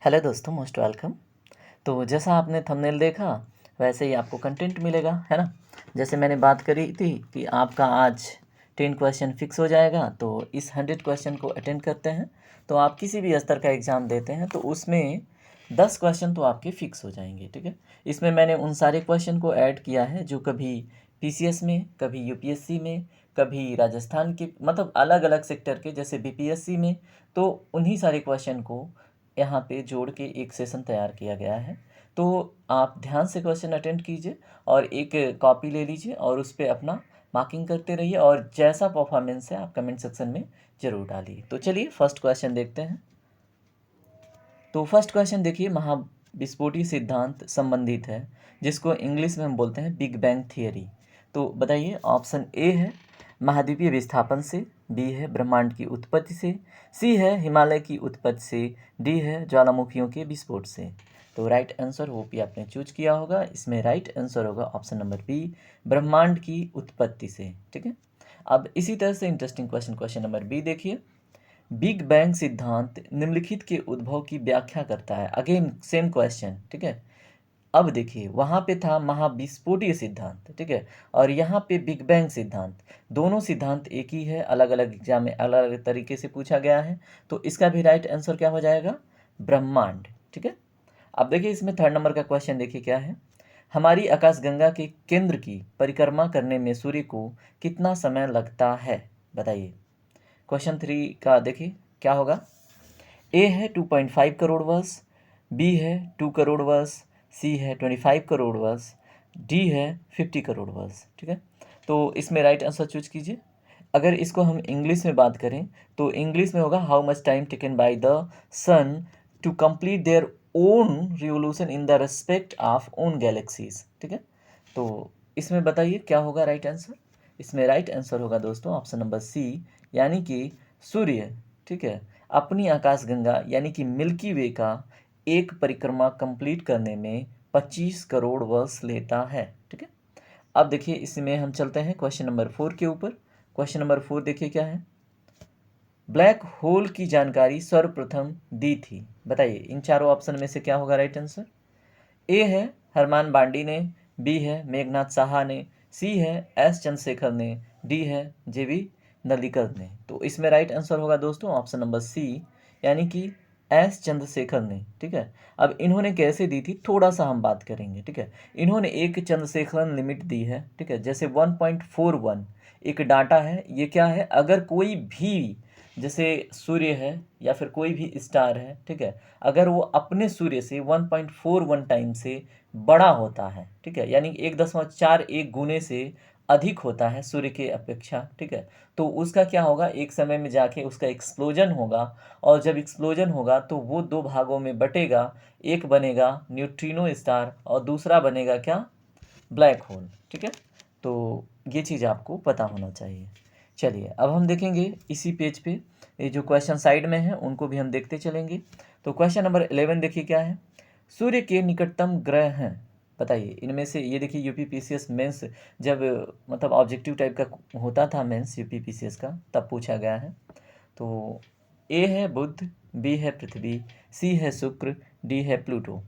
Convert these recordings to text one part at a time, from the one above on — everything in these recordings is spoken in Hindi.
हेलो दोस्तों, मोस्ट वेलकम। तो जैसा आपने थंबनेल देखा वैसे ही आपको कंटेंट मिलेगा, है ना। जैसे मैंने बात करी थी कि आपका आज 10 क्वेश्चन फिक्स हो जाएगा, तो इस 100 क्वेश्चन को अटेंड करते हैं तो आप किसी भी स्तर का एग्ज़ाम देते हैं तो उसमें 10 क्वेश्चन तो आपके फिक्स हो जाएंगे, ठीक है। इसमें मैंने उन सारे क्वेश्चन को ऐड किया है जो कभी पीसीएस में, कभी यूपीएससी में, कभी राजस्थान के, मतलब अलग अलग सेक्टर के, जैसे बीपीएससी में। तो उन्हीं सारे क्वेश्चन को यहाँ पे जोड़ के एक सेशन तैयार किया गया है। तो आप ध्यान से क्वेश्चन अटेंड कीजिए और एक कॉपी ले लीजिए और उस पे अपना मार्किंग करते रहिए, और जैसा परफॉर्मेंस है आप कमेंट सेक्शन में ज़रूर डालिए। तो चलिए फर्स्ट क्वेश्चन देखते हैं। तो फर्स्ट क्वेश्चन देखिए, महाविस्फोटी सिद्धांत संबंधित है जिसको इंग्लिश में हम बोलते हैं बिग बैंग थियरी। तो बताइए, ऑप्शन ए है महाद्वीपीय विस्थापन से, बी है ब्रह्मांड की उत्पत्ति से, सी है हिमालय की उत्पत्ति से, डी है ज्वालामुखियों के विस्फोट से। तो राइट आंसर वो भी आपने चूज किया होगा। इसमें राइट आंसर होगा ऑप्शन नंबर बी, ब्रह्मांड की उत्पत्ति से, ठीक है। अब इसी तरह से interesting question, question number B देखिए। बिग बैंग सिद्धांत निम्नलिखित के उद्भव की व्याख्या करता है। अगेन सेम क्वेश्चन, ठीक है। अब देखिए, वहाँ पे था महाविस्फोटीय सिद्धांत, ठीक है, और यहाँ पे बिग बैंग सिद्धांत। दोनों सिद्धांत एक ही है, अलग अलग एग्जाम में अलग अलग तरीके से पूछा गया है। तो इसका भी राइट आंसर क्या हो जाएगा? ब्रह्मांड, ठीक है। अब देखिए, इसमें थर्ड नंबर का क्वेश्चन देखिए क्या है। हमारी आकाशगंगा के केंद्र की परिक्रमा करने में सूर्य को कितना समय लगता है? बताइए। क्वेश्चन 3 का देखिए क्या होगा। ए है 2.5 करोड़ वर्ष, बी है 2 करोड़ वर्ष, सी है 25 करोड़ वर्ष, डी है 50 करोड़ वर्ष, ठीक है। तो इसमें राइट आंसर चूज कीजिए। अगर इसको हम इंग्लिश में बात करें तो इंग्लिश में होगा how much time taken by the sun to complete their own revolution in the respect of own galaxies, ठीक है। तो इसमें बताइए क्या होगा राइट आंसर। इसमें राइट आंसर होगा दोस्तों ऑप्शन नंबर सी, यानी कि सूर्य, ठीक है, अपनी आकाशगंगा यानी कि मिल्की वे का एक परिक्रमा कंप्लीट करने में 25 करोड़ वर्ष लेता है, ठीक है। अब देखिए, इसमें हम चलते हैं क्वेश्चन नंबर 4 के ऊपर। क्वेश्चन नंबर 4 देखिए क्या है। ब्लैक होल की जानकारी सर्वप्रथम दी थी। बताइए, इन चारों ऑप्शन में से क्या होगा राइट आंसर। ए है हरमान बांडी ने, बी है मेघनाथ साहा ने, सी है एस चंद्रशेखर ने, डी है जेबी नलिकर ने। तो इसमें राइट आंसर होगा दोस्तों ऑप्शन नंबर सी, यानी कि एस चंद्रशेखर ने, ठीक है। अब इन्होंने कैसे दी थी थोड़ा सा हम बात करेंगे, ठीक है। इन्होंने एक चंद्रशेखरन लिमिट दी है, ठीक है, जैसे 1.41 एक डाटा है। ये क्या है, अगर कोई भी, जैसे सूर्य है या फिर कोई भी स्टार है, ठीक है, अगर वो अपने सूर्य से 1.41 टाइम से बड़ा होता है, ठीक है, यानी 1.41 गुने से अधिक होता है सूर्य के अपेक्षा, ठीक है, तो उसका क्या होगा, एक समय में जाके उसका एक्सप्लोजन होगा। और जब एक्सप्लोजन होगा तो वो दो भागों में बटेगा। एक बनेगा न्यूट्रिनो स्टार और दूसरा बनेगा क्या, ब्लैक होल, ठीक है। तो ये चीज़ आपको पता होना चाहिए। चलिए अब हम देखेंगे इसी पेज पे ये जो क्वेश्चन साइड में है उनको भी हम देखते चलेंगे। तो क्वेश्चन नंबर 11 देखिए क्या है। सूर्य के निकटतम ग्रह हैं। बताइए इनमें से, ये देखिए यूपी पीसीएस मेंस, जब मतलब ऑब्जेक्टिव टाइप का होता था मेंस यूपी पीसीएस का, तब पूछा गया है। तो ए है बुध, बी है पृथ्वी, सी है शुक्र, डी है प्लूटो।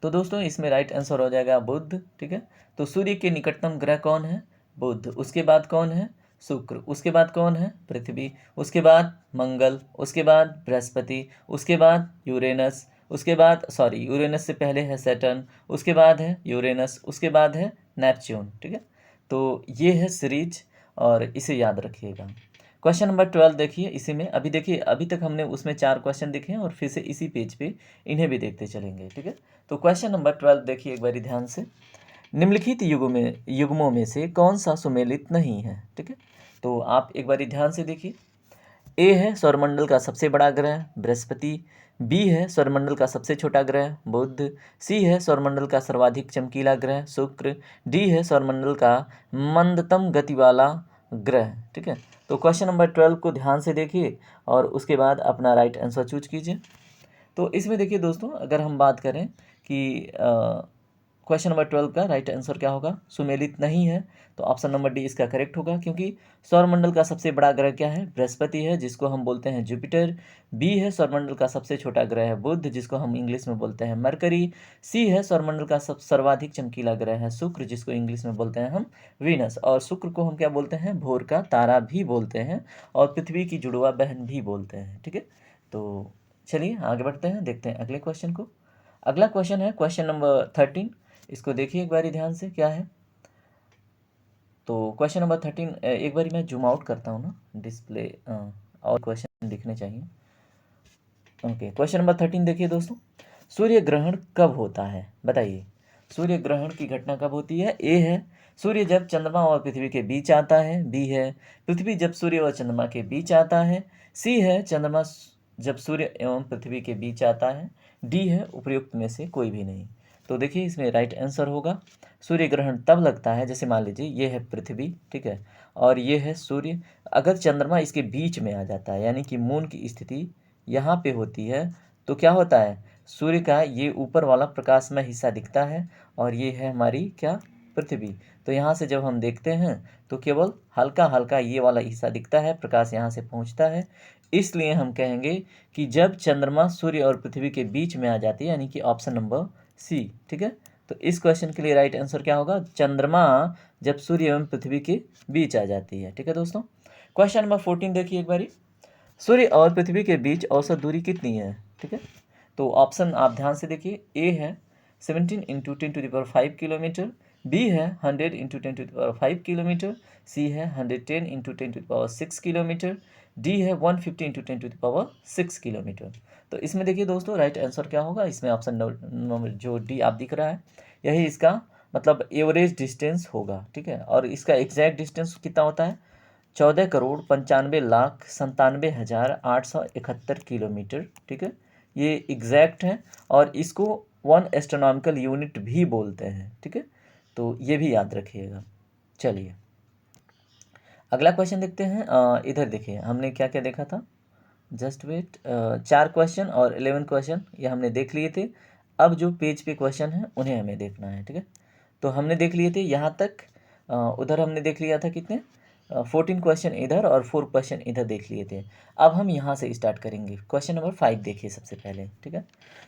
तो दोस्तों इसमें राइट आंसर हो जाएगा बुध, ठीक है। तो सूर्य के निकटतम ग्रह कौन है? बुध। उसके बाद कौन है? शुक्र। उसके बाद कौन है? पृथ्वी। उसके बाद मंगल। उसके बाद बृहस्पति। उसके बाद यूरेनस। उसके बाद, सॉरी, यूरेनस से पहले है सैटर्न। उसके बाद है यूरेनस। उसके बाद है नेपच्यून, ठीक है। तो ये है सीरीज, और इसे याद रखिएगा। क्वेश्चन नंबर 12 देखिए। इसी में अभी देखिए, अभी तक हमने उसमें 4 क्वेश्चन देखे हैं और फिर से इसी पेज पे इन्हें भी देखते चलेंगे, ठीक है। तो क्वेश्चन नंबर 12 देखिए एक बारी ध्यान से। निम्नलिखित युग्मों में से कौन सा सुमेलित नहीं है, ठीक है। तो आप एक बारी ध्यान से देखिए। ए है सौरमंडल का सबसे बड़ा ग्रह बृहस्पति, बी है सौरमंडल का सबसे छोटा ग्रह बुध, सी है सौरमंडल का सर्वाधिक चमकीला ग्रह शुक्र, डी है सौरमंडल का मंदतम गति वाला ग्रह, ठीक है। तो क्वेश्चन नंबर 12 को ध्यान से देखिए और उसके बाद अपना राइट आंसर चूज कीजिए। तो इसमें देखिए दोस्तों, अगर हम बात करें कि क्वेश्चन नंबर 12 का राइट आंसर क्या होगा? सुमेलित नहीं है, तो ऑप्शन नंबर डी इसका करेक्ट होगा, क्योंकि सौरमंडल का सबसे बड़ा ग्रह क्या है? बृहस्पति है, जिसको हम बोलते हैं जुपिटर। बी है सौरमंडल का सबसे छोटा ग्रह है बुध, जिसको हम इंग्लिश में बोलते हैं मरकरी। सी है सौरमंडल का सर्वाधिक चमकीला ग्रह है शुक्र, जिसको इंग्लिश में बोलते हैं हम वीनस। और शुक्र को हम क्या बोलते हैं? भोर का तारा भी बोलते हैं, और पृथ्वी की जुड़वा बहन भी बोलते हैं। ठीक है, तो चलिए आगे बढ़ते हैं, देखते हैं अगले क्वेश्चन को। अगला क्वेश्चन है क्वेश्चन नंबर 13। इसको देखिए एक बारी ध्यान से, क्या है। तो क्वेश्चन नंबर 13, एक बारी मैं जूम आउट करता हूँ ना डिस्प्ले, और क्वेश्चन दिखने चाहिए। ओके, क्वेश्चन नंबर 13 देखिए दोस्तों, सूर्य ग्रहण कब होता है? बताइए, सूर्य ग्रहण की घटना कब होती है? ए है सूर्य जब चंद्रमा और पृथ्वी के बीच आता है। बी है पृथ्वी जब सूर्य और चंद्रमा के बीच आता है। सी है चंद्रमा जब सूर्य एवं पृथ्वी के बीच आता है। डी है उपयुक्त में से कोई भी नहीं। तो देखिए इसमें राइट आंसर होगा, सूर्य ग्रहण तब लगता है, जैसे मान लीजिए ये है पृथ्वी, ठीक है, और ये है सूर्य, अगर चंद्रमा इसके बीच में आ जाता है, यानी कि मून की स्थिति यहाँ पे होती है, तो क्या होता है? सूर्य का ये ऊपर वाला प्रकाशमय हिस्सा दिखता है, और ये है हमारी क्या? पृथ्वी। तो यहाँ से जब हम देखते हैं तो केवल हल्का हल्का ये वाला हिस्सा दिखता है, प्रकाश यहाँ से पहुँचता है। इसलिए हम कहेंगे कि जब चंद्रमा सूर्य और पृथ्वी के बीच में आ जाती है, यानी कि ऑप्शन नंबर सी। ठीक है, तो इस क्वेश्चन के लिए राइट आंसर क्या होगा? चंद्रमा जब सूर्य एवं पृथ्वी के बीच आ जाती है। ठीक है दोस्तों, क्वेश्चन नंबर 14 देखिए एक बारी, सूर्य और पृथ्वी के बीच औसत दूरी कितनी है? ठीक है, तो ऑप्शन आप ध्यान से देखिए, ए है 17 इंटू 10⁵ किलोमीटर। बी है 100 इंटू 10⁵ किलोमीटर। सी है 110 इंटू 10⁶ किलोमीटर। डी है 150 इंटू 10⁶ किलोमीटर। तो इसमें देखिए दोस्तों राइट आंसर क्या होगा? इसमें ऑप्शन नंबर जो डी आप दिख रहा है, यही इसका मतलब एवरेज डिस्टेंस होगा। ठीक है, और इसका एग्जैक्ट डिस्टेंस कितना होता है? 14,95,97,871 किलोमीटर। ठीक है, ये एग्जैक्ट है, और इसको 1 एस्ट्रोनॉमिकल यूनिट भी बोलते हैं। ठीक है, तो ये भी याद रखिएगा। चलिए अगला क्वेश्चन देखते हैं। इधर देखिए हमने क्या क्या देखा था, जस्ट वेट। 4 क्वेश्चन और 11 क्वेश्चन ये हमने देख लिए थे। अब जो पेज पे क्वेश्चन है उन्हें हमें देखना है। ठीक है, तो हमने देख लिए थे यहाँ तक, उधर हमने देख लिया था कितने, 14 क्वेश्चन इधर और 4 क्वेश्चन इधर देख लिए थे। अब हम यहाँ से स्टार्ट करेंगे। क्वेश्चन नंबर 5 देखिए सबसे पहले। ठीक है,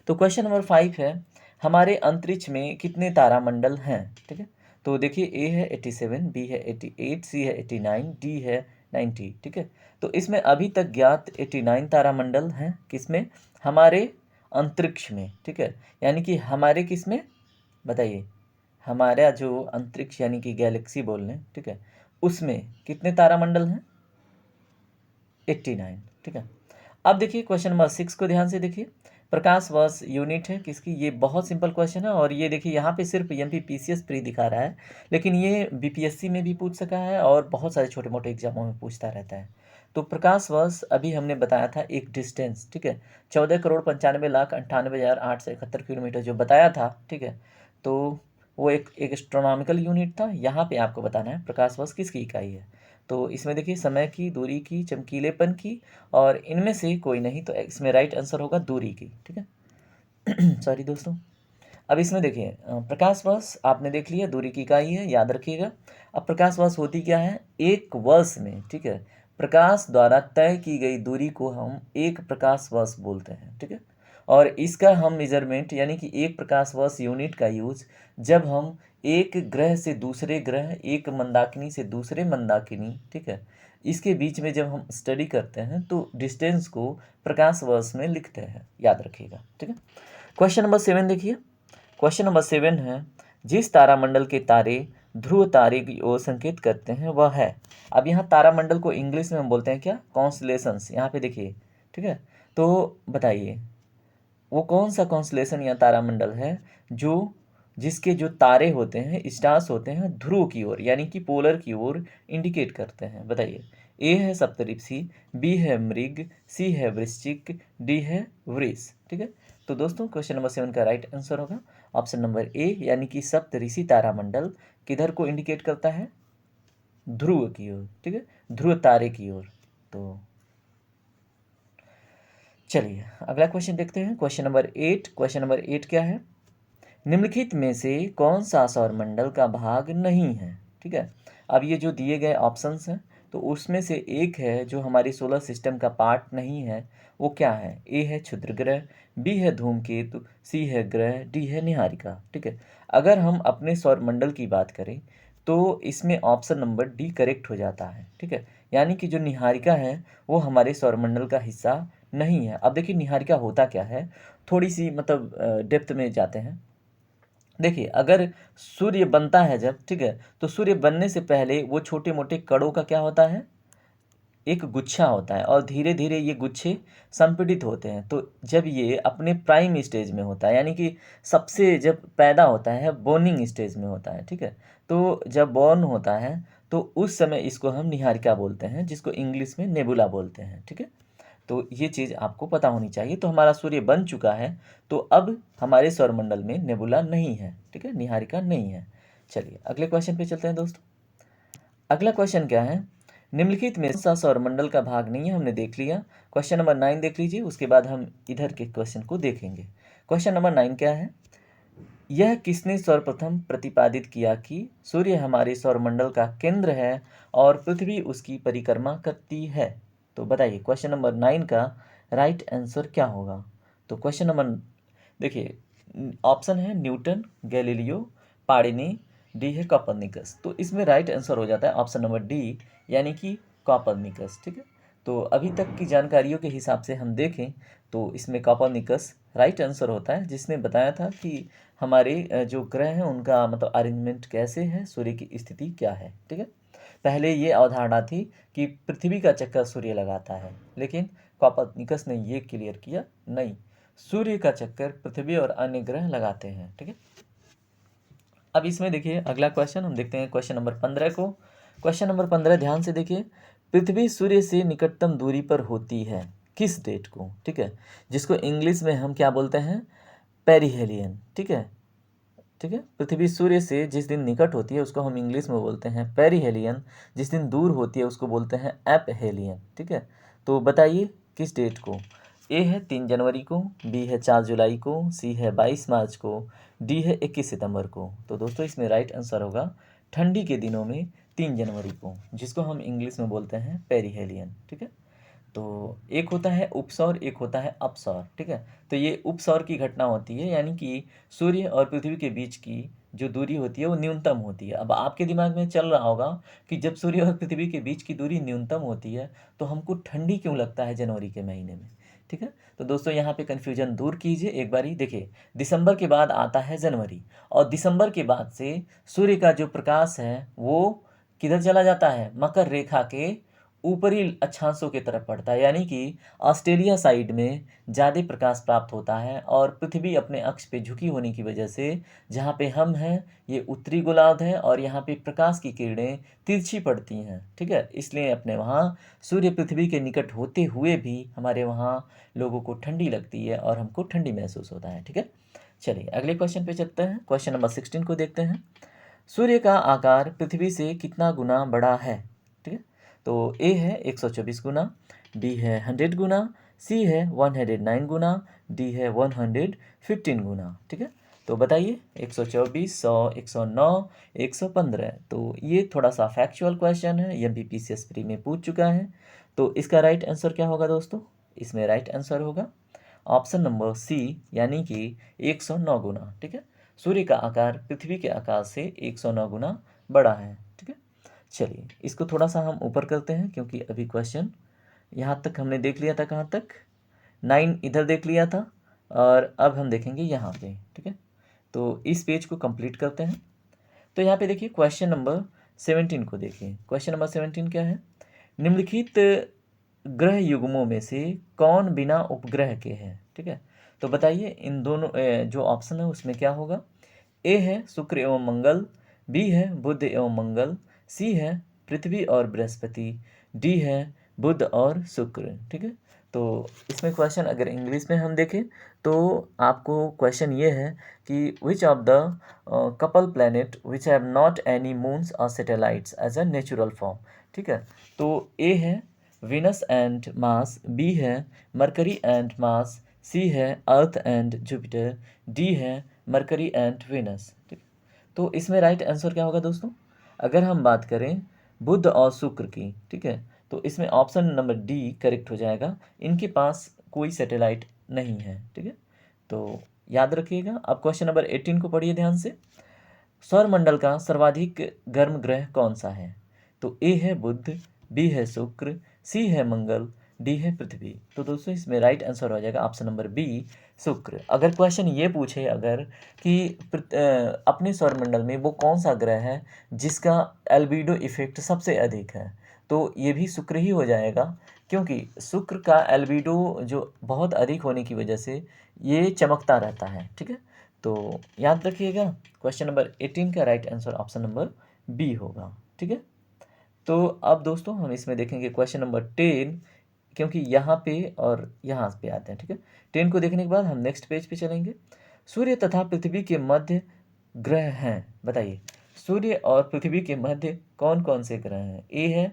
तो क्वेश्चन नंबर 5 है, हमारे अंतरिक्ष में कितने तारामंडल हैं? ठीक है, तो देखिए ए है 87, बी है 88, सी है 89, डी है 90। ठीक है, तो इसमें अभी तक ज्ञात 89 तारामंडल हैं, किसमें? हमारे अंतरिक्ष में। ठीक है, यानी कि हमारे किसमें? बताइए, हमारा जो अंतरिक्ष यानी कि गैलेक्सी बोल लें, ठीक है, उसमें कितने तारामंडल हैं? 89। ठीक है, अब देखिए क्वेश्चन नंबर 6 को ध्यान से देखिए, प्रकाश वर्ष यूनिट है किसकी? ये बहुत सिंपल क्वेश्चन है, और ये देखिए यहाँ पे सिर्फ MPPCS प्री दिखा रहा है, लेकिन ये BPSC में भी पूछ सका है, और बहुत सारे छोटे मोटे एग्जामों में पूछता रहता है। तो प्रकाश वर्ष अभी हमने बताया था एक डिस्टेंस, ठीक है, 14,95,98,871 किलोमीटर जो बताया था। ठीक है, तो वो एक एस्ट्रोनॉमिकल यूनिट था। यहाँ पे आपको बताना है प्रकाश वर्ष किसकी इकाई है। तो इसमें देखिए समय की, दूरी की, चमकीलेपन की, और इनमें से कोई नहीं, तो इसमें राइट आंसर होगा दूरी की। ठीक है सॉरी दोस्तों। अब इसमें देखिए प्रकाश वर्ष आपने देख लिया, दूरी की इकाई है, याद रखिएगा। अब प्रकाश वर्ष होती क्या है? एक वर्ष में, ठीक है, प्रकाश द्वारा तय की गई दूरी को हम एक प्रकाश वर्ष बोलते हैं। ठीक है, और इसका हम मेजरमेंट यानी कि एक प्रकाश वर्ष यूनिट का यूज जब हम एक ग्रह से दूसरे ग्रह, एक मंदाकिनी से दूसरे मंदाकिनी, ठीक है, इसके बीच में जब हम स्टडी करते हैं तो डिस्टेंस को प्रकाश वर्ष में लिखते हैं, याद रखिएगा। ठीक है, क्वेश्चन नंबर 7 देखिए, क्वेश्चन नंबर 7 है, जिस तारामंडल के तारे ध्रुव तारे की ओर संकेत करते हैं वह है। अब यहाँ तारामंडल को इंग्लिश में हम बोलते हैं क्या? कॉन्स्टलेशंस। यहाँ पे देखिए, ठीक है, तो बताइए वो कौन सा कॉन्स्टलेशन या तारामंडल है जो जिसके जो तारे होते हैं, स्टार्स होते हैं, ध्रुव की ओर यानी कि पोलर की ओर इंडिकेट करते हैं। बताइए, ए है सप्तऋषि, बी है मृग, सी है वृश्चिक, डी है वृष। ठीक है, तो दोस्तों क्वेश्चन नंबर 7 का राइट आंसर होगा ऑप्शन नंबर ए, यानी कि सप्तऋषि तारामंडल किधर को इंडिकेट करता है? ध्रुव की ओर। ठीक है, ध्रुव तारे की ओर। तो चलिए अगला क्वेश्चन देखते हैं, क्वेश्चन नंबर 8। क्वेश्चन नंबर 8 क्या है? निम्नलिखित में से कौन सा सौरमंडल का भाग नहीं है? ठीक है, अब ये जो दिए गए ऑप्शंस हैं, तो उसमें से एक है जो हमारी सोलर सिस्टम का पार्ट नहीं है, वो क्या है? ए है क्षुद्र ग्रह, बी है धूमकेतु, सी है ग्रह, डी है निहारिका। ठीक है, अगर हम अपने सौरमंडल की बात करें तो इसमें ऑप्शन नंबर डी करेक्ट हो जाता है। ठीक है, यानी कि जो निहारिका है वो हमारे सौरमंडल का हिस्सा नहीं है। अब देखिए निहारिका होता क्या है, थोड़ी सी मतलब डेप्थ में जाते हैं। देखिए अगर सूर्य बनता है जब, ठीक है, तो सूर्य बनने से पहले वो छोटे मोटे कणों का क्या होता है, एक गुच्छा होता है, और धीरे धीरे ये गुच्छे संपीड़ित होते हैं। तो जब ये अपने प्राइम स्टेज में होता है, यानी कि सबसे जब पैदा होता है, बॉर्निंग स्टेज में होता है, ठीक है, तो जब बॉर्न होता है तो उस समय इसको हम निहारिका बोलते हैं, जिसको इंग्लिश में नेबुला बोलते हैं। ठीक है, तो ये चीज़ आपको पता होनी चाहिए। तो हमारा सूर्य बन चुका है, तो अब हमारे सौरमंडल में नेबुला नहीं है, ठीक है, निहारिका नहीं है। चलिए अगले क्वेश्चन पे चलते हैं दोस्तों। अगला क्वेश्चन क्या है, निम्नलिखित में सा सौरमंडल का भाग नहीं है, हमने देख लिया। क्वेश्चन नंबर 9 देख लीजिए, उसके बाद हम इधर के क्वेश्चन को देखेंगे। क्वेश्चन नंबर 9 क्या है, यह किसने सर्वप्रथम प्रतिपादित किया कि सूर्य हमारे सौरमंडल का केंद्र है और पृथ्वी उसकी परिक्रमा करती है? तो बताइए क्वेश्चन नंबर 9 का राइट आंसर क्या होगा? तो क्वेश्चन नंबर देखिए, ऑप्शन है न्यूटन, गैलीलियो, पार्डिनी, डी है कॉपरनिकस। तो इसमें राइट आंसर हो जाता है ऑप्शन नंबर डी, यानी कि कॉपरनिकस। ठीक है, तो अभी तक की जानकारियों के हिसाब से हम देखें तो इसमें कॉपरनिकस राइट आंसर होता है, जिसने बताया था कि हमारे जो ग्रह हैं उनका मतलब अरेंजमेंट कैसे है, सूर्य की स्थिति क्या है। ठीक है, पहले ये अवधारणा थी कि पृथ्वी का चक्कर सूर्य लगाता है, लेकिन कॉपरनिकस ने ये क्लियर किया नहीं, सूर्य का चक्कर पृथ्वी और अन्य ग्रह लगाते हैं। ठीक है, अब इसमें देखिए अगला क्वेश्चन हम देखते हैं, क्वेश्चन नंबर 15 को। क्वेश्चन नंबर 15 ध्यान से देखिए, पृथ्वी सूर्य से निकटतम दूरी पर होती है किस डेट को? ठीक है, जिसको इंग्लिश में हम क्या बोलते हैं, पेरिहेलियन। ठीक है, ठीक है, पृथ्वी सूर्य से जिस दिन निकट होती है उसको हम इंग्लिश में बोलते हैं पेरिहेलियन, जिस दिन दूर होती है उसको बोलते हैं एपहेलियन। ठीक है, तो बताइए किस डेट को? ए है 3 जनवरी को, बी है 4 जुलाई को, सी है 22 मार्च को, डी है 21 सितंबर को। तो दोस्तों इसमें राइट आंसर होगा ठंडी के दिनों में 3 जनवरी को, जिसको हम इंग्लिश में बोलते हैं पेरिहेलियन। ठीक है, तो एक होता है उपसौर, एक होता है अपसौर। ठीक है, तो ये उपसौर की घटना होती है, यानी कि सूर्य और पृथ्वी के बीच की जो दूरी होती है वो न्यूनतम होती है। अब आपके दिमाग में चल रहा होगा कि जब सूर्य और पृथ्वी के बीच की दूरी न्यूनतम होती है तो हमको ठंडी क्यों लगता है जनवरी के महीने में। ठीक है, तो दोस्तों यहाँ पे कन्फ्यूजन दूर कीजिए एक बारी। देखिए दिसंबर के बाद आता है जनवरी, और दिसंबर के बाद से सूर्य का जो प्रकाश है वो किधर चला जाता है, मकर रेखा के ऊपरी अक्षांशों की तरफ पड़ता है, यानी कि ऑस्ट्रेलिया साइड में ज़्यादा प्रकाश प्राप्त होता है, और पृथ्वी अपने अक्ष पे झुकी होने की वजह से जहाँ पे हम हैं ये उत्तरी गोलार्ध है, और यहाँ पे प्रकाश की किरणें तिरछी पड़ती हैं। ठीक है, इसलिए अपने वहाँ सूर्य पृथ्वी के निकट होते हुए भी हमारे वहाँ लोगों को ठंडी लगती है और हमको ठंडी महसूस होता है। ठीक है, चलिए अगले क्वेश्चन पे चलते हैं, क्वेश्चन नंबर 16 को देखते हैं। सूर्य का आकार पृथ्वी से कितना गुना बड़ा है? ठीक है, तो ए है 124 गुना, बी है 100 गुना, सी है 109 गुना, डी है 115 गुना। ठीक है, तो बताइए 124, 100, 109, 115। तो ये थोड़ा सा फैक्चुअल क्वेश्चन है, ये बीपीसीएस प्री में पूछ चुका है। तो इसका राइट आंसर क्या होगा दोस्तों? इसमें राइट आंसर होगा ऑप्शन नंबर सी, यानी कि 109 गुना। ठीक है, सूर्य का आकार पृथ्वी के आकार से 109 गुना बड़ा है। ठीक है, चलिए इसको थोड़ा सा हम ऊपर करते हैं, क्योंकि अभी क्वेश्चन यहाँ तक हमने देख लिया था, कहाँ तक, 9 इधर देख लिया था, और अब हम देखेंगे यहाँ पे। ठीक है, तो इस पेज को कंप्लीट करते हैं। तो यहाँ पे देखिए क्वेश्चन नंबर 17 को देखिए। क्वेश्चन नंबर 17 क्या है, निम्नलिखित ग्रह युग्मों में से कौन बिना उपग्रह के है? ठीक है, तो बताइए इन दोनों जो ऑप्शन है उसमें क्या होगा। ए है शुक्र एवं मंगल, बी है बुध एवं मंगल, सी है पृथ्वी और बृहस्पति, डी है बुध और शुक्र। ठीक है, तो इसमें क्वेश्चन अगर इंग्लिश में हम देखें तो आपको क्वेश्चन ये है कि which of the couple planet which have not any moons or satellites as a natural form. ठीक है, तो ए है विनस एंड मार्स, बी है मरकरी एंड मार्स, सी है अर्थ एंड जुपिटर, डी है मरकरी एंड वेनस। ठीक, तो इसमें राइट आंसर क्या होगा दोस्तों? अगर हम बात करें बुध और शुक्र की, ठीक है, तो इसमें ऑप्शन नंबर डी करेक्ट हो जाएगा। इनके पास कोई सैटेलाइट नहीं है। ठीक है, तो याद रखिएगा। अब क्वेश्चन नंबर 18 को पढ़िए ध्यान से। सौरमंडल का सर्वाधिक गर्म ग्रह कौन सा है? तो ए है बुध, बी है शुक्र, सी है मंगल, डी है पृथ्वी। तो दोस्तों इसमें राइट आंसर हो जाएगा ऑप्शन नंबर बी, शुक्र। अगर क्वेश्चन ये पूछे अगर कि अपने सौरमंडल में वो कौन सा ग्रह है जिसका एल्बिडो इफेक्ट सबसे अधिक है, तो ये भी शुक्र ही हो जाएगा, क्योंकि शुक्र का एल्बिडो जो बहुत अधिक होने की वजह से ये चमकता रहता है। ठीक है, तो याद रखिएगा क्वेश्चन नंबर 18 का right answer option number B होगा। ठीक है, तो अब दोस्तों हम इसमें देखेंगे क्वेश्चन नंबर 10, क्योंकि यहाँ पे और यहाँ पे आते हैं। ठीक है, 10 को देखने के बाद हम नेक्स्ट पेज पे चलेंगे। सूर्य तथा पृथ्वी के मध्य ग्रह हैं, बताइए सूर्य और पृथ्वी के मध्य कौन कौन से ग्रह हैं? ए है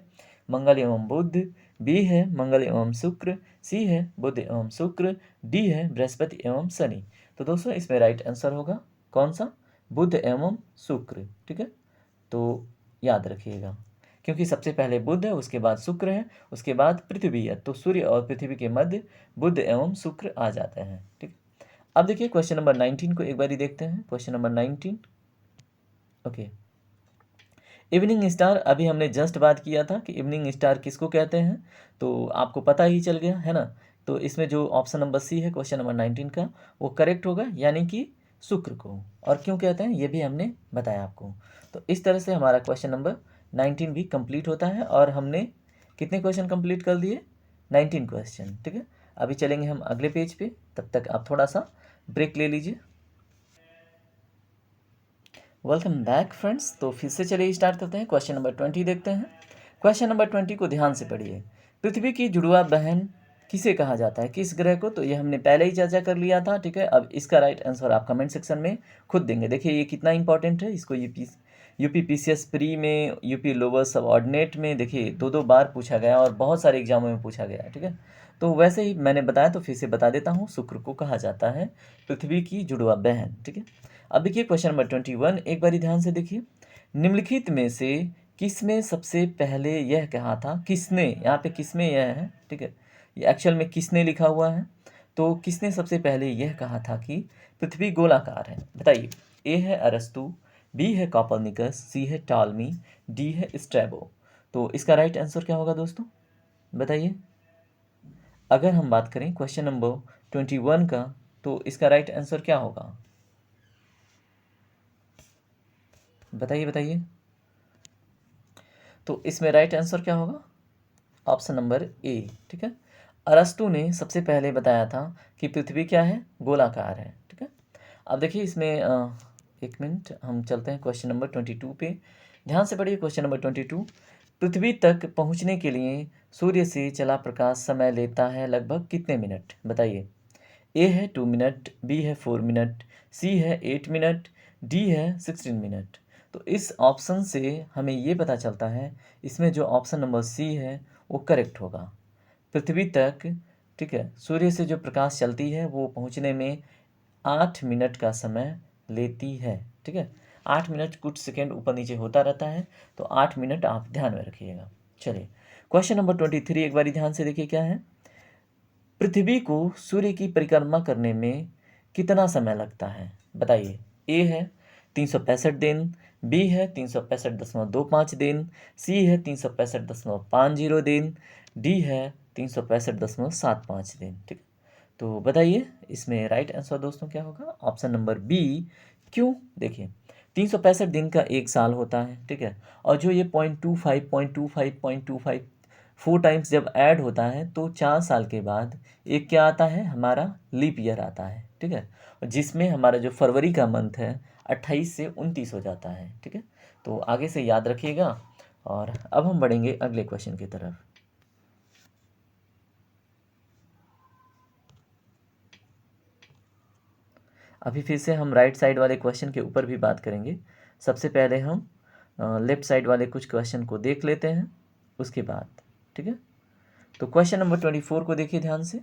मंगल एवं बुध, बी है मंगल एवं शुक्र, सी है बुध एवं शुक्र, डी है बृहस्पति एवं शनि। तो दोस्तों इसमें राइट आंसर होगा कौन सा? बुध एवं शुक्र। ठीक है, तो याद रखिएगा, क्योंकि सबसे पहले बुध है, उसके बाद शुक्र है, उसके बाद पृथ्वी है, तो सूर्य और पृथ्वी के मध्य बुध एवं शुक्र आ जाते हैं। ठीक, अब देखिए क्वेश्चन नंबर 19 को एक बार देखते हैं। Question number 19, okay. Evening star, अभी हमने जस्ट बात किया था कि इवनिंग स्टार किसको कहते हैं, तो आपको पता ही चल गया है ना। तो इसमें जो ऑप्शन नंबर सी है क्वेश्चन नंबर 19 का, वो करेक्ट होगा, यानी कि शुक्र को। और क्यों कहते हैं ये भी हमने बताया आपको। तो इस तरह से हमारा क्वेश्चन नंबर 19 भी कंप्लीट होता है, और हमने कितने क्वेश्चन कंप्लीट कर दिए? 19 क्वेश्चन। ठीक है, अभी चलेंगे हम अगले पेज पे, तब तक आप थोड़ा सा ब्रेक ले लीजिए। Welcome back friends. तो फिर से चलिए स्टार्ट करते हैं, क्वेश्चन नंबर 20 देखते हैं। क्वेश्चन नंबर 20 को ध्यान से पढ़िए। पृथ्वी की जुड़वा बहन किसे कहा जाता है, किस ग्रह को? तो ये हमने पहले ही चर्चा कर लिया था। ठीक है, अब इसका राइट आंसर आप कमेंट सेक्शन में खुद देंगे। देखिए ये कितना इंपॉर्टेंट है, इसको यूपी पीसीएस प्री में, यूपी लोअर सबऑर्डिनेट में देखिए 2-2 बार पूछा गया और बहुत सारे एग्जामों में पूछा गया है। ठीक है, तो वैसे ही मैंने बताया तो फिर से बता देता हूँ, शुक्र को कहा जाता है पृथ्वी की जुड़वा बहन। ठीक है, अब देखिए क्वेश्चन नंबर 21, एक बार ध्यान से देखिए। निम्नलिखित में से किसमें सबसे पहले यह कहा था, किसने, यहाँ पे किसमें यह है, ठीक है, ये एक्चुअल में किसने लिखा हुआ है, तो किसने सबसे पहले यह कहा था कि पृथ्वी गोलाकार है? बताइए। ए है अरस्तु, बी है कॉपरनिकस, सी है टॉलमी, डी है स्ट्रैबो। तो इसका राइट आंसर क्या होगा दोस्तों, बताइए। अगर हम बात करें क्वेश्चन नंबर 21 का, तो इसका राइट आंसर क्या होगा, बताइए बताइए। तो इसमें राइट आंसर क्या होगा, ऑप्शन नंबर ए। ठीक है, अरस्तु ने सबसे पहले बताया था कि पृथ्वी क्या है, गोलाकार है। ठीक है, अब देखिए इसमें एक मिनट हम चलते हैं क्वेश्चन नंबर 22 पे। ध्यान से पढ़िए क्वेश्चन नंबर 22। पृथ्वी तक पहुंचने के लिए सूर्य से चला प्रकाश समय लेता है लगभग कितने मिनट, बताइए। ए है 2 मिनट, बी है 4 मिनट, सी है 8 मिनट, डी है 16 मिनट। तो इस ऑप्शन से हमें ये पता चलता है, इसमें जो ऑप्शन नंबर सी है वो करेक्ट होगा। पृथ्वी तक, ठीक है, सूर्य से जो प्रकाश चलती है वो पहुंचने में 8 मिनट का समय लेती है। ठीक है, 8 मिनट कुछ सेकेंड ऊपर नीचे होता रहता है, तो 8 मिनट आप ध्यान में रखिएगा। चलिए क्वेश्चन नंबर 23 एक बार ध्यान से देखिए क्या है। पृथ्वी को सूर्य की परिक्रमा करने में कितना समय लगता है, बताइए। ए है 365 दिन, बी है 365.25 दिन, सी है 365.50 दिन, डी है 365.75 दिन। ठीक है, तो बताइए इसमें राइट आंसर दोस्तों क्या होगा, ऑप्शन नंबर बी। क्यों, देखिए 365 दिन का एक साल होता है। ठीक है, और जो ये 0.25 4 टाइम्स जब ऐड होता है तो 4 साल के बाद एक क्या आता है, हमारा लीप ईयर आता है। ठीक है, जिसमें हमारा जो फरवरी का मंथ है 28 से 29 हो जाता है। ठीक है, तो आगे से याद रखिएगा। और अब हम बढ़ेंगे अगले क्वेश्चन की तरफ। अभी फिर से हम राइट साइड वाले क्वेश्चन के ऊपर भी बात करेंगे। सबसे पहले हम लेफ्ट साइड वाले कुछ क्वेश्चन को देख लेते हैं, उसके बाद। ठीक है, तो क्वेश्चन नंबर 24 को देखिए ध्यान से।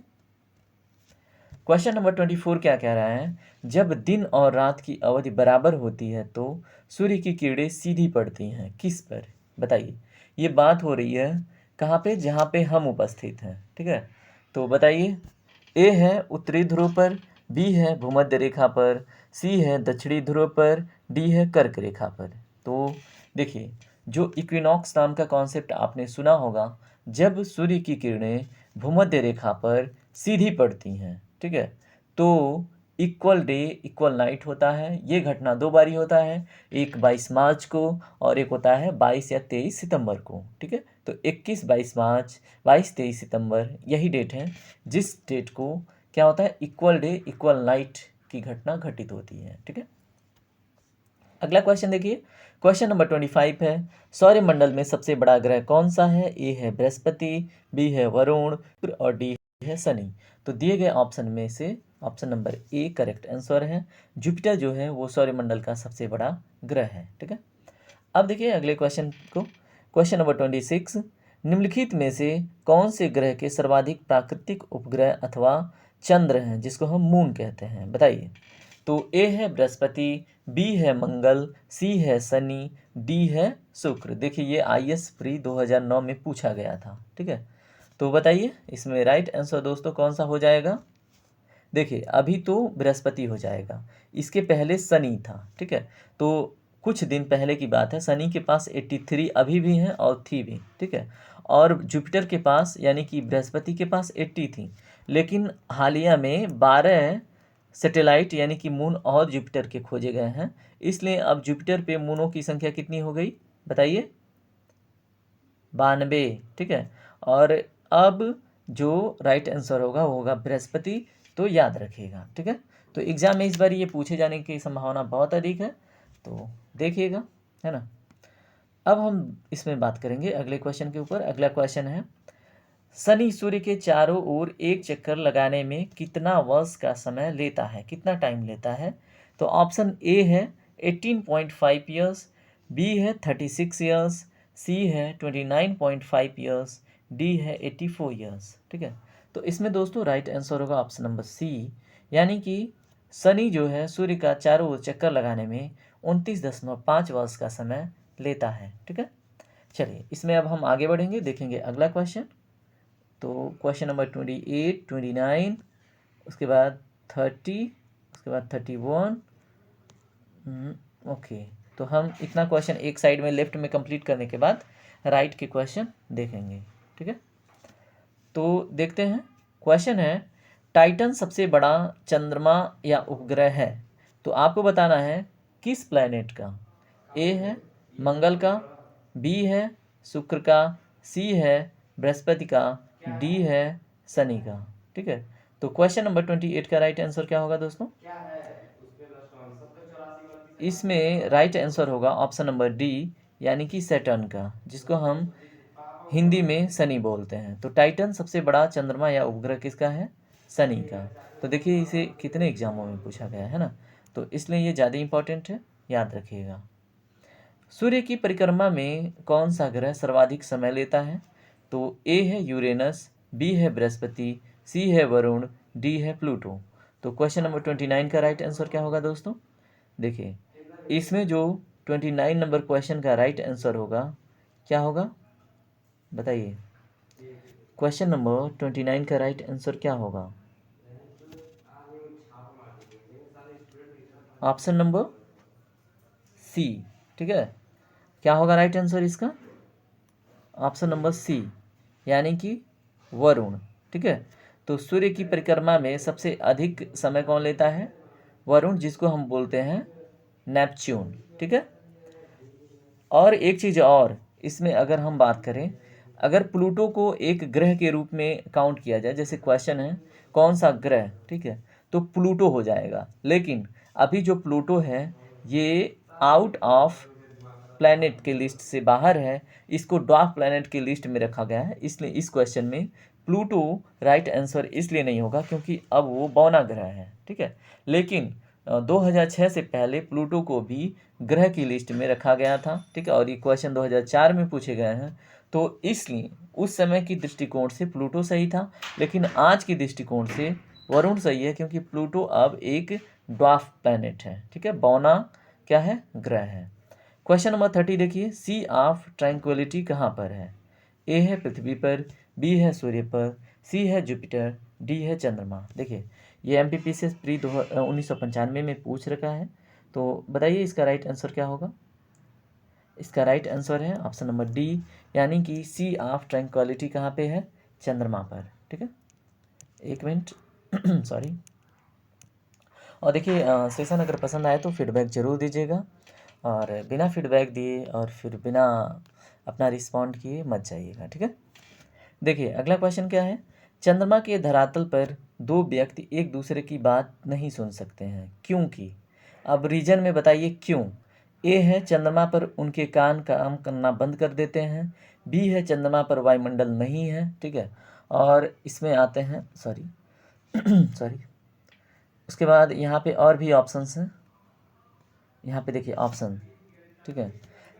क्वेश्चन नंबर 24 क्या कह रहा है, जब दिन और रात की अवधि बराबर होती है तो सूर्य की किरणें सीधी पड़ती हैं किस पर? बताइए। ये बात हो रही है कहाँ पे, जहाँ पे हम उपस्थित हैं, ठीक है। तो बताइए, ए है उत्तरी ध्रुव पर, बी है भूमध्य रेखा पर, सी है दक्षिणी ध्रुव पर, डी है कर्क रेखा पर। तो देखिए, जो इक्विनॉक्स नाम का कॉन्सेप्ट आपने सुना होगा, जब सूर्य की किरणें भूमध्य रेखा पर सीधी पड़ती हैं, ठीक है, तो इक्वल डे इक्वल नाइट होता है। ये घटना 2 बारी होता है, एक 22 मार्च को और एक होता है 22 या 23 सितंबर को, ठीक है। तो 21-22 मार्च, 22-23 सितंबर यही डेट है जिस डेट को क्या होता है, इक्वल डे इक्वल नाइट की घटना घटित होती है, ठीक है। अगला क्वेश्चन देखिए, क्वेश्चन नंबर 25 है, सौरमंडल में सबसे बड़ा ग्रह कौन सा है? ए है बृहस्पति, बी है वरुण और डी है शनि। तो दिए गए ऑप्शन में से option number A correct answer है। जुपिटर जो है वो सौरमंडल का सबसे बड़ा ग्रह है, ठीक है। अब देखिए अगले क्वेश्चन को, क्वेश्चन नंबर 26, निम्नलिखित में से कौन से ग्रह के सर्वाधिक प्राकृतिक उपग्रह अथवा चंद्र हैं जिसको हम मून कहते हैं? बताइए। तो ए है बृहस्पति, बी है मंगल, सी है शनि, डी है शुक्र। देखिए ये IAS प्री 2009 में पूछा गया था, ठीक है। तो बताइए इसमें राइट आंसर दोस्तों कौन सा हो जाएगा? देखिए अभी तो बृहस्पति हो जाएगा, इसके पहले शनि था, ठीक है। तो कुछ दिन पहले की बात है, शनि के पास 83 अभी भी हैं और थी भी, ठीक है। और जुपिटर के पास यानी कि बृहस्पति के पास 80 थी, लेकिन हालिया में 12 सैटेलाइट यानी कि मून और जुपिटर के खोजे गए हैं, इसलिए अब जुपिटर पे मूनों की संख्या कितनी हो गई बताइए? 92, ठीक है। और अब जो राइट आंसर होगा वो होगा बृहस्पति, तो याद रखिएगा, ठीक है। तो एग्जाम में इस बार ये पूछे जाने की संभावना बहुत अधिक है, तो देखिएगा, है ना। अब हम इसमें बात करेंगे अगले क्वेश्चन के ऊपर। अगला क्वेश्चन है, शनि सूर्य के चारों ओर एक चक्कर लगाने में कितना वर्ष का समय लेता है, कितना टाइम लेता है? तो ऑप्शन ए है 18.5 ईयर्स, बी है 36 ईयर्स, सी है 29.5 ईयर्स, डी है 84 ईयर्स, ठीक है। तो इसमें दोस्तों राइट आंसर होगा ऑप्शन नंबर सी, यानी कि शनि जो है सूर्य का चारों ओर चक्कर लगाने में 29.5 वर्ष का समय लेता है, ठीक है। चलिए इसमें अब हम आगे बढ़ेंगे, देखेंगे अगला क्वेश्चन। तो क्वेश्चन नंबर 28, 29, उसके बाद 30, उसके बाद 31। ओके, तो हम इतना क्वेश्चन एक साइड में लेफ्ट में कंप्लीट करने के बाद राइट के क्वेश्चन देखेंगे, ठीक है। तो देखते हैं, क्वेश्चन है, टाइटन सबसे बड़ा चंद्रमा या उपग्रह है, तो आपको बताना है किस प्लैनेट का? ए है मंगल का, बी है शुक्र का, सी है बृहस्पति का, डी है शनि का, ठीक है। तो क्वेश्चन नंबर 28 का राइट आंसर क्या होगा दोस्तों? इसमें राइट आंसर होगा ऑप्शन नंबर डी, यानी कि सैटर्न का, जिसको हम हिंदी में शनि बोलते हैं। तो टाइटन सबसे बड़ा चंद्रमा या उपग्रह किसका है? शनि का। तो देखिए इसे कितने एग्जामों में पूछा गया है ना, तो इसलिए ये ज़्यादा इंपॉर्टेंट है, याद रखिएगा। सूर्य की परिक्रमा में कौन सा ग्रह सर्वाधिक समय लेता है? तो ए है यूरेनस, बी है बृहस्पति, सी है वरुण, डी है प्लूटो। तो क्वेश्चन नंबर 29 का राइट आंसर क्या होगा दोस्तों? देखिए इसमें जो 29 नंबर क्वेश्चन का राइट आंसर होगा क्या होगा बताइए? क्वेश्चन नंबर 29 का राइट आंसर क्या होगा? ऑप्शन नंबर सी, ठीक है। क्या होगा राइट आंसर इसका? ऑप्शन नंबर सी, यानी कि वरुण, ठीक है। तो सूर्य की परिक्रमा में सबसे अधिक समय कौन लेता है? वरुण, जिसको हम बोलते हैं नेपच्यून, ठीक है। और एक चीज़ और इसमें अगर हम बात करें, अगर प्लूटो को एक ग्रह के रूप में काउंट किया जाए, जैसे क्वेश्चन है कौन सा ग्रह, ठीक है, तो प्लूटो हो जाएगा। लेकिन अभी जो प्लूटो है ये आउट ऑफ प्लैनेट के लिस्ट से बाहर है, इसको ड्वार्फ प्लैनेट की लिस्ट में रखा गया है, इसलिए इस क्वेश्चन में प्लूटो राइट आंसर इसलिए नहीं होगा क्योंकि अब वो बौना ग्रह है, ठीक है। लेकिन 2006 से पहले प्लूटो को भी ग्रह की लिस्ट में रखा गया था, ठीक है। और ये क्वेश्चन 2004 में पूछे गए हैं, तो इसलिए उस समय की दृष्टिकोण से प्लूटो सही था, लेकिन आज की दृष्टिकोण से वरुण सही है क्योंकि प्लूटो अब एक ड्वार्फ प्लैनेट है, ठीक है। बौना क्या है, ग्रह है। क्वेश्चन नंबर 30 देखिए, सी ऑफ ट्रैंक्विलिटी कहाँ पर है? ए है पृथ्वी पर, बी है सूर्य पर, सी है जुपिटर, डी है चंद्रमा। देखिए ये एमपीपीसीएस प्री 1995 में पूछ रखा है, तो बताइए इसका राइट आंसर क्या होगा। इसका राइट आंसर है ऑप्शन नंबर डी, यानी कि सी ऑफ ट्रैंक्विलिटी कहाँ पे है, चंद्रमा पर, ठीक है। एक मिनट सॉरी। और देखिए सेशन अगर पसंद आए तो फीडबैक ज़रूर दीजिएगा, और बिना फीडबैक दिए और फिर बिना अपना रिस्पॉन्ड किए मत जाइएगा, ठीक है। देखिए अगला क्वेश्चन क्या है, चंद्रमा के धरातल पर दो व्यक्ति एक दूसरे की बात नहीं सुन सकते हैं क्योंकि, अब रीजन में बताइए क्यों। ए है चंद्रमा पर उनके कान काम करना बंद कर देते हैं, बी है चंद्रमा पर वायुमंडल नहीं है, ठीक है। और इसमें आते हैं सॉरी सॉरी उसके बाद यहाँ पे और भी ऑप्शंस हैं, यहाँ पे देखिए ऑप्शन, ठीक है।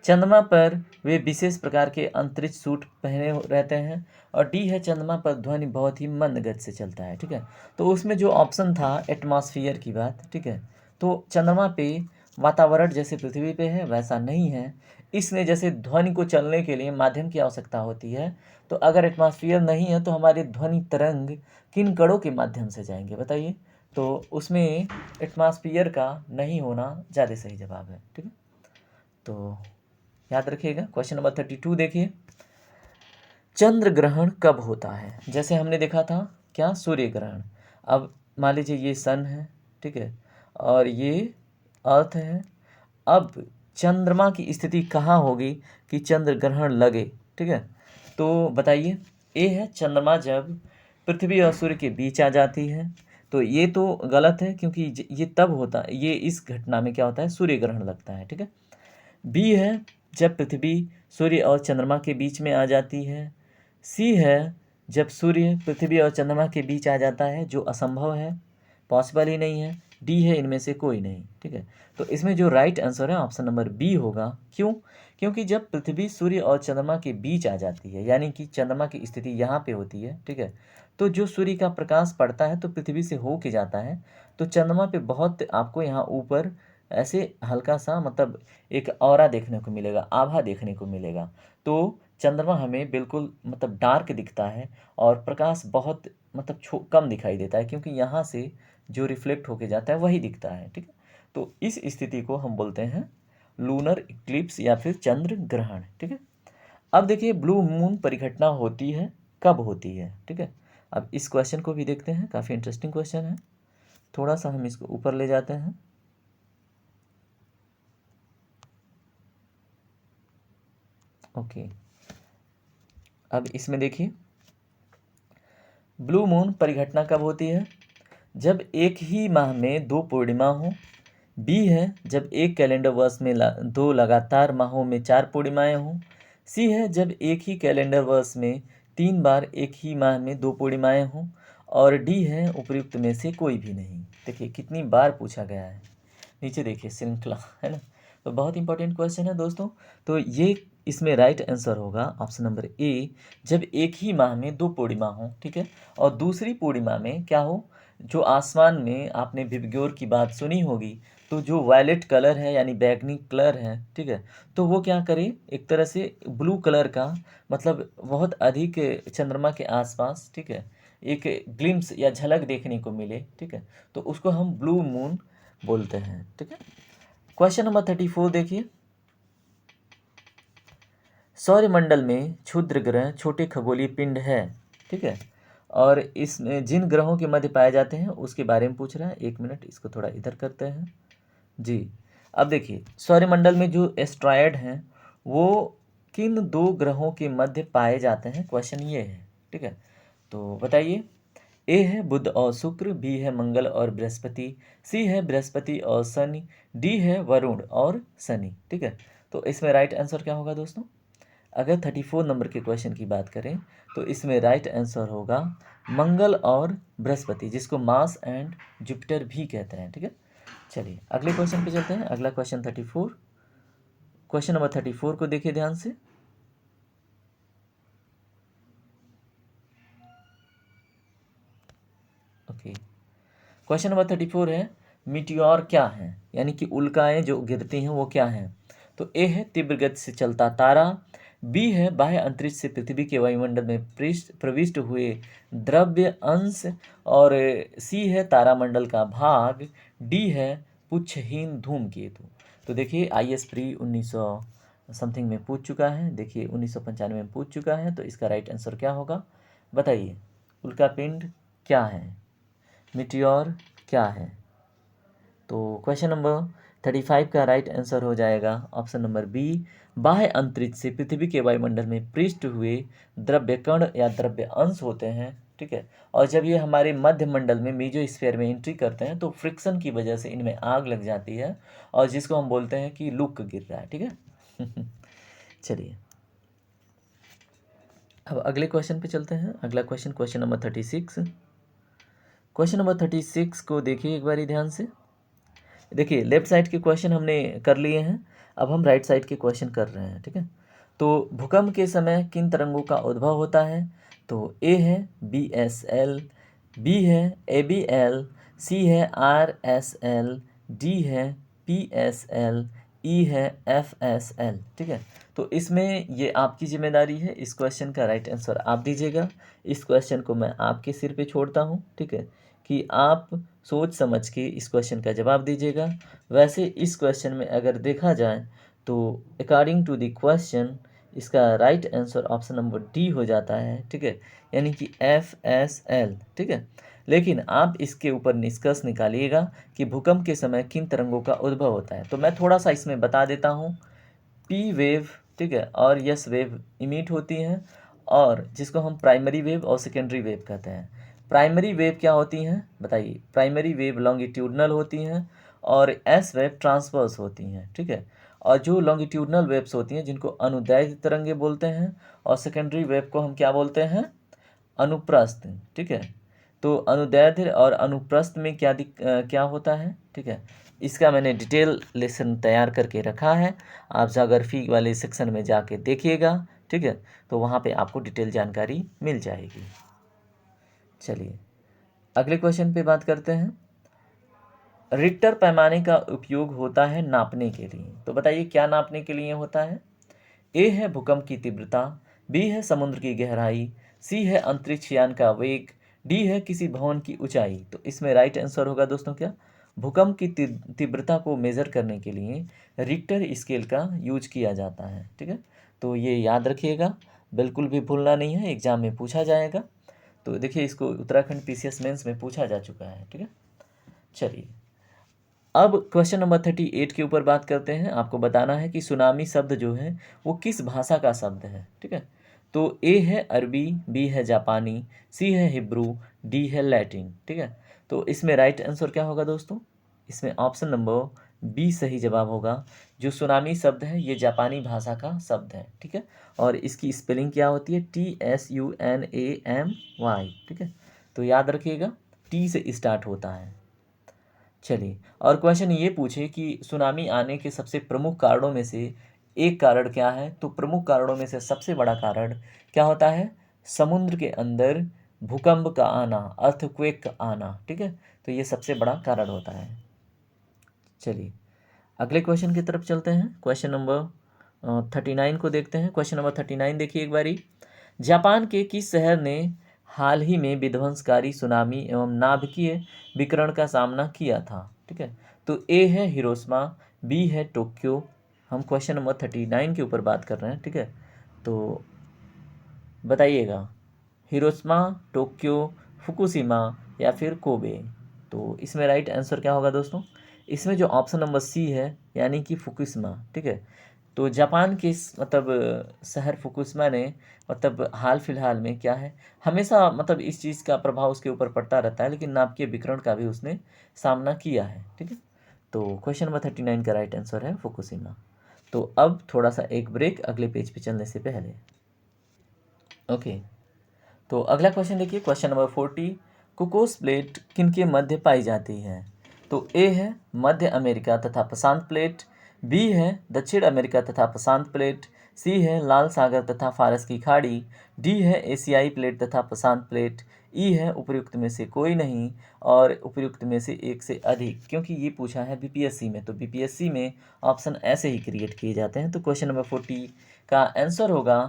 चंद्रमा पर वे विशेष प्रकार के अंतरिक्ष सूट पहने रहते हैं, और डी है चंद्रमा पर ध्वनि बहुत ही मंद गति से चलता है, ठीक है। तो उसमें जो ऑप्शन था एटमॉस्फेयर की बात, ठीक है, तो चंद्रमा पे वातावरण जैसे पृथ्वी पे है वैसा नहीं है, इसलिए जैसे ध्वनि को चलने के लिए माध्यम की आवश्यकता होती है, तो अगर एटमॉस्फेयर नहीं है तो हमारी ध्वनि तरंग किन कणों के माध्यम से जाएंगे बताइए, तो उसमें एटमॉस्फेयर का नहीं होना ज़्यादा सही जवाब है, ठीक है। तो याद रखिएगा। क्वेश्चन नंबर 32 देखिए, चंद्र ग्रहण कब होता है? जैसे हमने देखा था क्या, सूर्य ग्रहण। अब मान लीजिए ये सन है, ठीक है, और ये अर्थ है। अब चंद्रमा की स्थिति कहाँ होगी कि चंद्र ग्रहण लगे, ठीक है, तो बताइए। ए है चंद्रमा जब पृथ्वी और सूर्य के बीच आ जाती है, तो ये तो गलत है क्योंकि ये तब होता है, ये इस घटना में क्या होता है, सूर्य ग्रहण लगता है, ठीक है। बी है जब पृथ्वी सूर्य और चंद्रमा के बीच में आ जाती है। सी है जब सूर्य पृथ्वी और चंद्रमा के बीच आ जाता है, जो असंभव है, पॉसिबल ही नहीं है। डी है इनमें से कोई नहीं, ठीक है। तो इसमें जो राइट आंसर है ऑप्शन नंबर बी होगा। क्यों? क्योंकि जब पृथ्वी सूर्य और चंद्रमा के बीच आ जाती है, यानी कि चंद्रमा की स्थिति यहाँ पे होती है, ठीक है, तो जो सूर्य का प्रकाश पड़ता है तो पृथ्वी से हो के जाता है, तो चंद्रमा पे बहुत आपको यहाँ ऊपर ऐसे हल्का सा मतलब एक ऑरा देखने को मिलेगा, आभा देखने को मिलेगा। तो चंद्रमा हमें बिल्कुल मतलब डार्क दिखता है, और प्रकाश बहुत मतलब कम दिखाई देता है, क्योंकि यहाँ से जो रिफ्लेक्ट होके जाता है वही दिखता है, ठीक है। तो इस स्थिति को हम बोलते हैं लूनर इक्लिप्स या फिर चंद्र ग्रहण, ठीक है। अब देखिए ब्लू मून परिघटना होती है, कब होती है, ठीक है। अब इस क्वेश्चन को भी देखते हैं, काफ़ी इंटरेस्टिंग क्वेश्चन है। थोड़ा सा हम इसको ऊपर ले जाते हैं। ओके, अब इसमें देखिए ब्लू मून परिघटना कब होती है, जब एक ही माह में दो पूर्णिमा हो। बी है जब एक कैलेंडर वर्ष में दो लगातार माहों में चार पूर्णिमाएं हों। सी है जब एक ही कैलेंडर वर्ष में 3 बार एक ही माह में दो पूर्णिमाएं हों। और डी है उपयुक्त में से कोई भी नहीं। देखिए कितनी बार पूछा गया है, नीचे देखिए श्रृंखला, है ना। तो बहुत इंपॉर्टेंट क्वेश्चन है दोस्तों। तो ये इसमें राइट आंसर होगा ऑप्शन नंबर ए, जब एक ही माह में दो पूर्णिमा हो, ठीक है। और दूसरी पूर्णिमा में क्या हो, जो आसमान में आपने विबग्योर की बात सुनी होगी, तो जो वायलेट कलर है यानी बैगनी कलर है, ठीक है, तो वो क्या करे, एक तरह से ब्लू कलर का मतलब बहुत अधिक चंद्रमा के आसपास, ठीक है, एक ग्लिम्स या झलक देखने को मिले, ठीक है, तो उसको हम ब्लू मून बोलते हैं, ठीक है। क्वेश्चन नंबर 34 देखिए, सौरमंडल में क्षुद्र ग्रह छोटे खगोलीय पिंड है, ठीक है, और इसमें जिन ग्रहों के मध्य पाए जाते हैं उसके बारे में पूछ रहा है। एक मिनट इसको थोड़ा इधर करते हैं जी। अब देखिए सौरमंडल में जो एस्ट्रॉयड हैं वो किन दो ग्रहों के मध्य पाए जाते हैं, क्वेश्चन ये है, ठीक है। तो बताइए। ए है बुध और शुक्र, बी है मंगल और बृहस्पति, सी है बृहस्पति और शनि, डी है वरुण और शनि, ठीक है। तो इसमें राइट आंसर क्या होगा दोस्तों? अगर 34 नंबर के क्वेश्चन की बात करें तो इसमें राइट आंसर होगा मंगल और बृहस्पति, जिसको मार्स एंड जुपिटर भी कहते हैं, ठीक है। चलिए अगले क्वेश्चन पे चलते हैं। अगला क्वेश्चन 34, क्वेश्चन नंबर 34 को देखिए ध्यान से। ओके, क्वेश्चन नंबर 34 है मीटियोर क्या है, यानी कि उल्काएं जो गिरती हैं वो क्या हैं। तो ए है तीव्र गति से चलता तारा, बी है बाह्य अंतरिक्ष से पृथ्वी के वायुमंडल में प्रविष्ट हुए द्रव्य अंश, और सी है तारामंडल का भाग, डी है पुच्छहीन धूमकेतु। तो देखिए IAS प्री 1900 समथिंग में पूछ चुका है, देखिए 1995 में पूछ चुका है। तो इसका राइट आंसर क्या होगा बताइए, उल्कापिंड क्या है, मीटियोर क्या है। तो क्वेश्चन नंबर 35 का राइट आंसर हो जाएगा ऑप्शन नंबर बी, बाह्य अंतरिक्ष से पृथ्वी के वायुमंडल में पृष्ठ हुए द्रव्य कण या द्रव्य अंश होते हैं, ठीक है। और जब ये हमारे मध्य मंडल में मीजोस्फीयर में एंट्री करते हैं तो फ्रिक्शन की वजह से इनमें आग लग जाती है, और जिसको हम बोलते हैं कि लुक गिर रहा है, ठीक है। चलिए अब अगले क्वेश्चन पे चलते हैं। अगला question, question number 36। Question number 36 को देखिए एक बार ध्यान से। देखिए लेफ्ट साइड के क्वेश्चन हमने कर लिए हैं, अब हम राइट साइड के क्वेश्चन कर रहे हैं, ठीक है। तो भूकंप के समय किन तरंगों का उद्भव होता है। तो ए है BSL, बी है ABL, सी है RSL, डी है PSL, ई है FSL, ठीक है। तो इसमें ये आपकी जिम्मेदारी है, इस क्वेश्चन का राइट आंसर आप दीजिएगा। इस क्वेश्चन को मैं आपके सिर पे छोड़ता हूँ, ठीक है, कि आप सोच समझ के इस क्वेश्चन का जवाब दीजिएगा। वैसे इस क्वेश्चन में अगर देखा जाए तो अकॉर्डिंग टू द क्वेश्चन इसका right answer option number D हो जाता है, ठीक है, यानी कि FSL, ठीक है। लेकिन आप इसके ऊपर निष्कर्ष निकालिएगा कि भूकंप के समय किन तरंगों का उद्भव होता है। तो मैं थोड़ा सा इसमें बता देता हूँ। P वेव, ठीक है, और S वेव इमिट होती हैं, और जिसको हम प्राइमरी वेव और सेकेंडरी वेव कहते हैं। प्राइमरी वेव क्या होती हैं बताइए, प्राइमरी वेव लॉन्गिट्यूडनल होती हैं, और S वेव ट्रांसवर्स होती हैं, ठीक है। और जो लॉन्गिट्यूडनल वेव्स होती हैं जिनको अनुदैर्ध्य तरंगे बोलते हैं, और सेकेंडरी वेव को हम क्या बोलते हैं, अनुप्रस्थ, ठीक है। तो अनुदैर्ध्य और अनुप्रस्थ में क्या होता है, ठीक है, इसका मैंने डिटेल लेसन तैयार करके रखा है, आप ज्योग्राफी वाले सेक्शन में जाके देखिएगा, ठीक है, तो वहाँ पे आपको डिटेल जानकारी मिल जाएगी। चलिए अगले क्वेश्चन पे बात करते हैं। रिक्टर पैमाने का उपयोग होता है नापने के लिए, तो बताइए क्या नापने के लिए होता है। ए है भूकंप की तीव्रता, बी है समुद्र की गहराई, सी है अंतरिक्ष यान का वेग, डी है किसी भवन की ऊंचाई। तो इसमें राइट आंसर होगा दोस्तों क्या, भूकंप की तीव्रता को मेज़र करने के लिए रिक्टर स्केल का यूज किया जाता है, ठीक है। तो ये याद रखिएगा, बिल्कुल भी भूलना नहीं है, एग्जाम में पूछा जाएगा। तो देखिए इसको उत्तराखंड PCS मेंस में पूछा जा चुका है, ठीक है। चलिए अब क्वेश्चन नंबर 38 के ऊपर बात करते हैं। आपको बताना है कि सुनामी शब्द जो है वो किस भाषा का शब्द है, ठीक है। तो ए है अरबी, बी है जापानी, सी है हिब्रू, डी है लैटिन, ठीक है। तो इसमें राइट आंसर क्या होगा दोस्तों, इसमें ऑप्शन नंबर बी सही जवाब होगा। जो सुनामी शब्द है ये जापानी भाषा का शब्द है, ठीक है, और इसकी स्पेलिंग क्या होती है, TSUNAMY, ठीक है। तो याद रखिएगा टी से स्टार्ट होता है। चलिए और क्वेश्चन ये पूछे कि सुनामी आने के सबसे प्रमुख कारणों में से एक कारण क्या है। तो प्रमुख कारणों में से सबसे बड़ा कारण क्या होता है, समुद्र के अंदर भूकंप का आना, अर्थक्वेक का आना, ठीक है। तो ये सबसे बड़ा कारण होता है। चलिए अगले क्वेश्चन की तरफ चलते हैं। क्वेश्चन नंबर 39 को देखते हैं। क्वेश्चन नंबर 39 देखिए एक बारी। जापान के किस शहर ने हाल ही में विध्वंसकारी सुनामी एवं नाभिकीय विकिरण का सामना किया था, ठीक है। तो ए है हिरोशिमा, बी है टोक्यो। हम क्वेश्चन नंबर 39 के ऊपर बात कर रहे हैं, ठीक है। तो बताइएगा हिरोशिमा, टोक्यो, फुकुशिमा या फिर कोबे। तो इसमें राइट आंसर क्या होगा दोस्तों, इसमें जो ऑप्शन नंबर सी है यानी कि फुकुशिमा, ठीक है। तो जापान के मतलब शहर फुकुशिमा ने मतलब हाल फिलहाल में क्या है, हमेशा मतलब इस चीज़ का प्रभाव उसके ऊपर पड़ता रहता है, लेकिन नाभिकीय विकिरण का भी उसने सामना किया है, ठीक है। तो क्वेश्चन नंबर 39 का राइट आंसर है फुकुशिमा। तो अब थोड़ा सा एक ब्रेक अगले पेज पे चलने से पहले। ओके तो अगला क्वेश्चन देखिए, क्वेश्चन नंबर 40। कुकोस प्लेट किनके मध्य पाई जाती है। तो ए है मध्य अमेरिका तथा प्रशांत प्लेट, बी है दक्षिण अमेरिका तथा प्रशांत प्लेट, सी है लाल सागर तथा फारस की खाड़ी, डी है एशियाई प्लेट तथा प्रशांत प्लेट, ई है उपर्युक्त में से कोई नहीं और उपर्युक्त में से एक से अधिक, क्योंकि ये पूछा है बीपीएससी में, तो बीपीएससी में ऑप्शन ऐसे ही क्रिएट किए जाते हैं। तो क्वेश्चन नंबर 40 का आंसर होगा,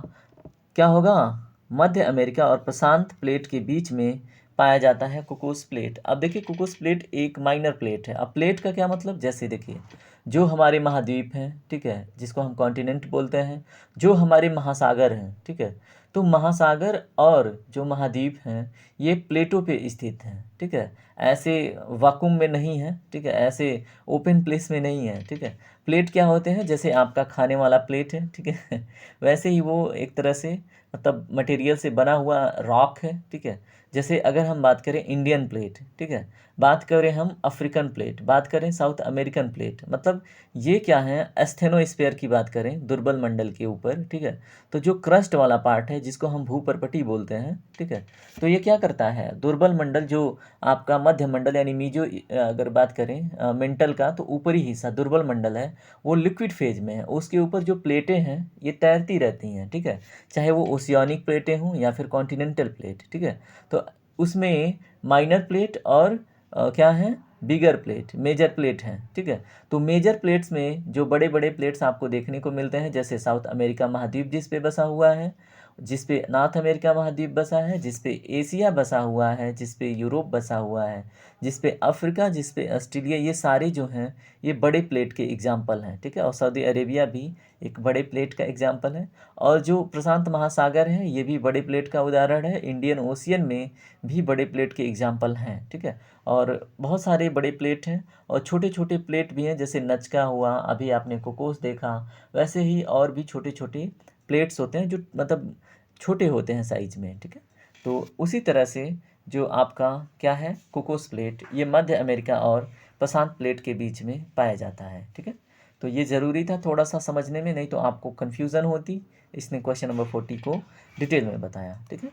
क्या होगा, मध्य अमेरिका और प्रशांत प्लेट के बीच में पाया जाता है कोकोस प्लेट। अब देखिए कोकोस प्लेट एक माइनर प्लेट है। अब प्लेट का क्या मतलब, जैसे देखिए जो हमारे महाद्वीप हैं, ठीक है, जिसको हम कॉन्टिनेंट बोलते हैं, जो हमारे महासागर हैं, ठीक है, तो महासागर और जो महाद्वीप हैं ये प्लेटों पे स्थित हैं, ठीक है, ऐसे वाकुम में नहीं है, ठीक है, ऐसे ओपन प्लेस में नहीं है, ठीक है। प्लेट क्या होते हैं, जैसे आपका खाने वाला प्लेट है, ठीक है वैसे ही वो एक तरह से मतलब मटेरियल से बना हुआ रॉक है, ठीक है। जैसे अगर हम बात करें इंडियन प्लेट, ठीक है, बात करें हम अफ्रीकन प्लेट, बात करें साउथ अमेरिकन प्लेट, मतलब ये क्या है, एस्थेनोस्फीयर की बात करें दुर्बल मंडल के ऊपर, ठीक है, तो जो क्रस्ट वाला पार्ट है जिसको हम भूपर्पटी बोलते हैं, ठीक है, तो ये क्या करता है, दुर्बल मंडल जो आपका मध्य मंडल यानी मीजो, अगर बात करें मेंटल का, तो ऊपरी हिस्सा दुर्बल मंडल है वो लिक्विड फेज में है, उसके ऊपर जो प्लेटें हैं ये तैरती रहती हैं, ठीक है, चाहे वो ओशियानिक प्लेटें हों या फिर कॉन्टिनेंटल प्लेट, ठीक है। तो उसमें माइनर प्लेट और क्या है, बिगर प्लेट, मेजर प्लेट हैं, ठीक है। तो मेजर प्लेट्स में जो बड़े बड़े प्लेट्स आपको देखने को मिलते हैं, जैसे साउथ अमेरिका महाद्वीप जिस पे बसा हुआ है, जिस पे नॉर्थ अमेरिका महाद्वीप बसा है, जिस पे एशिया बसा हुआ है, जिस पे यूरोप बसा हुआ है, जिस पे अफ्रीका, जिस पे ऑस्ट्रेलिया, ये सारे जो हैं ये बड़े प्लेट के एग्जाम्पल हैं, ठीक है। और सऊदी अरेबिया भी एक बड़े प्लेट का एग्जाम्पल है। और जो प्रशांत महासागर है ये भी बड़े प्लेट का उदाहरण है। इंडियन ओशियन में भी बड़े प्लेट के एग्जाम्पल हैं, ठीक है। और बहुत सारे बड़े प्लेट हैं और छोटे छोटे प्लेट भी हैं, जैसे नचका हुआ, अभी आपने कोकोस देखा, वैसे ही और भी छोटे छोटे प्लेट्स होते हैं जो मतलब छोटे होते हैं साइज में, ठीक है। तो उसी तरह से जो आपका क्या है कोकोस प्लेट, ये मध्य अमेरिका और प्रशांत प्लेट के बीच में पाया जाता है, ठीक है। तो ये ज़रूरी था थोड़ा सा समझने में, नहीं तो आपको कन्फ्यूज़न होती। इसने क्वेश्चन नंबर 40 को डिटेल में बताया, ठीक है।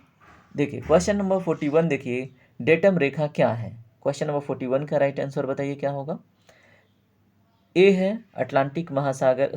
देखिए क्वेश्चन नंबर 41 देखिए, डेटम रेखा क्या है। क्वेश्चन नंबर 41 का राइट आंसर बताइए क्या होगा। ए है अटलांटिक महासागर,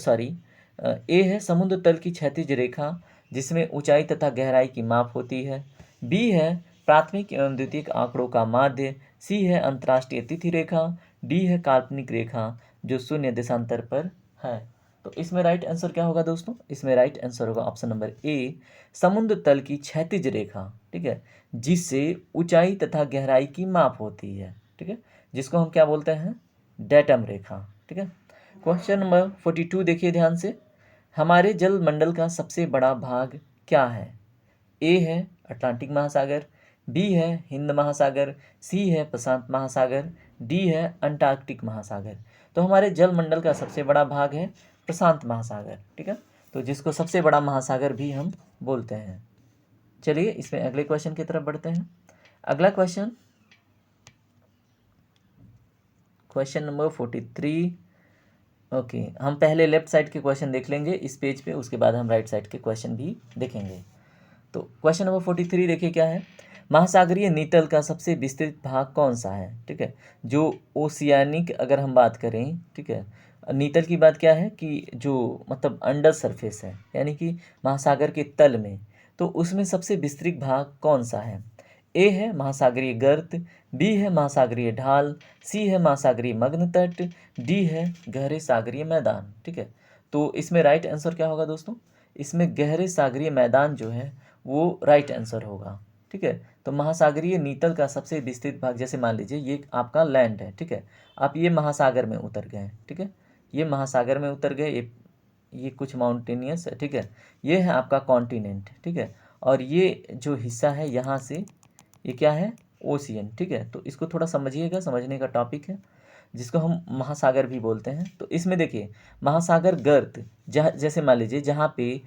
ए है समुद्र तल की क्षैतिज रेखा जिसमें ऊंचाई तथा गहराई की माप होती है। बी है प्राथमिक एवं द्वितीयक आंकड़ों का माध्य। सी है अंतर्राष्ट्रीय तिथि रेखा। डी है काल्पनिक रेखा जो शून्य देशांतर पर है। तो इसमें राइट आंसर क्या होगा दोस्तों, इसमें राइट आंसर होगा ऑप्शन नंबर ए, समुद्र तल की क्षैतिज रेखा, ठीक है, जिससे ऊंचाई तथा गहराई की माप होती है, ठीक है, जिसको हम क्या बोलते हैं, डेटम रेखा, ठीक है। क्वेश्चन नंबर 42 देखिए ध्यान से, हमारे जल मंडल का सबसे बड़ा भाग क्या है। ए है अटलांटिक महासागर, बी है हिंद महासागर, सी है प्रशांत महासागर, डी है अंटार्कटिक महासागर। तो हमारे जल मंडल का सबसे बड़ा भाग है प्रशांत महासागर, ठीक है, तो जिसको सबसे बड़ा महासागर भी हम बोलते हैं। चलिए इसमें अगले क्वेश्चन की तरफ बढ़ते हैं। अगला क्वेश्चन, क्वेश्चन नंबर 43। ओके, हम पहले लेफ्ट साइड के क्वेश्चन देख लेंगे इस पेज पे, उसके बाद हम राइट साइड के क्वेश्चन भी देखेंगे। तो क्वेश्चन नंबर 43 देखिए क्या है, महासागरीय नीतल का सबसे विस्तृत भाग कौन सा है, ठीक है, जो ओशियानिक अगर हम बात करें, ठीक है, नीतल की बात क्या है कि जो मतलब अंडर सरफेस है यानी कि महासागर के तल में, तो उसमें सबसे विस्तृत भाग कौन सा है। ए है महासागरीय गर्त, बी है महासागरीय ढाल, सी है महासागरीय मग्न तट, डी है गहरे सागरीय मैदान, ठीक है। तो इसमें राइट आंसर क्या होगा दोस्तों, इसमें गहरे सागरीय मैदान जो है वो राइट आंसर होगा, ठीक है। तो महासागरीय नीतल का सबसे विस्तृत भाग, जैसे मान लीजिए ये आपका लैंड है, ठीक है, आप ये महासागर में उतर गए, ठीक है, ये महासागर में उतर गए, ये कुछ माउंटेनियस है, ठीक है, ये है आपका कॉन्टिनेंट, ठीक है, और ये जो हिस्सा है यहाँ से ये क्या है, ओशियन, ठीक है। तो इसको थोड़ा समझिएगा, समझने का टॉपिक है, जिसको हम महासागर भी बोलते हैं। तो इसमें देखिए महासागर गर्त, जहाँ जैसे मान लीजिए जहाँ पे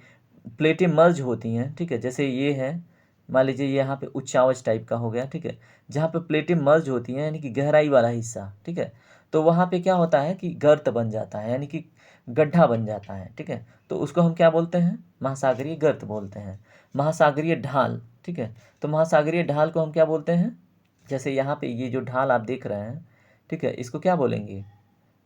प्लेटें मर्ज होती हैं, ठीक है, जैसे ये है, मान लीजिए ये यहाँ पे उच्चावच टाइप का हो गया, ठीक है, जहाँ पे प्लेटें मर्ज होती हैं यानी कि गहराई वाला हिस्सा, ठीक है, तो वहाँ पे क्या होता है कि गर्त बन जाता है यानी कि गड्ढा बन जाता है, ठीक है, तो उसको हम क्या बोलते हैं, महासागरीय गर्त बोलते हैं। महासागरीय ढाल, ठीक है, तो महासागरीय ढाल को हम क्या बोलते हैं, जैसे यहाँ पे ये जो ढाल आप देख रहे हैं, ठीक है, इसको क्या बोलेंगे,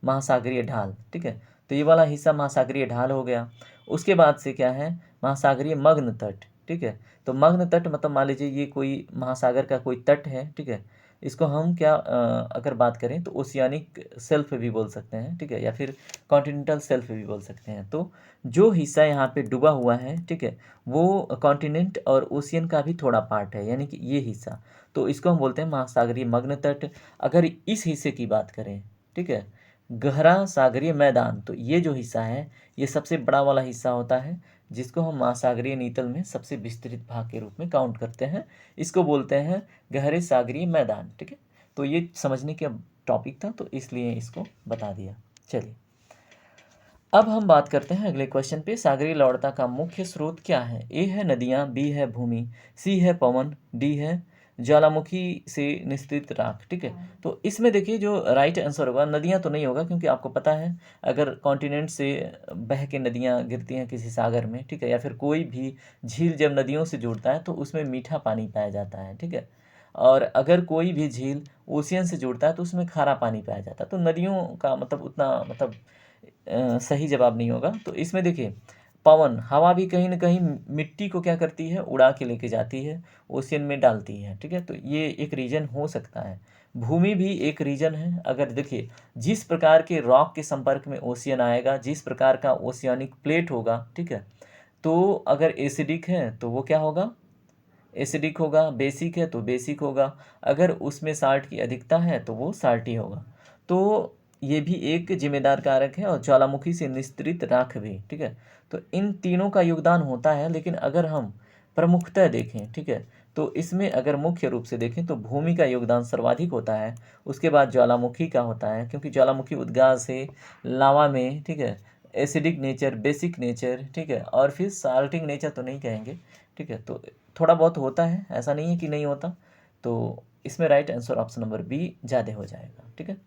महासागरीय ढाल, ठीक है, तो ये वाला हिस्सा महासागरीय ढाल हो गया। उसके बाद से क्या है, महासागरीय मग्न तट, ठीक है। तो मग्न तट मतलब मान लीजिए ये कोई महासागर का कोई तट है, ठीक है। इसको हम क्या अगर बात करें तो ओशियानिक सेल्फ भी बोल सकते हैं, ठीक है, या फिर कॉन्टिनेंटल सेल्फ भी बोल सकते हैं। तो जो हिस्सा यहाँ पे डूबा हुआ है, ठीक है, वो कॉन्टिनेंट और ओशियन का भी थोड़ा पार्ट है, यानी कि ये हिस्सा, तो इसको हम बोलते हैं महासागरीय मग्न तट। अगर इस हिस्से की बात करें, ठीक है, गहरा सागरीय मैदान, तो ये जो हिस्सा है ये सबसे बड़ा वाला हिस्सा होता है, जिसको हम महासागरीय नीतल में सबसे विस्तृत भाग के रूप में काउंट करते हैं। इसको बोलते हैं गहरे सागरीय मैदान, ठीक है। तो ये समझने का टॉपिक था, तो इसलिए इसको बता दिया। चलिए अब हम बात करते हैं अगले क्वेश्चन पे। सागरीय लवणता का मुख्य स्रोत क्या है? ए है नदियाँ, बी है भूमि, सी है पवन, डी है ज्वालामुखी से निस्सृत राख, ठीक है। तो इसमें देखिए जो राइट आंसर होगा, नदियाँ तो नहीं होगा, क्योंकि आपको पता है अगर कॉन्टिनेंट से बह के नदियाँ गिरती हैं किसी सागर में, ठीक है, या फिर कोई भी झील जब नदियों से जुड़ता है तो उसमें मीठा पानी पाया जाता है, ठीक है। और अगर कोई भी झील ओशियन से जुड़ता है तो उसमें खारा पानी पाया जाता है। तो नदियों का मतलब उतना मतलब सही जवाब नहीं होगा। तो इसमें देखिए पवन, हवा भी कहीं ना कहीं मिट्टी को क्या करती है, उड़ा के लेके जाती है, ओशियन में डालती है, ठीक है। तो ये एक रीजन हो सकता है। भूमि भी एक रीजन है। अगर देखिए जिस प्रकार के रॉक के संपर्क में ओशियन आएगा, जिस प्रकार का ओशियानिक प्लेट होगा, ठीक है, तो अगर एसिडिक है तो वो क्या होगा, एसिडिक होगा। बेसिक है तो बेसिक होगा। अगर उसमें साल्ट की अधिकता है तो वो साल्टी होगा। तो ये भी एक जिम्मेदार कारक है, और ज्वालामुखी से निस्सृत राख भी, ठीक है। तो इन तीनों का योगदान होता है, लेकिन अगर हम प्रमुखतः देखें, ठीक है, तो इसमें अगर मुख्य रूप से देखें तो भूमि का योगदान सर्वाधिक होता है। उसके बाद ज्वालामुखी का होता है, क्योंकि ज्वालामुखी उद्गार से लावा में, ठीक है, एसिडिक नेचर, बेसिक नेचर, ठीक है, और फिर साल्टिंग नेचर तो नहीं कहेंगे, ठीक है। तो थोड़ा बहुत होता है, ऐसा नहीं है कि नहीं होता। तो इसमें right answer option number B ज़्यादा हो जाएगा, ठीक है।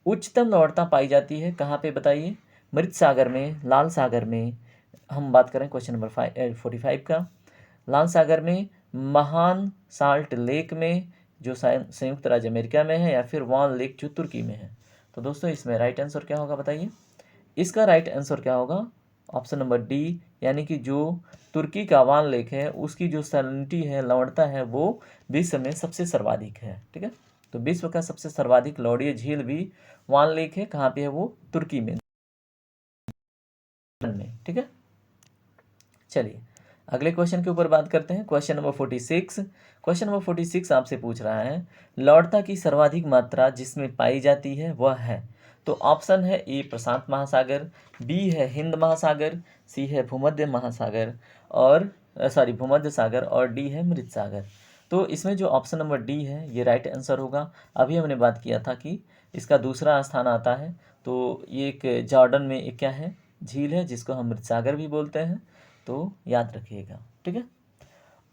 उच्चतम लवणता पाई जाती है कहाँ पे बताइए? मृत सागर में, लाल सागर में। हम बात करें क्वेश्चन नंबर 45 का। लाल सागर में, महान साल्ट लेक में जो संयुक्त राज्य अमेरिका में है, या फिर वान लेक जो तुर्की में है। तो दोस्तों इसमें राइट आंसर क्या होगा बताइए? इसका राइट आंसर क्या होगा? ऑप्शन नंबर डी, यानी कि जो तुर्की का वान लेक है उसकी जो सैलिनिटी है, लवणता है, वो विश्व में सबसे सर्वाधिक है, ठीक है। तो विश्व का सबसे सर्वाधिक लवणीय झील भी वान लेक है। कहाँ पे है वो? तुर्की में, ठीक है। चलिए अगले क्वेश्चन के ऊपर बात करते हैं। Question number 46। क्वेश्चन नंबर 46 आपसे पूछ रहा है लवणता की सर्वाधिक मात्रा जिसमें पाई जाती है वह है। तो ऑप्शन है ए प्रशांत महासागर, बी है हिंद महासागर, सी है भूमध्य महासागर, और भूमध्य सागर, और डी है मृत सागर। तो इसमें जो ऑप्शन नंबर डी है ये राइट आंसर होगा। अभी हमने बात किया था कि इसका दूसरा स्थान आता है। तो ये एक जॉर्डन में एक क्या है, झील है, जिसको हम मृत सागर भी बोलते हैं। तो याद रखिएगा, ठीक है।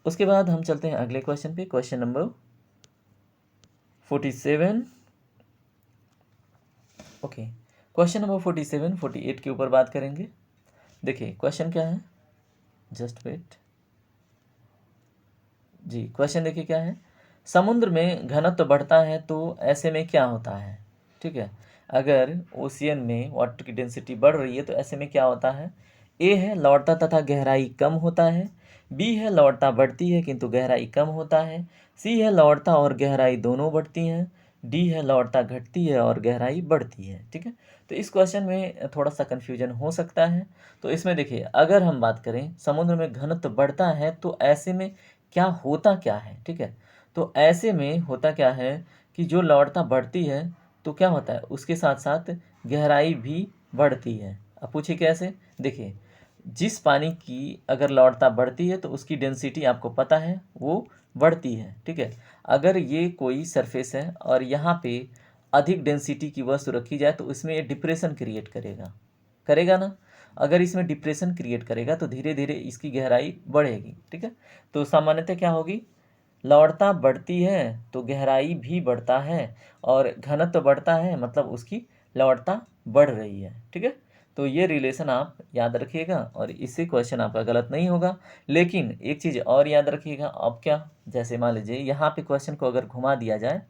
उसके बाद हम चलते हैं अगले क्वेश्चन पे। Question number 47। Okay, question number 47, 48 के ऊपर बात करेंगे। देखिए क्वेश्चन क्या है, जस्ट वेट जी। क्वेश्चन देखिए क्या है, समुद्र में घनत्व बढ़ता है तो ऐसे में क्या होता है, ठीक है। अगर ओशियन में वाटर की डेंसिटी बढ़ रही है तो ऐसे में क्या होता है? ए है लवणता तथा गहराई कम होता है, बी है लवणता बढ़ती है किंतु गहराई कम होता है, सी है लवणता और गहराई दोनों बढ़ती हैं, डी है लवणता घटती है और गहराई बढ़ती है, ठीक है। तो इस क्वेश्चन में थोड़ा सा कन्फ्यूजन हो सकता है। तो इसमें देखिए अगर हम बात करें समुद्र में घनत्व बढ़ता है तो ऐसे में क्या होता क्या है, ठीक है। तो ऐसे में होता क्या है कि जो लवणता बढ़ती है तो क्या होता है, उसके साथ साथ गहराई भी बढ़ती है। अब पूछिए कैसे? देखिए जिस पानी की अगर लवणता बढ़ती है तो उसकी डेंसिटी आपको पता है वो बढ़ती है, ठीक है। अगर ये कोई सरफेस है और यहाँ पे अधिक डेंसिटी की वस्तु रखी जाए तो इसमें ये डिप्रेशन क्रिएट करेगा, करेगा ना। अगर इसमें डिप्रेशन क्रिएट करेगा तो धीरे धीरे इसकी गहराई बढ़ेगी, ठीक है। तो सामान्यतः क्या होगी, लवणता बढ़ती है तो गहराई भी बढ़ता है, और घनत्व बढ़ता है मतलब उसकी लवणता बढ़ रही है, ठीक है। तो ये रिलेशन आप याद रखिएगा और इससे क्वेश्चन आपका गलत नहीं होगा। लेकिन एक चीज़ और याद रखिएगा, अब क्या, जैसे मान लीजिए यहाँ पे क्वेश्चन को अगर घुमा दिया जाए,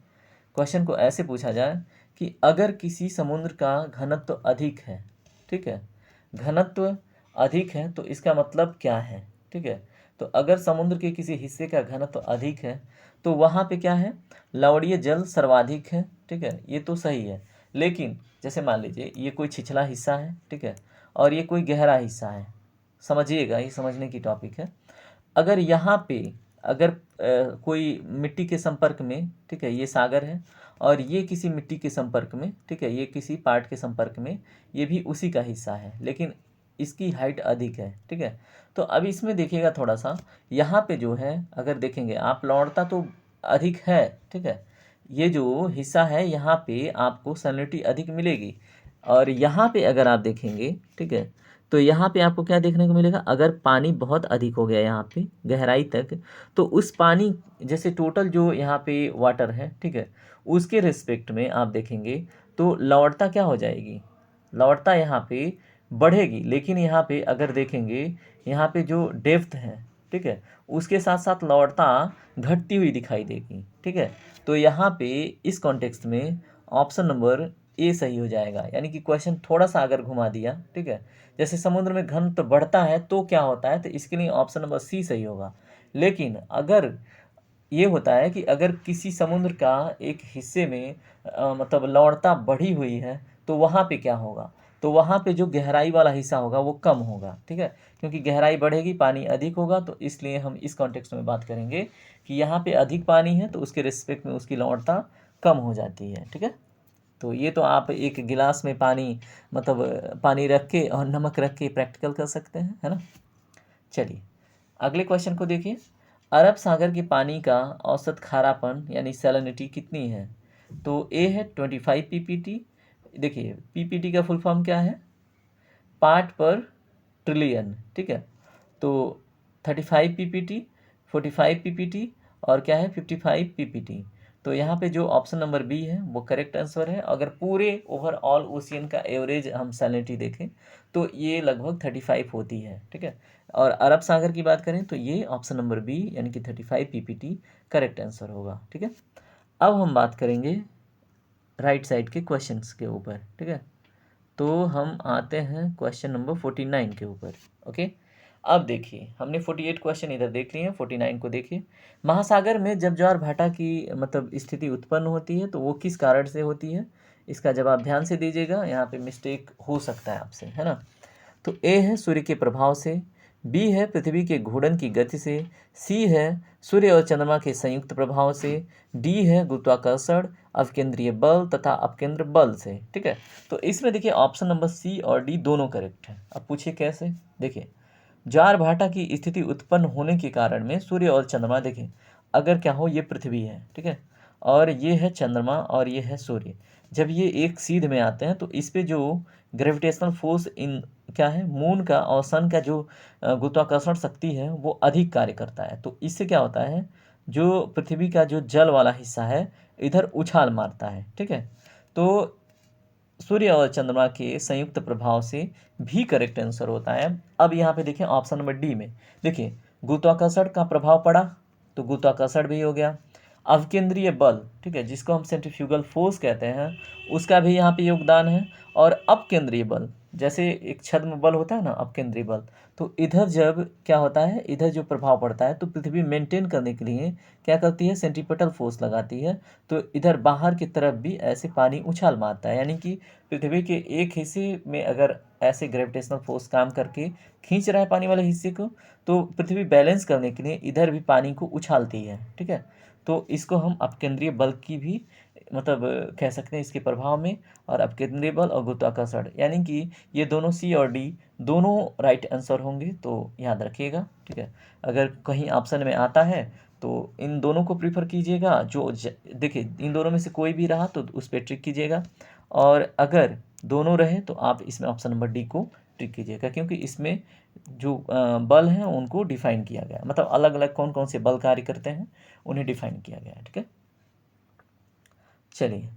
क्वेश्चन को ऐसे पूछा जाए कि अगर किसी समुद्र का घनत्व अधिक है, ठीक है, घनत्व अधिक है तो इसका मतलब क्या है, ठीक है। तो अगर समुद्र के किसी हिस्से का घनत्व तो अधिक है तो वहाँ पे क्या है, लवणीय जल सर्वाधिक है, ठीक है, ये तो सही है। लेकिन जैसे मान लीजिए ये कोई छिछला हिस्सा है, ठीक है, और ये कोई गहरा हिस्सा है, समझिएगा, ये समझने की टॉपिक है। अगर यहाँ पे अगर कोई मिट्टी के संपर्क में, ठीक है, ये सागर है और ये किसी मिट्टी के संपर्क में, ठीक है, ये किसी पार्ट के संपर्क में, ये भी उसी का हिस्सा है लेकिन इसकी हाइट अधिक है, ठीक है। तो अब इसमें देखिएगा थोड़ा सा, यहाँ पे जो है अगर देखेंगे आप, लवणता तो अधिक है, ठीक है, ये जो हिस्सा है यहाँ पे आपको सैलिनिटी अधिक मिलेगी। और यहाँ पे अगर आप देखेंगे, ठीक है, तो यहाँ पे आपको क्या देखने को मिलेगा, अगर पानी बहुत अधिक हो गया यहाँ पे गहराई तक, तो उस पानी, जैसे टोटल जो यहाँ पे वाटर है, ठीक है, उसके रिस्पेक्ट में आप देखेंगे तो लवणता क्या हो जाएगी, लवणता यहाँ पे बढ़ेगी। लेकिन यहाँ पे अगर देखेंगे, यहाँ पे जो डेप्थ है, ठीक है, उसके साथ साथ लवणता घटती हुई दिखाई देगी, ठीक है। तो यहाँ पे इस कॉन्टेक्स्ट में ऑप्शन नंबर ए सही हो जाएगा। यानी कि क्वेश्चन थोड़ा सा अगर घुमा दिया, ठीक है, जैसे समुद्र में घनत्व बढ़ता है तो क्या होता है, तो इसके लिए ऑप्शन नंबर सी सही होगा। लेकिन अगर ये होता है कि अगर किसी समुद्र का एक हिस्से में मतलब लवणता बढ़ी हुई है तो वहाँ पे क्या होगा, तो वहाँ पे जो गहराई वाला हिस्सा होगा वो कम होगा, ठीक है, क्योंकि गहराई बढ़ेगी पानी अधिक होगा। तो इसलिए हम इस कॉन्टेक्स्ट में बात करेंगे कि यहाँ पे अधिक पानी है तो उसके रिस्पेक्ट में उसकी लवणता कम हो जाती है, ठीक है। तो ये तो आप एक गिलास में पानी, मतलब पानी रख के और नमक रख के प्रैक्टिकल कर सकते हैं, है ना। चलिए अगले क्वेश्चन को देखिए। अरब सागर के पानी का औसत खारापन यानी सैलिनिटी कितनी है, तो ए है 25 पीपीटी। देखिए पीपीटी का फुल फॉर्म क्या है, पार्ट पर ट्रिलियन, ठीक है। तो 35 पीपीटी, 45 पीपीटी और क्या है 55 पीपीटी। तो यहाँ पे जो ऑप्शन नंबर बी है वो करेक्ट आंसर है। अगर पूरे ओवरऑल ओशियन का एवरेज हम सैलिनिटी देखें तो ये लगभग 35 होती है, ठीक है। और अरब सागर की बात करें तो ये ऑप्शन नंबर बी यानी कि 35 पीपीटी करेक्ट आंसर होगा, ठीक है। अब हम बात करेंगे राइट साइड के क्वेश्चंस के ऊपर, ठीक है। तो हम आते हैं क्वेश्चन नंबर 49 के ऊपर, ओके। अब देखिए हमने 48 क्वेश्चन इधर देख लिए हैं, 49 को देखिए। महासागर में जब ज्वार भाटा की मतलब स्थिति उत्पन्न होती है तो वो किस कारण से होती है, इसका जवाब ध्यान से दीजिएगा, यहाँ पे मिस्टेक हो सकता है आपसे, है ना। तो ए है सूर्य के प्रभाव से, बी है पृथ्वी के घूर्णन की गति से, सी है सूर्य और चंद्रमा के संयुक्त प्रभाव से, डी है गुरुत्वाकर्षण अवकेंद्रीय बल तथा अपकेंद्र बल से, ठीक है। तो इसमें देखिए ऑप्शन नंबर सी और डी दोनों करेक्ट है। अब पूछिए कैसे, देखिए ज्वार भाटा की स्थिति उत्पन्न होने के कारण में सूर्य और चंद्रमा, देखिए अगर क्या हो, ये पृथ्वी है, ठीक है, और ये है चंद्रमा और ये है सूर्य, जब ये एक सीध में आते हैं तो इस पे जो ग्रेविटेशनल फोर्स इन क्या है, मून का और सन का जो गुरुत्वाकर्षण शक्ति है वो अधिक कार्य करता है। तो इससे क्या होता है, जो पृथ्वी का जो जल वाला हिस्सा है इधर उछाल मारता है, ठीक है। तो सूर्य और चंद्रमा के संयुक्त प्रभाव से भी करेक्ट आंसर होता है। अब यहाँ पे देखें ऑप्शन नंबर डी में, देखिए गुरुत्वाकर्षण का प्रभाव पड़ा तो गुरुत्वाकर्षण भी हो गया, अवकेंद्रीय बल, ठीक है, जिसको हम सेंट्रीफ्यूगल फोर्स कहते हैं, उसका भी यहाँ पे योगदान है। और अपकेंद्रीय बल, जैसे एक छद्म बल होता है ना अपकेंद्रीय बल, तो इधर जब क्या होता है, इधर जो प्रभाव पड़ता है तो पृथ्वी मेंटेन करने के लिए क्या करती है, सेंट्रीपिटल फोर्स लगाती है। तो इधर बाहर की तरफ भी ऐसे पानी उछाल मारता है, यानी कि पृथ्वी के एक हिस्से में अगर ऐसे ग्रेविटेशनल फोर्स काम करके खींच रहा है पानी वाले हिस्से को, तो पृथ्वी बैलेंस करने के लिए इधर भी पानी को उछालती है, ठीक है। तो इसको हम अपकेंद्रीय बल की भी मतलब कह सकते हैं इसके प्रभाव में, और अपकेंद्रीय बल और गुरुत्वाकर्षण, यानी कि ये दोनों सी और डी दोनों राइट आंसर होंगे, तो याद रखिएगा, ठीक है। अगर कहीं ऑप्शन में आता है तो इन दोनों को प्रीफर कीजिएगा, देखिए इन दोनों में से कोई भी रहा तो उस पर ट्रिक कीजिएगा, और अगर दोनों रहे तो आप इसमें ऑप्शन नंबर डी को ट्रिक कीजिएगा, क्योंकि इसमें जो बल हैं उनको डिफाइन किया गया है, मतलब अलग अलग कौन कौन से बल कार्य करते हैं उन्हें डिफाइन किया गया है, ठीक है। चलिए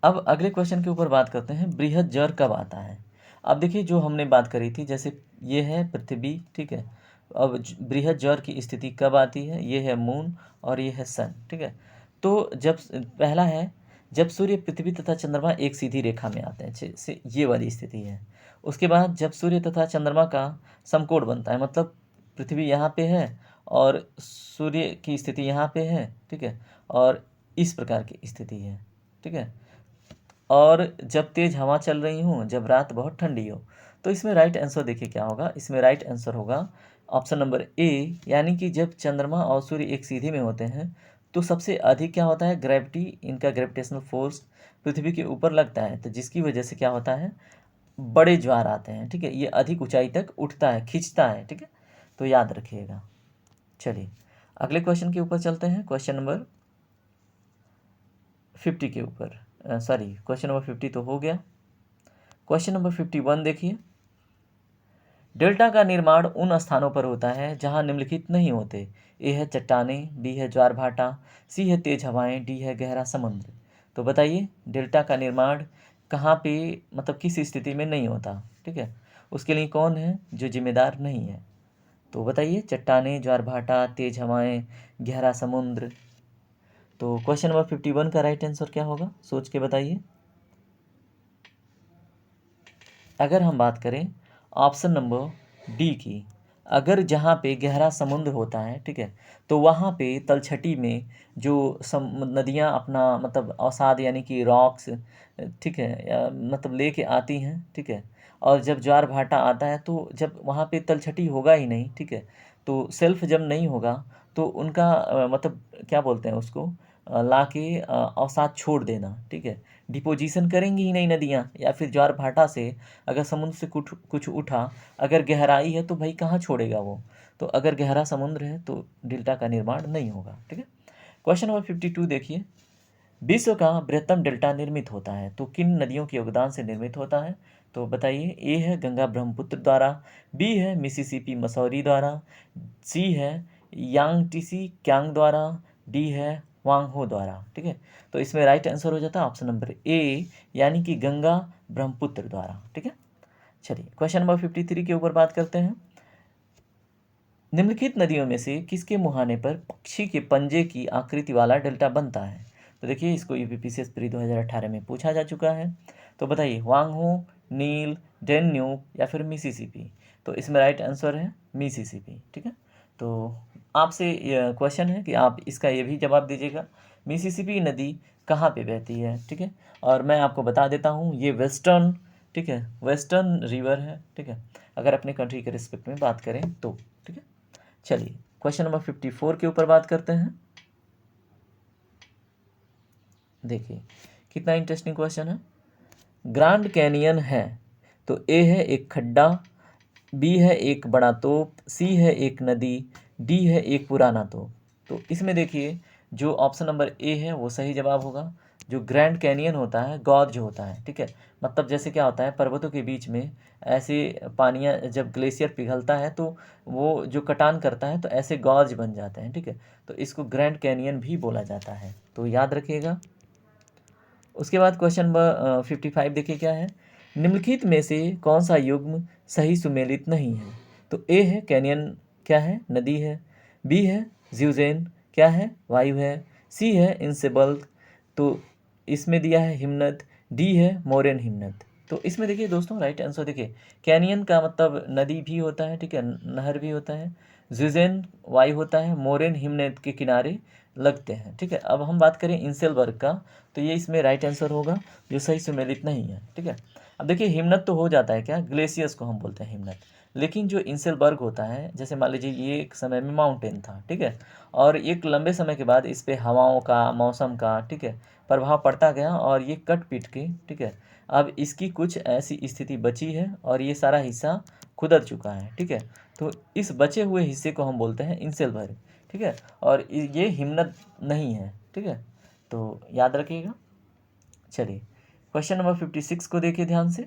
अब अगले क्वेश्चन के ऊपर बात करते हैं, बृहद ज्वर कब आता है। अब देखिए जो हमने बात करी थी, जैसे ये है पृथ्वी, ठीक है, अब बृहद ज्वर की स्थिति कब आती है, ये है मून और ये है सन, ठीक है। तो जब पहला है जब सूर्य पृथ्वी तथा चंद्रमा एक सीधी रेखा में आते हैं, से ये वाली स्थिति है। उसके बाद जब सूर्य तथा चंद्रमा का समकोण बनता है, मतलब पृथ्वी यहाँ पे है और सूर्य की स्थिति यहाँ पे है, ठीक है, और इस प्रकार की स्थिति है, ठीक है, और जब तेज़ हवा चल रही हो, जब रात बहुत ठंडी हो। तो इसमें राइट आंसर देखिए क्या होगा, इसमें राइट आंसर होगा ऑप्शन नंबर ए, यानी कि जब चंद्रमा और सूर्य एक सीधी में होते हैं तो सबसे अधिक क्या होता है, ग्रेविटी, इनका ग्रेविटेशनल फोर्स पृथ्वी के ऊपर लगता है, तो जिसकी वजह से क्या होता है, बड़े ज्वार आते हैं, ठीक है, ये अधिक ऊंचाई तक उठता है, खींचता है, ठीक है, तो याद रखिएगा। चलिए अगले क्वेश्चन के ऊपर चलते हैं, क्वेश्चन नंबर 50 के ऊपर, सॉरी क्वेश्चन नंबर 50 तो हो गया। क्वेश्चन नंबर 51 देखिए, डेल्टा का निर्माण उन स्थानों पर होता है जहां निम्नलिखित नहीं होते। ए है चट्टानें, बी है ज्वार भाटा, सी है तेज हवाएं, डी है गहरा समुद्र। तो बताइए डेल्टा का निर्माण कहाँ पे, मतलब किस स्थिति में नहीं होता, ठीक है, उसके लिए कौन है जो जिम्मेदार नहीं है। तो बताइए चट्टानें, ज्वार भाटा, तेज हवाएं, गहरा समुद्र। तो क्वेश्चन नंबर 51 का राइट आंसर क्या होगा, सोच के बताइए। अगर हम बात करें ऑप्शन नंबर डी की, अगर जहाँ पे गहरा समुद्र होता है, ठीक है, तो वहाँ पे तलछटी में जो नदियाँ अपना मतलब अवसाद यानी कि रॉक्स, ठीक है, मतलब लेके आती हैं, ठीक है, और जब ज्वार भाटा आता है तो जब वहाँ पे तलछटी होगा ही नहीं, ठीक है, तो सेल्फ जब नहीं होगा तो उनका मतलब क्या बोलते हैं उसको, ला के अवसाद छोड़ देना, ठीक है, डिपोजिशन करेंगी ही नहीं नदियाँ, या फिर ज्वार भाटा से अगर समुद्र से कुछ कुछ उठा, अगर गहराई है तो भाई कहाँ छोड़ेगा वो, तो अगर गहरा समुद्र है तो डेल्टा का निर्माण नहीं होगा, ठीक है। क्वेश्चन नंबर 52 देखिए, विश्व का बृहत्तम डेल्टा निर्मित होता है तो किन नदियों के योगदान से निर्मित होता है। तो बताइए, ए है गंगा ब्रह्मपुत्र द्वारा, बी है मिसिसिपी मसौरी द्वारा, सी है यांगटीसी क्यांग द्वारा, डी है वांगहो द्वारा, ठीक है। तो इसमें राइट आंसर हो जाता है ऑप्शन नंबर ए, यानी कि गंगा ब्रह्मपुत्र द्वारा, ठीक है। चलिए क्वेश्चन नंबर 53 के ऊपर बात करते हैं, निम्नलिखित नदियों में से किसके मुहाने पर पक्षी के पंजे की आकृति वाला डेल्टा बनता है। तो देखिए इसको यूपीपीसीएस प्री 2018 में पूछा जा चुका है। तो बताइए वांगहो, नील, डेन्यूब या फिर मिसिसिपी। तो इसमें राइट आंसर है मिसिसिपी, ठीक है। तो आपसे क्वेश्चन है कि आप इसका ये भी जवाब दीजिएगा, मिसिसिपी नदी कहाँ पे बहती है, ठीक है। और मैं आपको बता देता हूँ ये वेस्टर्न, ठीक है, वेस्टर्न रिवर है, ठीक है, अगर अपने कंट्री के रिस्पेक्ट में बात करें तो, ठीक है। चलिए क्वेश्चन नंबर 54 के ऊपर बात करते हैं। देखिए कितना इंटरेस्टिंग क्वेश्चन है। ग्रैंड कैनियन है तो ए है एक खड्डा, बी है एक बड़ा तोप, सी है एक नदी, डी है एक पुराना तोप। तो इसमें देखिए जो ऑप्शन नंबर ए है वो सही जवाब होगा। जो ग्रैंड कैनियन होता है, गॉर्ज होता है, ठीक है, मतलब जैसे क्या होता है पर्वतों के बीच में ऐसे पानियाँ जब ग्लेशियर पिघलता है तो वो जो कटान करता है तो ऐसे गॉर्ज बन जाते हैं, ठीक है, तो इसको ग्रैंड कैनियन भी बोला जाता है, तो याद रखिएगा। उसके बाद क्वेश्चन नंबर 55 देखिए क्या है, निम्नलिखित में से कौन सा युग्म सही सुमेलित नहीं है। तो ए है कैनियन, क्या है, नदी है, बी है ज्यूजेन, क्या है, वायु है, सी है इंसेबल, तो इसमें दिया है हिमनद, डी है मोरेन हिमनद। तो इसमें देखिए दोस्तों राइट आंसर देखिए, कैनियन का मतलब नदी भी होता है, ठीक है, नहर भी होता है, ज्यूजेन वायु होता है, मोरेन हिमनद के किनारे लगते हैं, ठीक है। अब हम बात करें इंसेलबर्ग का, तो ये इसमें राइट आंसर होगा जो सही सुमेलित नहीं है, ठीक है। अब देखिए हिमनद तो हो जाता है क्या, ग्लेशियर्स को हम बोलते हैं हिमनद, लेकिन जो इंसेलबर्ग होता है, जैसे मान लीजिए ये एक समय में माउंटेन था, ठीक है, और एक लंबे समय के बाद इस पे हवाओं का, मौसम का, ठीक है, प्रभाव पड़ता गया और ये कट पीट के, ठीक है, अब इसकी कुछ ऐसी स्थिति बची है और ये सारा हिस्सा खुदर चुका है, ठीक है, तो इस बचे हुए हिस्से को हम बोलते हैं इंसेलबर्ग, ठीक है, और ये हिमनद नहीं है, ठीक है, तो याद रखिएगा। चलिए क्वेश्चन नंबर 56 को देखिए ध्यान से,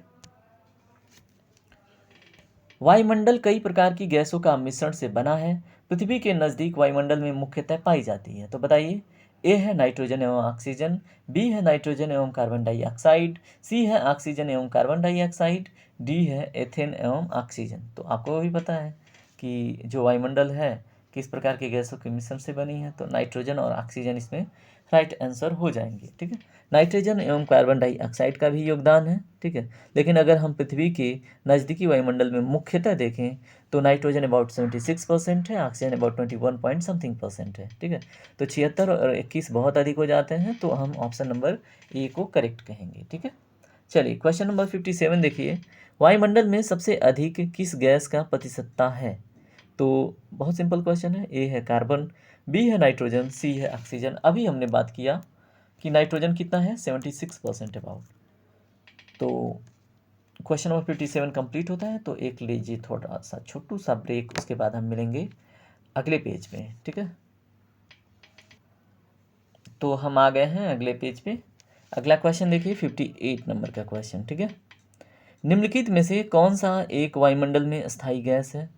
वायुमंडल कई प्रकार की गैसों का मिश्रण से बना है, पृथ्वी के नज़दीक वायुमंडल में मुख्यतः पाई जाती है। तो बताइए, ए है नाइट्रोजन एवं ऑक्सीजन, बी है नाइट्रोजन एवं कार्बन डाइऑक्साइड, सी है ऑक्सीजन एवं कार्बन डाइऑक्साइड, डी है एथेन एवं ऑक्सीजन। तो आपको भी पता है कि जो वायुमंडल है किस प्रकार की गैसों के मिश्रण से बनी है, तो नाइट्रोजन और ऑक्सीजन इसमें राइट आंसर हो जाएंगे। ठीक है, नाइट्रोजन एवं कार्बन डाइऑक्साइड का भी योगदान है। ठीक है, लेकिन अगर हम पृथ्वी के नज़दीकी वायुमंडल में मुख्यतः देखें तो नाइट्रोजन अबाउट 76% है, oxygen about 21 point something percent है। ठीक है, तो 76 और 21 बहुत अधिक हो जाते हैं, तो हम ऑप्शन नंबर ए को करेक्ट कहेंगे। ठीक है, चलिए क्वेश्चन नंबर 57 देखिए, वायुमंडल में सबसे अधिक किस गैस का प्रतिशतता है? तो बहुत सिंपल क्वेश्चन है, ए है कार्बन, बी है नाइट्रोजन, सी है ऑक्सीजन। अभी हमने बात किया कि नाइट्रोजन कितना है, 76% अबाउट। तो क्वेश्चन नंबर 57 कंप्लीट होता है, तो एक लीजिए थोड़ा सा छोटू सा ब्रेक, उसके बाद हम मिलेंगे अगले पेज में। ठीक है, तो हम आ गए हैं अगले पेज पे। अगला क्वेश्चन देखिए 58 नंबर का क्वेश्चन। ठीक है, निम्नलिखित में से कौन सा एक वायुमंडल में स्थायी गैस है?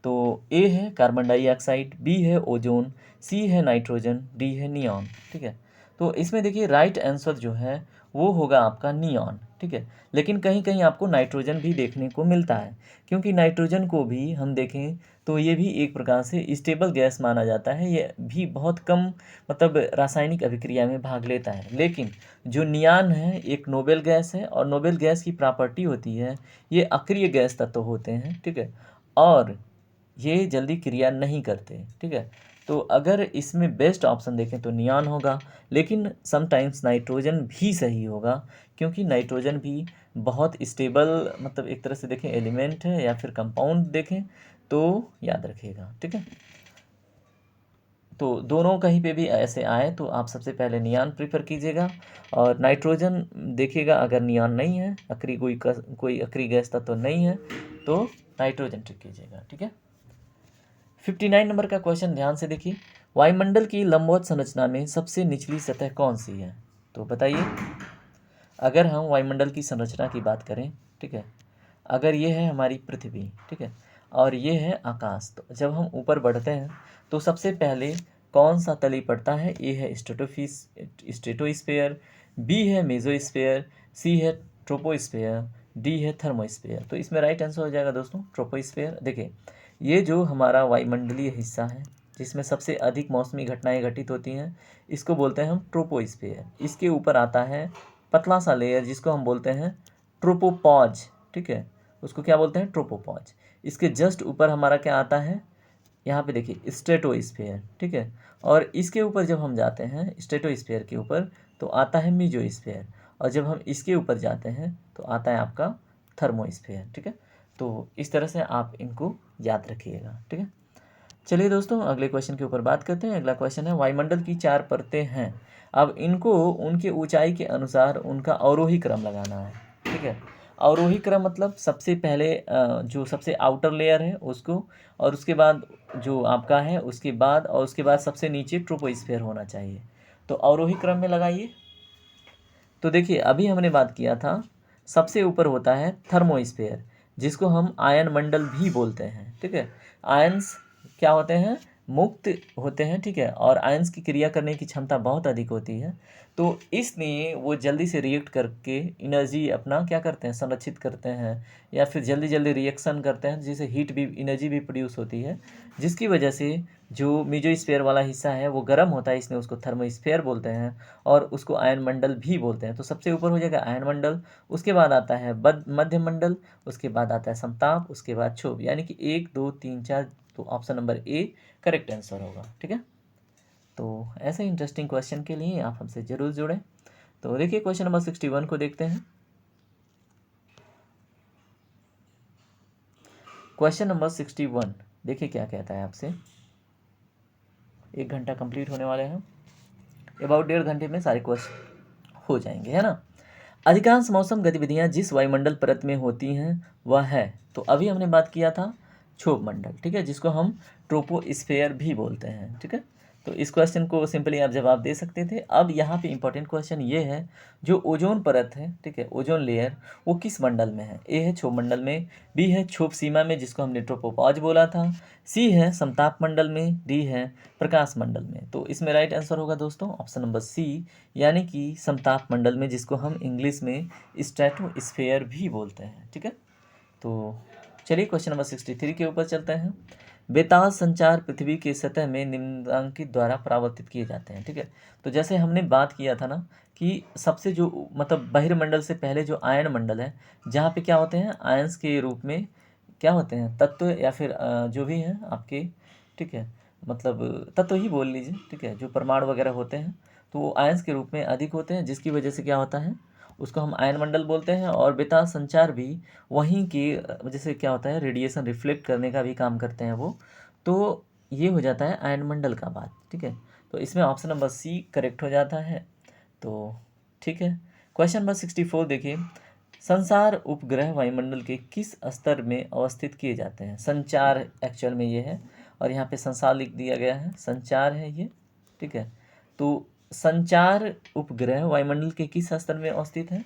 तो ए है कार्बन डाइऑक्साइड, बी है ओजोन, सी है नाइट्रोजन, डी है नियॉन। ठीक है, तो इसमें देखिए राइट आंसर जो है वो होगा आपका नियॉन। ठीक है, लेकिन कहीं कहीं आपको नाइट्रोजन भी देखने को मिलता है, क्योंकि नाइट्रोजन को भी हम देखें तो ये भी एक प्रकार से स्टेबल गैस माना जाता है। ये भी बहुत कम मतलब रासायनिक अभिक्रिया में भाग लेता है। लेकिन जो नियान है एक नोबेल गैस है, और नोबेल गैस की प्रॉपर्टी होती है ये अक्रिय गैस तत्व होते हैं। ठीक है, और ये जल्दी क्रिया नहीं करते। ठीक है, तो अगर इसमें बेस्ट ऑप्शन देखें तो नियॉन होगा, लेकिन समटाइम्स नाइट्रोजन भी सही होगा, क्योंकि नाइट्रोजन भी बहुत स्टेबल मतलब एक तरह से देखें एलिमेंट है या फिर कंपाउंड देखें तो याद रखिएगा। ठीक है, तो दोनों कहीं पे भी ऐसे आए तो आप सबसे पहले नियॉन प्रीफर कीजिएगा, और नाइट्रोजन देखिएगा अगर नियॉन नहीं है, कोई अक्री गैस तत्व तो नहीं है, तो नाइट्रोजन टिक कीजिएगा। ठीक है, 59 नंबर का क्वेश्चन ध्यान से देखिए, वायुमंडल की लंबवत संरचना में सबसे निचली सतह कौन सी है? तो बताइए, अगर हम वायुमंडल की संरचना की बात करें, ठीक है, अगर ये है हमारी पृथ्वी, ठीक है, और ये है आकाश, तो जब हम ऊपर बढ़ते हैं तो सबसे पहले कौन सा तली पड़ता है? ए है स्ट्रेटोस्फेयर, बी है मेसोस्फेयर, सी है ट्रोपोस्फेयर, डी है थर्मोस्फेयर। तो इसमें राइट आंसर हो जाएगा दोस्तों ट्रोपोस्फेयर। देखिए, ये जो हमारा वायुमंडलीय हिस्सा है जिसमें सबसे अधिक मौसमी घटनाएं घटित होती हैं, इसको बोलते हैं हम ट्रोपोस्फेयर। इसके ऊपर आता है पतला सा लेयर जिसको हम बोलते हैं ट्रोपोपॉज। ठीक है, उसको क्या बोलते हैं? ट्रोपोपॉज। इसके जस्ट ऊपर हमारा क्या आता है? यहाँ पे देखिए स्ट्रेटोस्फेयर। ठीक है, और इसके ऊपर जब हम जाते हैं स्ट्रेटोस्फेयर के ऊपर तो आता है मीजोस्फेयर, और जब हम इसके ऊपर जाते हैं तो आता है आपका थर्मोस्फेयर। ठीक है, तो इस तरह से आप इनको याद रखिएगा। ठीक है, चलिए दोस्तों अगले क्वेश्चन के ऊपर बात करते हैं। अगला क्वेश्चन है, वायुमंडल की 4 परतें हैं, अब इनको उनके ऊंचाई के अनुसार उनका अवरोही क्रम लगाना है। ठीक है, अवरोही क्रम मतलब सबसे पहले जो सबसे आउटर लेयर है उसको, और उसके बाद जो आपका है उसके बाद, और उसके बाद सबसे नीचे ट्रोपोस्फेयर होना चाहिए। तो अवरोही क्रम में लगाइए। तो देखिए अभी हमने बात किया था सबसे ऊपर होता है थर्मोस्फेयर, जिसको हम आयन मंडल भी बोलते हैं। ठीक है, आयंस क्या होते हैं? मुक्त होते हैं। ठीक है, और आयंस की क्रिया करने की क्षमता बहुत अधिक होती है, तो इसलिए वो जल्दी से रिएक्ट करके एनर्जी अपना क्या करते हैं? संरक्षित करते हैं, या फिर जल्दी जल्दी रिएक्शन करते हैं, जिससे हीट भी एनर्जी भी प्रोड्यूस होती है, जिसकी वजह से जो मेसोस्फेयर वाला हिस्सा है वो गर्म होता है, इसलिए उसको थर्मोस्फेयर बोलते हैं, और उसको आयन मंडल भी बोलते हैं। तो सबसे ऊपर हो जाएगा आयन मंडल, उसके बाद आता है मध्य मंडल, उसके बाद आता है समताप, उसके बाद क्षोभ, यानी कि 1 2 3 4। तो option number A correct answer होगा। ठीक है, तो ऐसे इंटरेस्टिंग क्वेश्चन के लिए आप हमसे जरूर जुड़ें। तो देखिए क्वेश्चन नंबर 61 को देखते हैं। क्वेश्चन नंबर 61 देखिए क्या कहता है आपसे। 1 घंटा कंप्लीट होने वाले हैं, अबाउट 1.5 घंटे में सारे क्वेश्चन हो जाएंगे, है ना। अधिकांश मौसम गतिविधियां जिस वायुमंडल परत में होती हैं वह है, तो अभी हमने बात किया था क्षोभ मंडल। ठीक है, जिसको हम ट्रोपोस्फेयर भी बोलते हैं। ठीक है, तो इस क्वेश्चन को सिंपली आप जवाब दे सकते थे। अब यहाँ पे इंपॉर्टेंट क्वेश्चन ये है, जो ओजोन परत है, ठीक है, ओजोन लेयर, वो किस मंडल में है? ए है क्षोभ मंडल में, बी है क्षोभ सीमा में जिसको हमने ट्रोपोपॉज बोला था, सी है समताप मंडल में, डी है प्रकाश मंडल में। तो इसमें राइट आंसर होगा दोस्तों ऑप्शन नंबर सी, यानी कि समताप मंडल में, जिसको हम इंग्लिश में स्ट्रेटोस्फेयर भी बोलते हैं। ठीक है, तो चलिए क्वेश्चन नंबर 63 के ऊपर चलते हैं। बेताल संचार पृथ्वी की सतह में निम्नांकित द्वारा परावर्तित किए जाते हैं। ठीक है, तो जैसे हमने बात किया था ना कि सबसे जो मतलब बहिर्मंडल से पहले जो आयन मंडल है, जहाँ पे क्या होते हैं, आयंस के रूप में क्या होते हैं, तत्व या फिर जो भी हैं आपके, ठीक है, मतलब तत्व ही बोल लीजिए, ठीक है, जो परमाणु वगैरह होते हैं तो वो आयंस के रूप में अधिक होते हैं, जिसकी वजह से क्या होता है, उसको हम आयन मंडल बोलते हैं। और बेताल संचार भी वहीं की वजह से क्या होता है, रेडिएशन रिफ्लेक्ट करने का भी काम करते हैं वो, तो ये हो जाता है आयन मंडल का बात। ठीक है, तो इसमें ऑप्शन नंबर सी करेक्ट हो जाता है। तो ठीक है, क्वेश्चन नंबर 64 देखिए, संसार उपग्रह वायुमंडल के किस स्तर में अवस्थित किए जाते हैं। संचार एक्चुअल में ये है, और यहाँ पे संसार लिख दिया गया है, संचार है ये। ठीक है, तो संचार उपग्रह वायुमंडल के किस स्तर में अवस्थित है।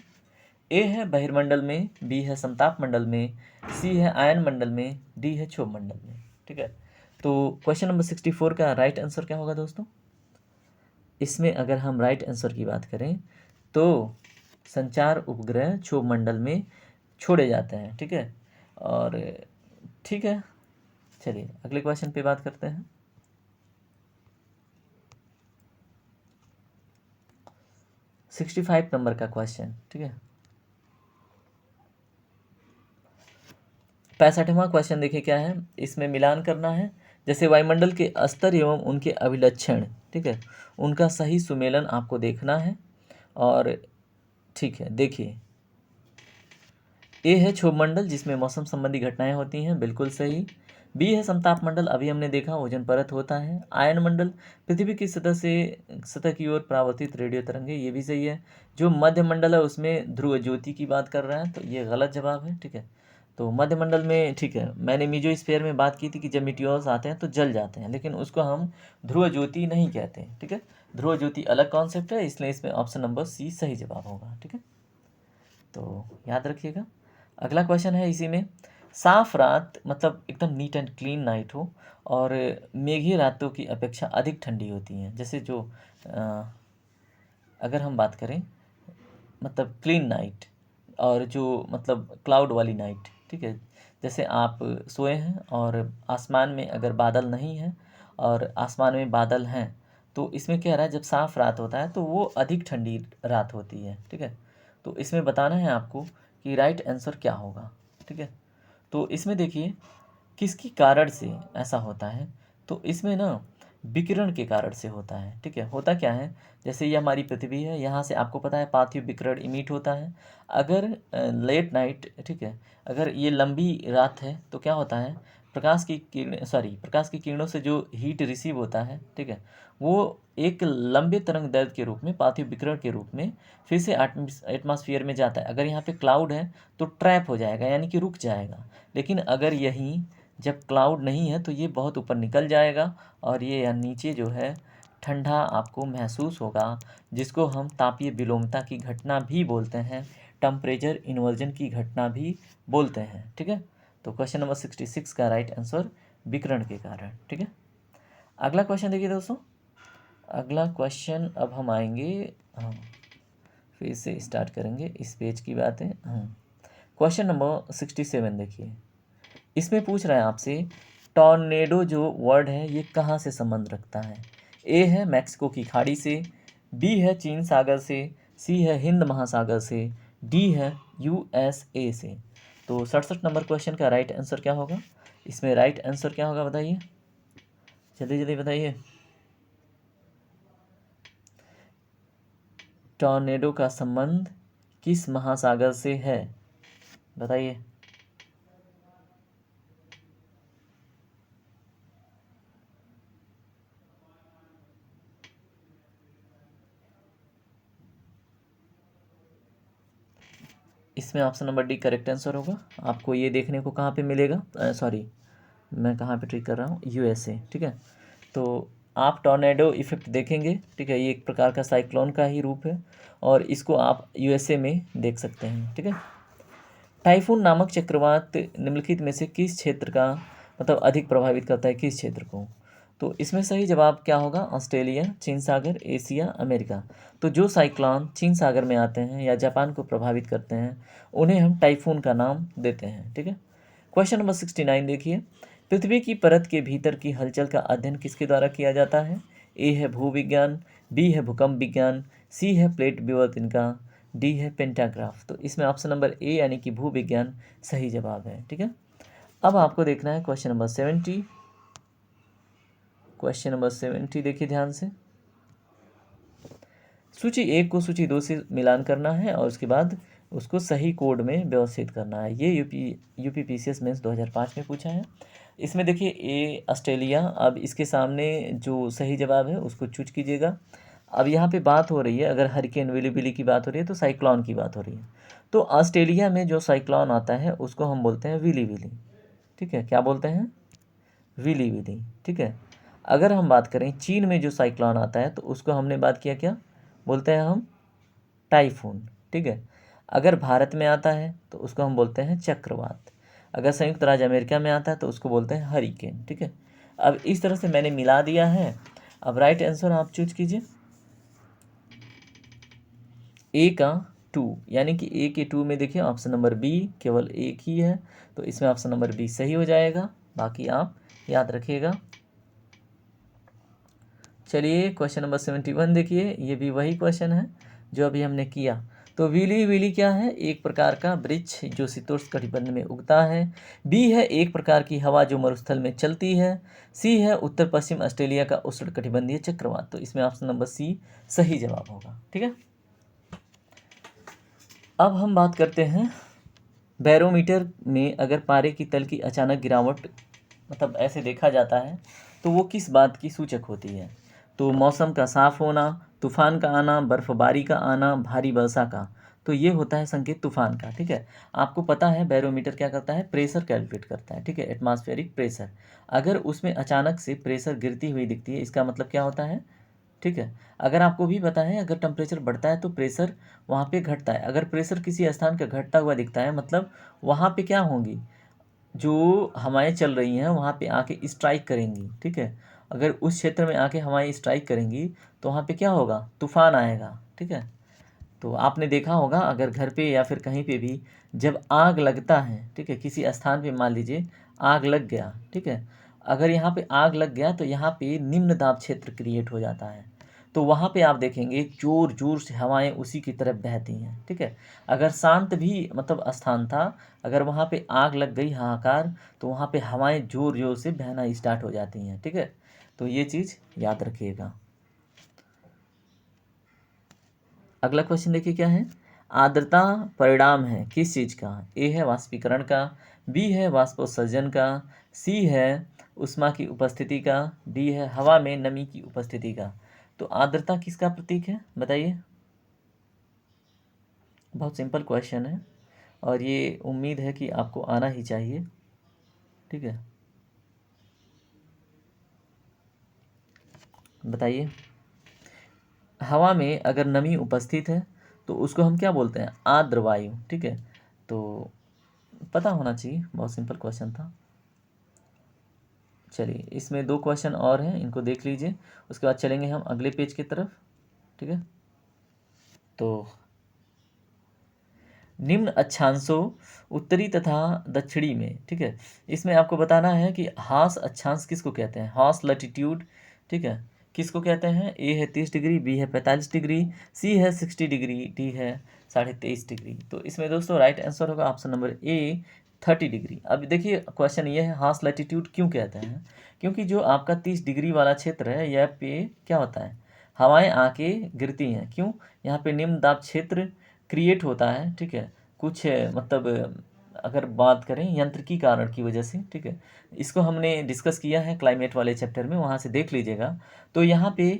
ए है बहिर्मंडल में, बी है समताप मंडल में, सी है आयन मंडल में, डी है क्षोभ मंडल में। ठीक है, तो क्वेश्चन नंबर 64 का राइट आंसर क्या होगा दोस्तों। इसमें अगर हम राइट आंसर की बात करें तो संचार उपग्रह क्षोभ मंडल में छोड़े जाते हैं। ठीक है, और ठीक है, चलिए अगले क्वेश्चन पे बात करते हैं। 65 नंबर का क्वेश्चन। ठीक है, 65वां क्वेश्चन देखिए क्या है, इसमें मिलान करना है। जैसे वायुमंडल के स्तर एवं उनके अभिलक्षण, ठीक है, उनका सही सुमेलन आपको देखना है। और ठीक है, देखिए ए है क्षोभ मंडल जिसमें मौसम संबंधी घटनाएं होती हैं, बिल्कुल सही। बी है समताप मंडल, अभी हमने देखा ओजोन परत होता है। आयन मंडल पृथ्वी की सतह की ओर परावर्तित रेडियो तरंगे, ये भी सही है। जो मध्य मंडल है उसमें ध्रुव ज्योति की बात कर रहा है, तो ये गलत जवाब है। ठीक है, तो मध्य मंडल में, ठीक है, मैंने मीजोस्फीयर में बात की थी कि जब मीटियोर्स आते हैं तो जल जाते हैं, लेकिन उसको हम ध्रुव ज्योति नहीं कहते हैं। ठीक है, ध्रुव ज्योति अलग कॉन्सेप्ट है, इसलिए इसमें ऑप्शन नंबर सी सही जवाब होगा। ठीक है, तो याद रखिएगा। अगला क्वेश्चन है इसी में, साफ रात मतलब एकदम नीट एंड क्लीन नाइट हो और मेघी रातों की अपेक्षा अधिक ठंडी होती हैं। जैसे जो अ, अगर हम बात करें मतलब क्लीन नाइट और जो मतलब क्लाउड वाली नाइट। ठीक है, जैसे आप सोए हैं और आसमान में अगर बादल नहीं है और आसमान में बादल हैं, तो इसमें क्या रहा है, जब साफ़ रात होता है तो वो अधिक ठंडी रात होती है। ठीक है, तो इसमें बताना है आपको कि राइट आंसर क्या होगा। ठीक है, तो इसमें देखिए किसकी कारण से ऐसा होता है, तो इसमें ना विकिरण के कारण से होता है। ठीक है, होता क्या है, जैसे ये हमारी पृथ्वी है, यहाँ से आपको पता है पार्थिव विकिरण इमिट होता है। अगर लेट नाइट, ठीक है, अगर ये लंबी रात है तो क्या होता है, प्रकाश की किरणों से जो हीट रिसीव होता है, ठीक है, वो एक लंबे तरंग दैर्ध्य के रूप में, पार्थिव विकिरण के रूप में फिर से एटमॉस्फेयर में जाता है। अगर यहाँ पे क्लाउड है तो ट्रैप हो जाएगा, यानी कि रुक जाएगा। लेकिन अगर यहीं जब क्लाउड नहीं है तो ये बहुत ऊपर निकल जाएगा और ये यहाँ नीचे जो है ठंडा आपको महसूस होगा, जिसको हम तापीय विलोमता की घटना भी बोलते हैं, टेम्परेचर इन्वर्जन की घटना भी बोलते हैं। ठीक है, तो क्वेश्चन नंबर 66 का राइट आंसर विकिरण के कारण। ठीक है, अगला क्वेश्चन देखिए दोस्तों। अगला क्वेश्चन अब हम आएंगे, हाँ, फिर से स्टार्ट करेंगे इस पेज की बातें। हाँ, क्वेश्चन नंबर 67 देखिए, इसमें पूछ रहा है आपसे टॉर्नेडो जो वर्ड है ये कहाँ से संबंध रखता है। ए है मैक्सिको की खाड़ी से, बी है चीन सागर से, सी है हिंद महासागर से, डी है यूएसए से। तो 67 नंबर क्वेश्चन का राइट आंसर क्या होगा, इसमें राइट आंसर क्या होगा बताइए, जल्दी जल्दी बताइए। टॉर्नेडो का संबंध किस महासागर से है, बताइए। इसमें option number D correct answer होगा। आपको ये देखने को कहाँ पे मिलेगा, सॉरी मैं कहाँ पे ट्रिक कर रहा हूँ, यूएसए। ठीक है, तो आप टॉर्नेडो इफेक्ट देखेंगे। ठीक है, ये एक प्रकार का साइक्लोन का ही रूप है और इसको आप यूएसए में देख सकते हैं। ठीक है, टाइफून नामक चक्रवात निम्नलिखित में से किस क्षेत्र का मतलब अधिक प्रभावित करता है, किस क्षेत्र को। तो इसमें सही जवाब क्या होगा, ऑस्ट्रेलिया, चीन सागर, एशिया, अमेरिका। तो जो साइक्लोन चीन सागर में आते हैं या जापान को प्रभावित करते हैं उन्हें हम टाइफून का नाम देते हैं। ठीक है, क्वेश्चन नंबर 69 देखिए, पृथ्वी की परत के भीतर की हलचल का अध्ययन किसके द्वारा किया जाता है? ए है भूविज्ञान, बी है भूकंप विज्ञान, सी है प्लेट विवर्तन का, डी है पेंटाग्राफ। तो इसमें ऑप्शन नंबर ए यानी कि भूविज्ञान सही जवाब है। ठीक है, अब आपको देखना है क्वेश्चन नंबर 70। क्वेश्चन नंबर 70 देखिए ध्यान से। सूची 1 को सूची 2 से मिलान करना है और उसके बाद उसको सही कोड में व्यवस्थित करना है। ये यूपी पीसीएस मेंस 2005 में पूछा है। इसमें देखिए ए ऑस्ट्रेलिया, अब इसके सामने जो सही जवाब है उसको चूज कीजिएगा। अब यहाँ पे बात हो रही है, अगर हरिकेन विली बिली की बात हो रही है तो साइक्लोन की बात हो रही है। तो ऑस्ट्रेलिया में जो साइक्लोन आता है उसको हम बोलते हैं विली विली। ठीक है, क्या बोलते हैं? Willy willy. ठीक है, अगर हम बात करें चीन में जो साइक्लोन आता है तो उसको हमने बात किया, क्या बोलते हैं हम? टाइफून। ठीक है, अगर भारत में आता है तो उसको हम बोलते हैं चक्रवात। अगर संयुक्त राज्य अमेरिका में आता है तो उसको बोलते हैं हरिकेन। ठीक है, अब इस तरह से मैंने मिला दिया है। अब राइट आंसर आप चूज कीजिए। ए का 2, यानी कि ए के 2 में देखिए ऑप्शन नंबर बी केवल एक ही है, तो इसमें ऑप्शन नंबर बी सही हो जाएगा। बाकी आप याद रखिएगा। चलिए क्वेश्चन नंबर 71 देखिए, ये भी वही क्वेश्चन है जो अभी हमने किया। तो विली विली क्या है? एक प्रकार का वृक्ष जो शीतोष्ण कटिबंध में उगता है। बी है एक प्रकार की हवा जो मरुस्थल में चलती है। सी है उत्तर पश्चिम ऑस्ट्रेलिया का उष्ण कटिबंधीय चक्रवात। तो इसमें ऑप्शन नंबर सी सही जवाब होगा। ठीक है, अब हम बात करते हैं बैरोमीटर में अगर पारे की तल की अचानक गिरावट मतलब ऐसे देखा जाता है तो वो किस बात की सूचक होती है? तो मौसम का साफ होना, तूफान का आना, बर्फबारी का आना, भारी वर्षा का। तो ये होता है संकेत तूफान का। ठीक है, आपको पता है बैरोमीटर क्या करता है? प्रेशर कैलकुलेट करता है। ठीक है, एटमॉस्फेरिक प्रेशर। अगर उसमें अचानक से प्रेशर गिरती हुई दिखती है इसका मतलब क्या होता है? ठीक है, अगर आपको भी पता है अगर टेम्परेचर बढ़ता है तो प्रेशर वहाँ पे घटता है। अगर प्रेशर किसी स्थान का घटता हुआ दिखता है मतलब वहाँ पे क्या होंगी? जो हवाएं चल रही हैं वहाँ पे आके स्ट्राइक करेंगी। ठीक है, अगर उस क्षेत्र में आके हवाएं स्ट्राइक करेंगी तो वहाँ पे क्या होगा? तूफान आएगा। ठीक है, तो आपने देखा होगा अगर घर पे या फिर कहीं पे भी जब आग लगता है, ठीक है, किसी स्थान पे मान लीजिए आग लग गया। ठीक है, अगर यहाँ पे आग लग गया तो यहाँ पे निम्न दाब क्षेत्र क्रिएट हो जाता है। तो वहाँ पे आप देखेंगे जोर जोर से हवाएं उसी की तरफ बहती हैं। ठीक है, अगर शांत भी मतलब स्थान था, अगर वहाँ पे आग लग गई हाहाकार, तो वहाँ पे हवाएं जोर जोर से बहना स्टार्ट हो जाती हैं। ठीक है, तो ये चीज़ याद रखिएगा। अगला क्वेश्चन देखिए क्या है? आर्द्रता परिणाम है किस चीज़ का? ए है वाष्पीकरण का, बी है वाष्पोत्सर्जन का, सी है ऊष्मा की उपस्थिति का, डी है हवा में नमी की उपस्थिति का। तो आर्द्रता किसका प्रतीक है बताइए? बहुत सिंपल क्वेश्चन है और ये उम्मीद है कि आपको आना ही चाहिए। ठीक है, बताइए। हवा में अगर नमी उपस्थित है तो उसको हम क्या बोलते हैं? आर्द्र वायु। ठीक है, तो पता होना चाहिए, बहुत सिंपल क्वेश्चन था। चलिए इसमें 2 क्वेश्चन और हैं, इनको देख लीजिए, उसके बाद चलेंगे हम अगले पेज की तरफ। ठीक है, तो निम्न अक्षांशों उत्तरी तथा दक्षिणी में। ठीक है, इसमें आपको बताना है कि हास अक्षांश किसको कहते हैं? हास लैटिट्यूड। ठीक है, किसको कहते हैं? ए है 30 डिग्री, बी है 45 डिग्री, सी है 60 डिग्री, डी है 23.5 डिग्री। तो इसमें दोस्तों राइट आंसर होगा ऑप्शन नंबर ए 30 डिग्री। अब देखिए क्वेश्चन ये है हास लैटिट्यूड क्यों कहते हैं? क्योंकि जो आपका 30 डिग्री वाला क्षेत्र है यह पे क्या होता है? हवाएं आके गिरती हैं। क्यों? यहाँ पे निम्न दाब क्षेत्र क्रिएट होता है। ठीक है, कुछ मतलब अगर बात करें यंत्रिकी कारण की वजह से। ठीक है, इसको हमने डिस्कस किया है क्लाइमेट वाले चैप्टर में, वहाँ से देख लीजिएगा। तो यहाँ पे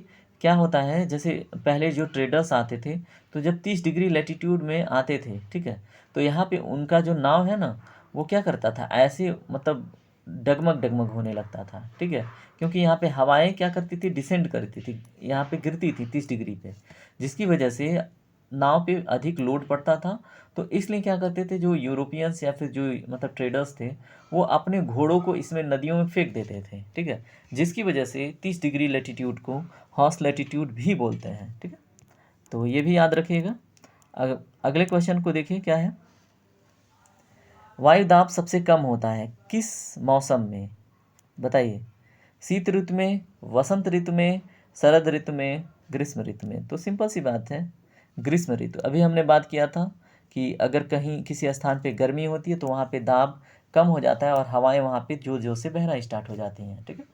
क्या होता है, जैसे पहले जो ट्रेडर्स आते थे तो जब 30 डिग्री लैटिट्यूड में आते थे, ठीक है, तो यहाँ पे उनका जो नाव है ना वो क्या करता था, ऐसे मतलब डगमग डगमग होने लगता था। ठीक है, क्योंकि यहाँ पे हवाएं क्या करती थी? डिसेंड करती थी, यहाँ पे गिरती थी 30 डिग्री पे, जिसकी वजह से नाव पे अधिक लोड पड़ता था। तो इसलिए क्या करते थे जो यूरोपियंस या फिर जो मतलब ट्रेडर्स थे वो अपने घोड़ों को इसमें नदियों में फेंक देते थे। ठीक है, जिसकी वजह से 30 डिग्री लैटिट्यूड को हॉर्स लैटिट्यूड भी बोलते हैं। ठीक है, तो ये भी याद रखिएगा। अगले क्वेश्चन को देखिए क्या है? वायु दाब सबसे कम होता है किस मौसम में? बताइए, शीत ऋतु में, वसंत ऋतु में, शरद ऋतु में, ग्रीष्म ऋतु में? तो सिंपल सी बात है, ग्रीष्म ऋतु। अभी हमने बात किया था कि अगर कहीं किसी स्थान पे गर्मी होती है तो वहाँ पे दाब कम हो जाता है और हवाएं वहाँ पे जोर जोर से बहना स्टार्ट हो जाती हैं, ठीक है।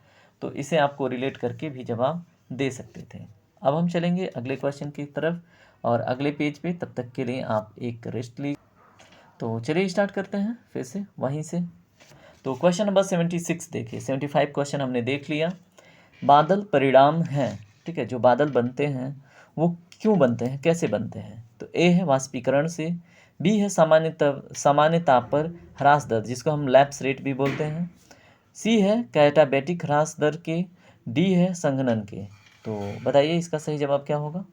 तो इसे आपको रिलेट करके भी जवाब दे सकते थे। अब हम चलेंगे अगले क्वेश्चन की तरफ और अगले पेज पे, तब तक के लिए आप एक रेस्ट लीजिए। तो चलिए स्टार्ट करते हैं फिर से वहीं से। तो क्वेश्चन नंबर 76 देखिए, 75 क्वेश्चन हमने देख लिया। बादल परिणाम हैं, ठीक है। जो बादल बनते हैं वो क्यों बनते हैं, कैसे बनते हैं? तो ए है वाष्पीकरण से, बी है सामान्य ताप पर ह्रास दर जिसको हम लैप्स रेट भी बोलते हैं, सी है कैटाबैटिक ह्रास दर के, डी है संघनन के। तो बताइए इसका सही जवाब क्या होगा?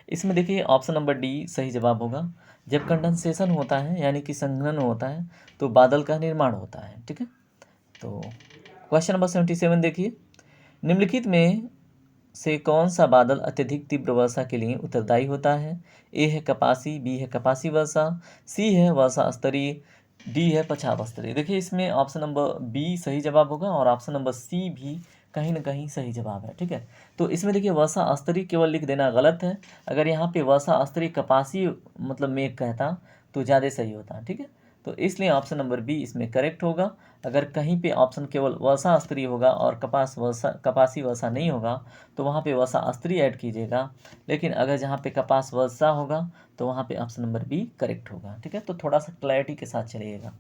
इसमें देखिए ऑप्शन नंबर डी सही जवाब होगा। जब कंडेंसेशन होता है यानी कि संघनन होता है तो बादल का निर्माण होता है, ठीक है। तो क्वेश्चन नंबर 77 देखिए, निम्नलिखित में से कौन सा बादल अत्यधिक तीव्र वर्षा के लिए उत्तरदायी होता है? ए है कपासी, बी है कपासी वर्षा, सी है वर्षा स्तरीय, डी है पछाव स्तरीय। देखिए इसमें ऑप्शन नंबर बी सही जवाब होगा और ऑप्शन नंबर सी भी कहीं ना कहीं सही जवाब है, ठीक है। तो इसमें देखिए वर्षा स्तरीय केवल लिख देना गलत है। अगर यहाँ पे वर्षा स्तरीय कपासी मतलब मेघ कहता तो ज़्यादा सही होता, ठीक है। तो इसलिए ऑप्शन नंबर बी इसमें करेक्ट होगा। अगर कहीं पे ऑप्शन केवल वर्षा स्तरीय होगा और कपासी वर्षा नहीं होगा तो वहाँ पे वर्षा स्तरीय ऐड कीजिएगा। लेकिन अगर जहाँ पे कपास वर्षा होगा तो वहाँ पे ऑप्शन नंबर बी करेक्ट होगा, ठीक है। तो थोड़ा सा क्लैरिटी के साथ चलिएगा।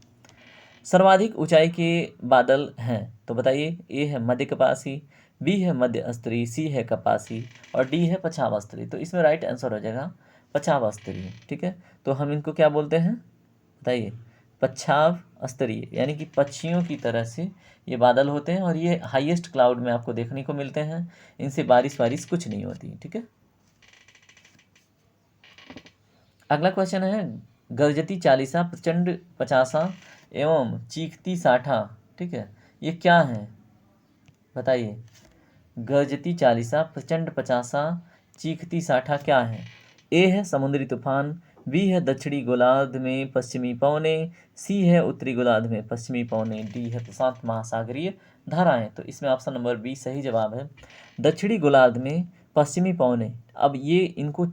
सर्वाधिक ऊंचाई के बादल हैं तो बताइए, ए है मध्य कपासी, बी है मध्य स्तरीय, सी है कपासी और डी है पछाव स्तरीय। तो इसमें राइट आंसर हो जाएगा पछाव स्तरीय, ठीक है। तो हम इनको क्या बोलते हैं बताइए? पछाव स्तरीय, यानी कि पक्षियों की तरह से ये बादल होते हैं और ये हाईएस्ट क्लाउड में आपको देखने को मिलते हैं। इनसे बारिश कुछ नहीं होती, ठीक है। अगला क्वेश्चन है, गर्जती चालीसा, प्रचंड पचासा एवं चीखती साठा, ठीक है, ये क्या है बताइए? गर्जती चालीसा, प्रचंड पचासा, चीखती साठा क्या है? ए है समुद्री तूफान, बी है दक्षिणी गोलार्ध में पश्चिमी पवने, सी है उत्तरी गोलार्ध में पश्चिमी पवने, डी है प्रशांत महासागरीय धाराएं। तो इसमें ऑप्शन नंबर बी सही जवाब है। दक्षिणी गोलार्ध में पश्चिमी पवने, अब ये इनको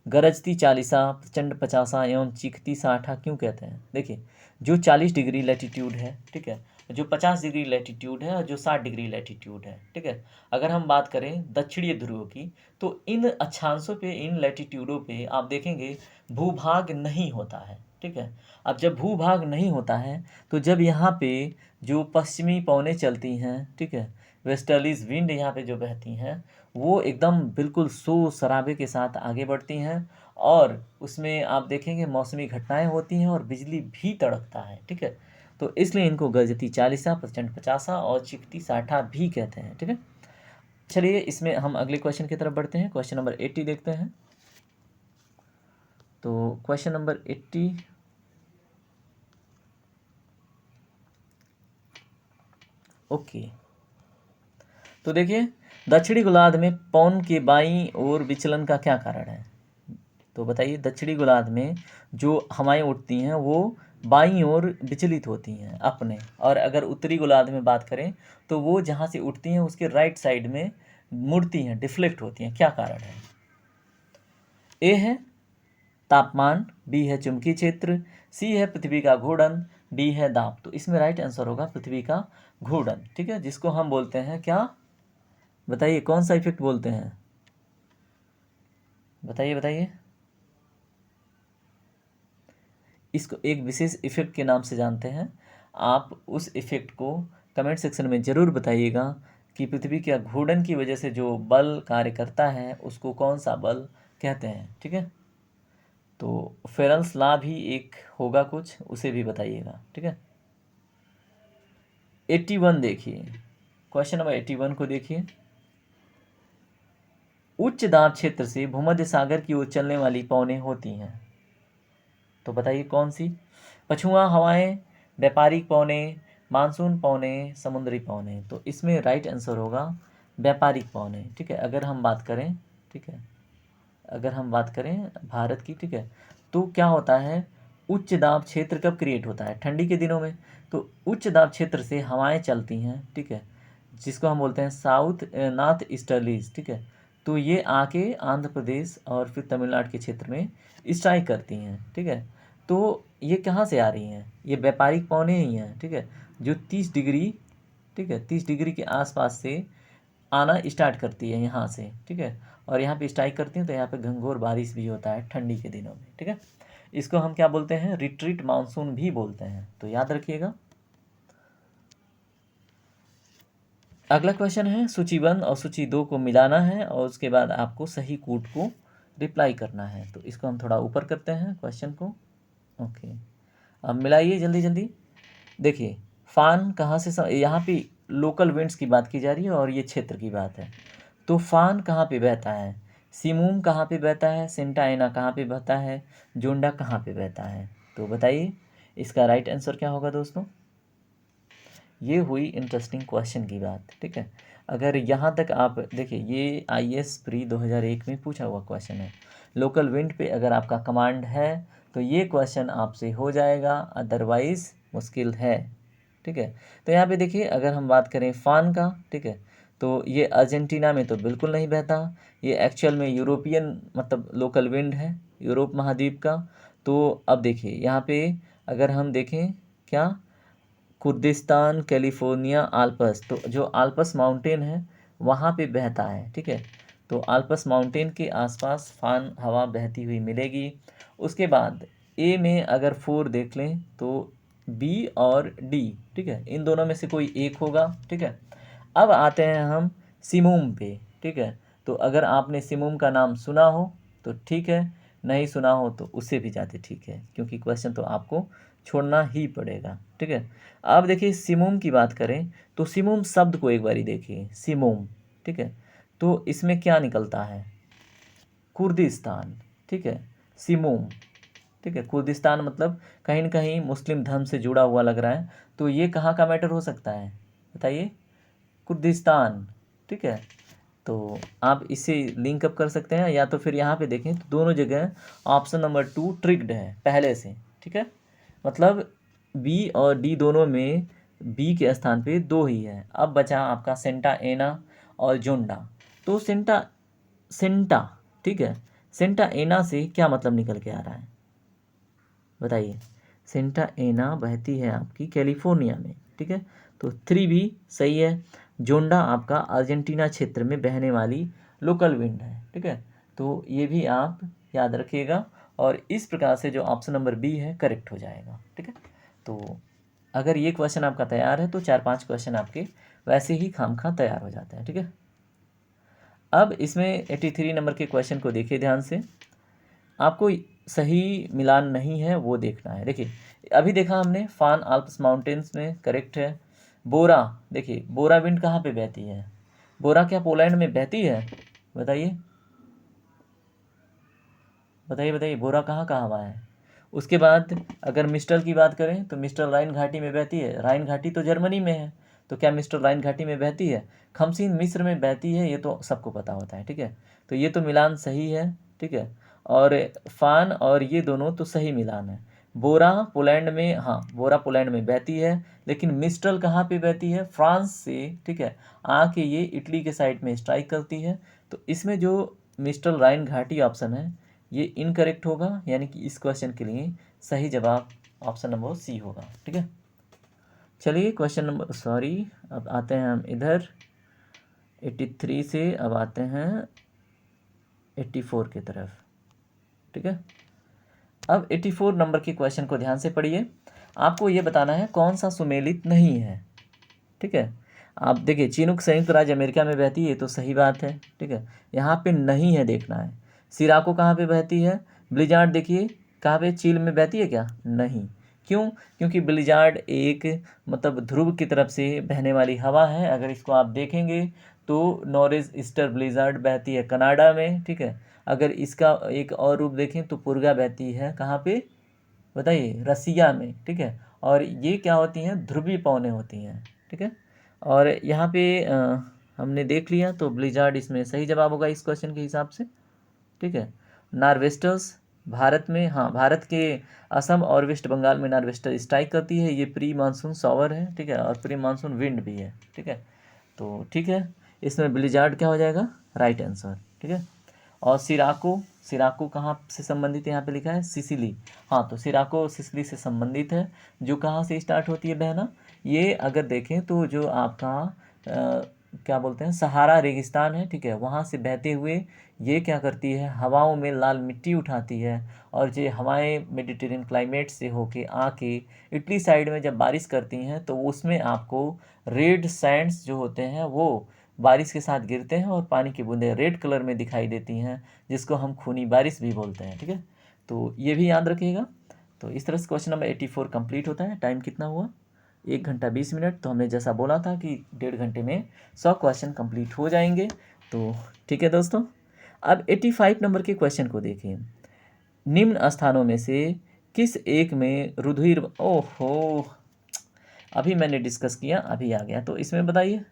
गरजती चालीसा, प्रचंड पचासा एवं चीखती साठा क्यों कहते हैं? देखिए, जो 40 डिग्री लैटीट्यूड है, ठीक है, जो 50 डिग्री लैटीट्यूड है और जो 60 डिग्री लैटीट्यूड है, ठीक है। अगर हम बात करें दक्षिणी ध्रुव की तो इन अक्षांशों पे, इन लैटीट्यूडों पे आप देखेंगे भूभाग नहीं होता है, ठीक है। अब जब भूभाग नहीं होता है तो जब यहाँ पे जो पश्चिमी पवनें चलती हैं, ठीक है, वेस्टर्लीज विंड यहाँ पे जो बहती हैं वो एकदम बिल्कुल शोर शराबे के साथ आगे बढ़ती हैं और उसमें आप देखेंगे मौसमी घटनाएं होती हैं और बिजली भी तड़कता है, ठीक है। तो इसलिए इनको गरजती चालीसा, प्रचंड पचासा और चिकती साठा भी कहते हैं, ठीक है। चलिए इसमें हम अगले क्वेश्चन की तरफ बढ़ते हैं। क्वेश्चन नंबर 80 देखते हैं। तो क्वेश्चन नंबर 80, ओके। तो देखिए, दक्षिणी गोलार्ध में पवन के बाईं ओर विचलन का क्या कारण है? तो बताइए, दक्षिणी गोलार्ध में जो हवाएं उठती हैं वो बाईं ओर विचलित होती हैं अपने, और अगर उत्तरी गोलार्ध में बात करें तो वो जहाँ से उठती हैं उसके राइट साइड में मुड़ती हैं, डिफ्लेक्ट होती हैं। क्या कारण है? ए है तापमान, बी है चुंबकीय क्षेत्र, सी है पृथ्वी का घूर्णन, डी है दाब। तो इसमें राइट आंसर होगा पृथ्वी का घूर्णन, ठीक है, जिसको हम बोलते हैं क्या? बताइए कौन सा इफेक्ट बोलते हैं? बताइए बताइए। इसको एक विशेष इफेक्ट के नाम से जानते हैं। आप उस इफेक्ट को कमेंट सेक्शन में ज़रूर बताइएगा कि पृथ्वी के घूर्णन की वजह से जो बल कार्य करता है उसको कौन सा बल कहते हैं, ठीक है। तो फेरेंस लॉ भी एक होगा कुछ, उसे भी बताइएगा, ठीक है। 81 देखिए, क्वेश्चन नंबर 81 को देखिए। उच्च दाब क्षेत्र से भूमध्य सागर की ओर चलने वाली पवनें होती हैं, तो बताइए कौन सी? पछुआ हवाएं, व्यापारिक पवनें, मानसून पवनें, समुद्री पवनें। तो इसमें राइट आंसर होगा व्यापारिक पवनें, ठीक है। अगर हम बात करें, ठीक है, अगर हम बात करें भारत की, ठीक है, तो क्या होता है, उच्च दाब क्षेत्र कब क्रिएट होता है? ठंडी के दिनों में। तो उच्च दाब क्षेत्र से हवाएं चलती हैं, ठीक है, जिसको हम बोलते हैं साउथ नॉर्थ ईस्टर्लीज, ठीक है। तो ये आके आंध्र प्रदेश और फिर तमिलनाडु के क्षेत्र में स्ट्राइक करती हैं, ठीक है। तो ये कहाँ से आ रही हैं? ये व्यापारिक पवनें ही हैं, ठीक है, जो 30 डिग्री, ठीक है, 30 डिग्री के आसपास से आना स्टार्ट करती है यहाँ से, ठीक है, और यहाँ पे स्ट्राइक करती हैं तो यहाँ पे घंघोर बारिश भी होता है ठंडी के दिनों में, ठीक है। इसको हम क्या बोलते हैं? रिट्रीट मानसून भी बोलते हैं, तो याद रखिएगा। अगला क्वेश्चन है, सूची 1 और सूची 2 को मिलाना है और उसके बाद आपको सही कूट को रिप्लाई करना है। तो इसको हम थोड़ा ऊपर करते हैं क्वेश्चन को। ओके, अब मिलाइए जल्दी जल्दी। देखिए, फान कहाँ से यहाँ पे लोकल विंड्स की बात की जा रही है और ये क्षेत्र की बात है। तो फान कहाँ पे बहता है? सिमूम कहाँ पे बहता है? सेंटा एना कहाँ पे बहता है? जोंडा कहाँ पे बहता है? तो बताइए इसका राइट आंसर क्या होगा दोस्तों। ये हुई इंटरेस्टिंग क्वेश्चन की बात, ठीक है। अगर यहाँ तक आप देखिए, ये IAS प्री 2001 में पूछा हुआ क्वेश्चन है। लोकल विंड पे अगर आपका कमांड है तो ये क्वेश्चन आपसे हो जाएगा, अदरवाइज़ मुश्किल है, ठीक है। तो यहाँ पे देखिए, अगर हम बात करें फान का, ठीक है, तो ये अर्जेंटीना में तो बिल्कुल नहीं बहता। ये एक्चुअल में यूरोपियन मतलब लोकल विंड है, यूरोप महाद्वीप का। तो अब देखिए यहाँ पे अगर हम देखें क्या, कुर्दिस्तान, कैलिफोर्निया, आल्प्स, तो जो आल्प्स माउंटेन है वहाँ पे बहता है, ठीक है। तो आल्प्स माउंटेन के आसपास फान हवा बहती हुई मिलेगी। उसके बाद ए में अगर 4 देख लें तो बी और डी, ठीक है, इन दोनों में से कोई एक होगा, ठीक है। अब आते हैं हम सिमूम पे, ठीक है। तो अगर आपने सिमूम का नाम सुना हो तो ठीक है, नहीं सुना हो तो उससे भी ज़्यादा ठीक है, क्योंकि क्वेश्चन तो आपको छोड़ना ही पड़ेगा, ठीक है। अब देखिए सिमूम की बात करें तो सिमूम शब्द को एक बारी देखिए, सिमूम, ठीक है। तो इसमें क्या निकलता है? कुर्दिस्तान, ठीक है, सिमूम, ठीक है। कुर्दिस्तान मतलब कहीं न कहीं मुस्लिम धर्म से जुड़ा हुआ लग रहा है, तो ये कहाँ का मैटर हो सकता है बताइए? कुर्दिस्तान, ठीक है। तो आप इसे लिंक अप कर सकते हैं, या तो फिर यहाँ पे देखें तो दोनों जगह ऑप्शन नंबर 2 ट्रिक्ड है पहले से, ठीक है। मतलब बी और डी दोनों में बी के स्थान पे 2 ही है। अब बचा आपका सेंटा एना और जोंडा। तो सेंटा सेंटा ठीक है, सेंटा एना से क्या मतलब निकल के आ रहा है बताइए? सेंटा एना बहती है आपकी कैलिफोर्निया में, ठीक है। तो 3 भी सही है। जोंडा आपका अर्जेंटीना क्षेत्र में बहने वाली लोकल विंड है, ठीक है। तो ये भी आप याद रखिएगा और इस प्रकार से जो ऑप्शन नंबर बी है करेक्ट हो जाएगा, ठीक है। तो अगर ये क्वेश्चन आपका तैयार है तो 4-5 क्वेश्चन आपके वैसे ही खामखा तैयार हो जाते हैं, ठीक है। अब इसमें 83 नंबर के क्वेश्चन को देखिए ध्यान से। आपको सही मिलान नहीं है वो देखना है। देखिए अभी देखा हमने फान आल्प्स माउंटेन्स में करेक्ट है। बोरा, देखिए बोरा विंड कहाँ पे बहती है? बोरा क्या पोलैंड में बहती है? बताइए बताइए बताइए, बोरा कहाँ का हवा है? उसके बाद अगर मिस्टल की बात करें तो मिस्टल राइन घाटी में बहती है। राइन घाटी तो जर्मनी में है, तो क्या मिस्टर राइन घाटी में बहती है? खमसीन मिस्र में बहती है, ये तो सबको पता होता है, ठीक है। तो ये तो मिलान सही है, ठीक है। और फान और ये दोनों तो सही मिलान है। बोरा पोलैंड में, हाँ बोरा पोलैंड में बहती है, लेकिन मिस्टल कहाँ पे बहती है? फ्रांस से, ठीक है, आके ये इटली के साइड में स्ट्राइक करती है। तो इसमें जो मिस्टल राइन घाटी ऑप्शन है ये इनकरेक्ट होगा, यानी कि इस क्वेश्चन के लिए सही जवाब ऑप्शन नंबर सी होगा, ठीक है। चलिए क्वेश्चन नंबर अब आते हैं हम इधर 83 से, अब आते हैं 84 की तरफ, ठीक है। अब 84 नंबर के क्वेश्चन को ध्यान से पढ़िए। आपको ये बताना है कौन सा सुमेलित नहीं है, ठीक है। आप देखिए चिनूक संयुक्त राज्य अमेरिका में बहती है, तो सही बात है, ठीक है। यहाँ पे नहीं है देखना है। सिराको कहाँ पे बहती है? ब्लिजार्ड देखिए कहाँ पे, चील में बहती है क्या? नहीं। क्यों? क्योंकि ब्लिजार्ड एक मतलब ध्रुव की तरफ से बहने वाली हवा है। अगर इसको आप देखेंगे तो नॉरिस ईस्टर ब्लिजार्ड बहती है कनाडा में, ठीक है। अगर इसका एक और रूप देखें तो पुर्गा बहती है कहाँ पे बताइए? रसिया में, ठीक है। और ये क्या होती हैं? ध्रुवीय पवनें होती हैं, ठीक है। और यहाँ पे हमने देख लिया, तो ब्लिजार्ड इसमें सही जवाब होगा इस क्वेश्चन के हिसाब से, ठीक है। नार्वेस्टर्स भारत में, हाँ, भारत के असम और वेस्ट बंगाल में नॉर्वेस्टर स्ट्राइक करती है। ये प्री मानसून शॉवर है, ठीक है, और प्री मानसून विंड भी है, ठीक है। तो ठीक है, इसमें ब्लिजार्ड क्या हो जाएगा, राइट आंसर, ठीक है। और सिराको, सिराको कहाँ से संबंधित है, यहाँ पे लिखा है सिसिली। हाँ, तो सिराको सिसिली से संबंधित है, जो कहाँ से स्टार्ट होती है बहना, ये अगर देखें तो जो आपका क्या बोलते हैं, सहारा रेगिस्तान है, ठीक है, वहाँ से बहते हुए ये क्या करती है, हवाओं में लाल मिट्टी उठाती है, और ये हवाएं मेडिटेरियन क्लाइमेट से होके आके इटली साइड में जब बारिश करती हैं तो उसमें आपको रेड सैंड्स जो होते हैं वो बारिश के साथ गिरते हैं और पानी की बूंदें रेड कलर में दिखाई देती हैं, जिसको हम खूनी बारिश भी बोलते हैं, ठीक है। तो ये भी याद रखिएगा। तो इस तरह से क्वेश्चन नंबर 84 कंप्लीट होता है। टाइम कितना हुआ, 1 घंटा 20 मिनट। तो हमने जैसा बोला था कि 1.5 घंटे में 100 क्वेश्चन कंप्लीट हो जाएंगे। तो ठीक है दोस्तों, अब 85 नंबर के क्वेश्चन को देखिए। निम्न स्थानों में से किस एक में रुधिर, ओहो, अभी मैंने डिस्कस किया, अभी आ गया। तो इसमें बताइए,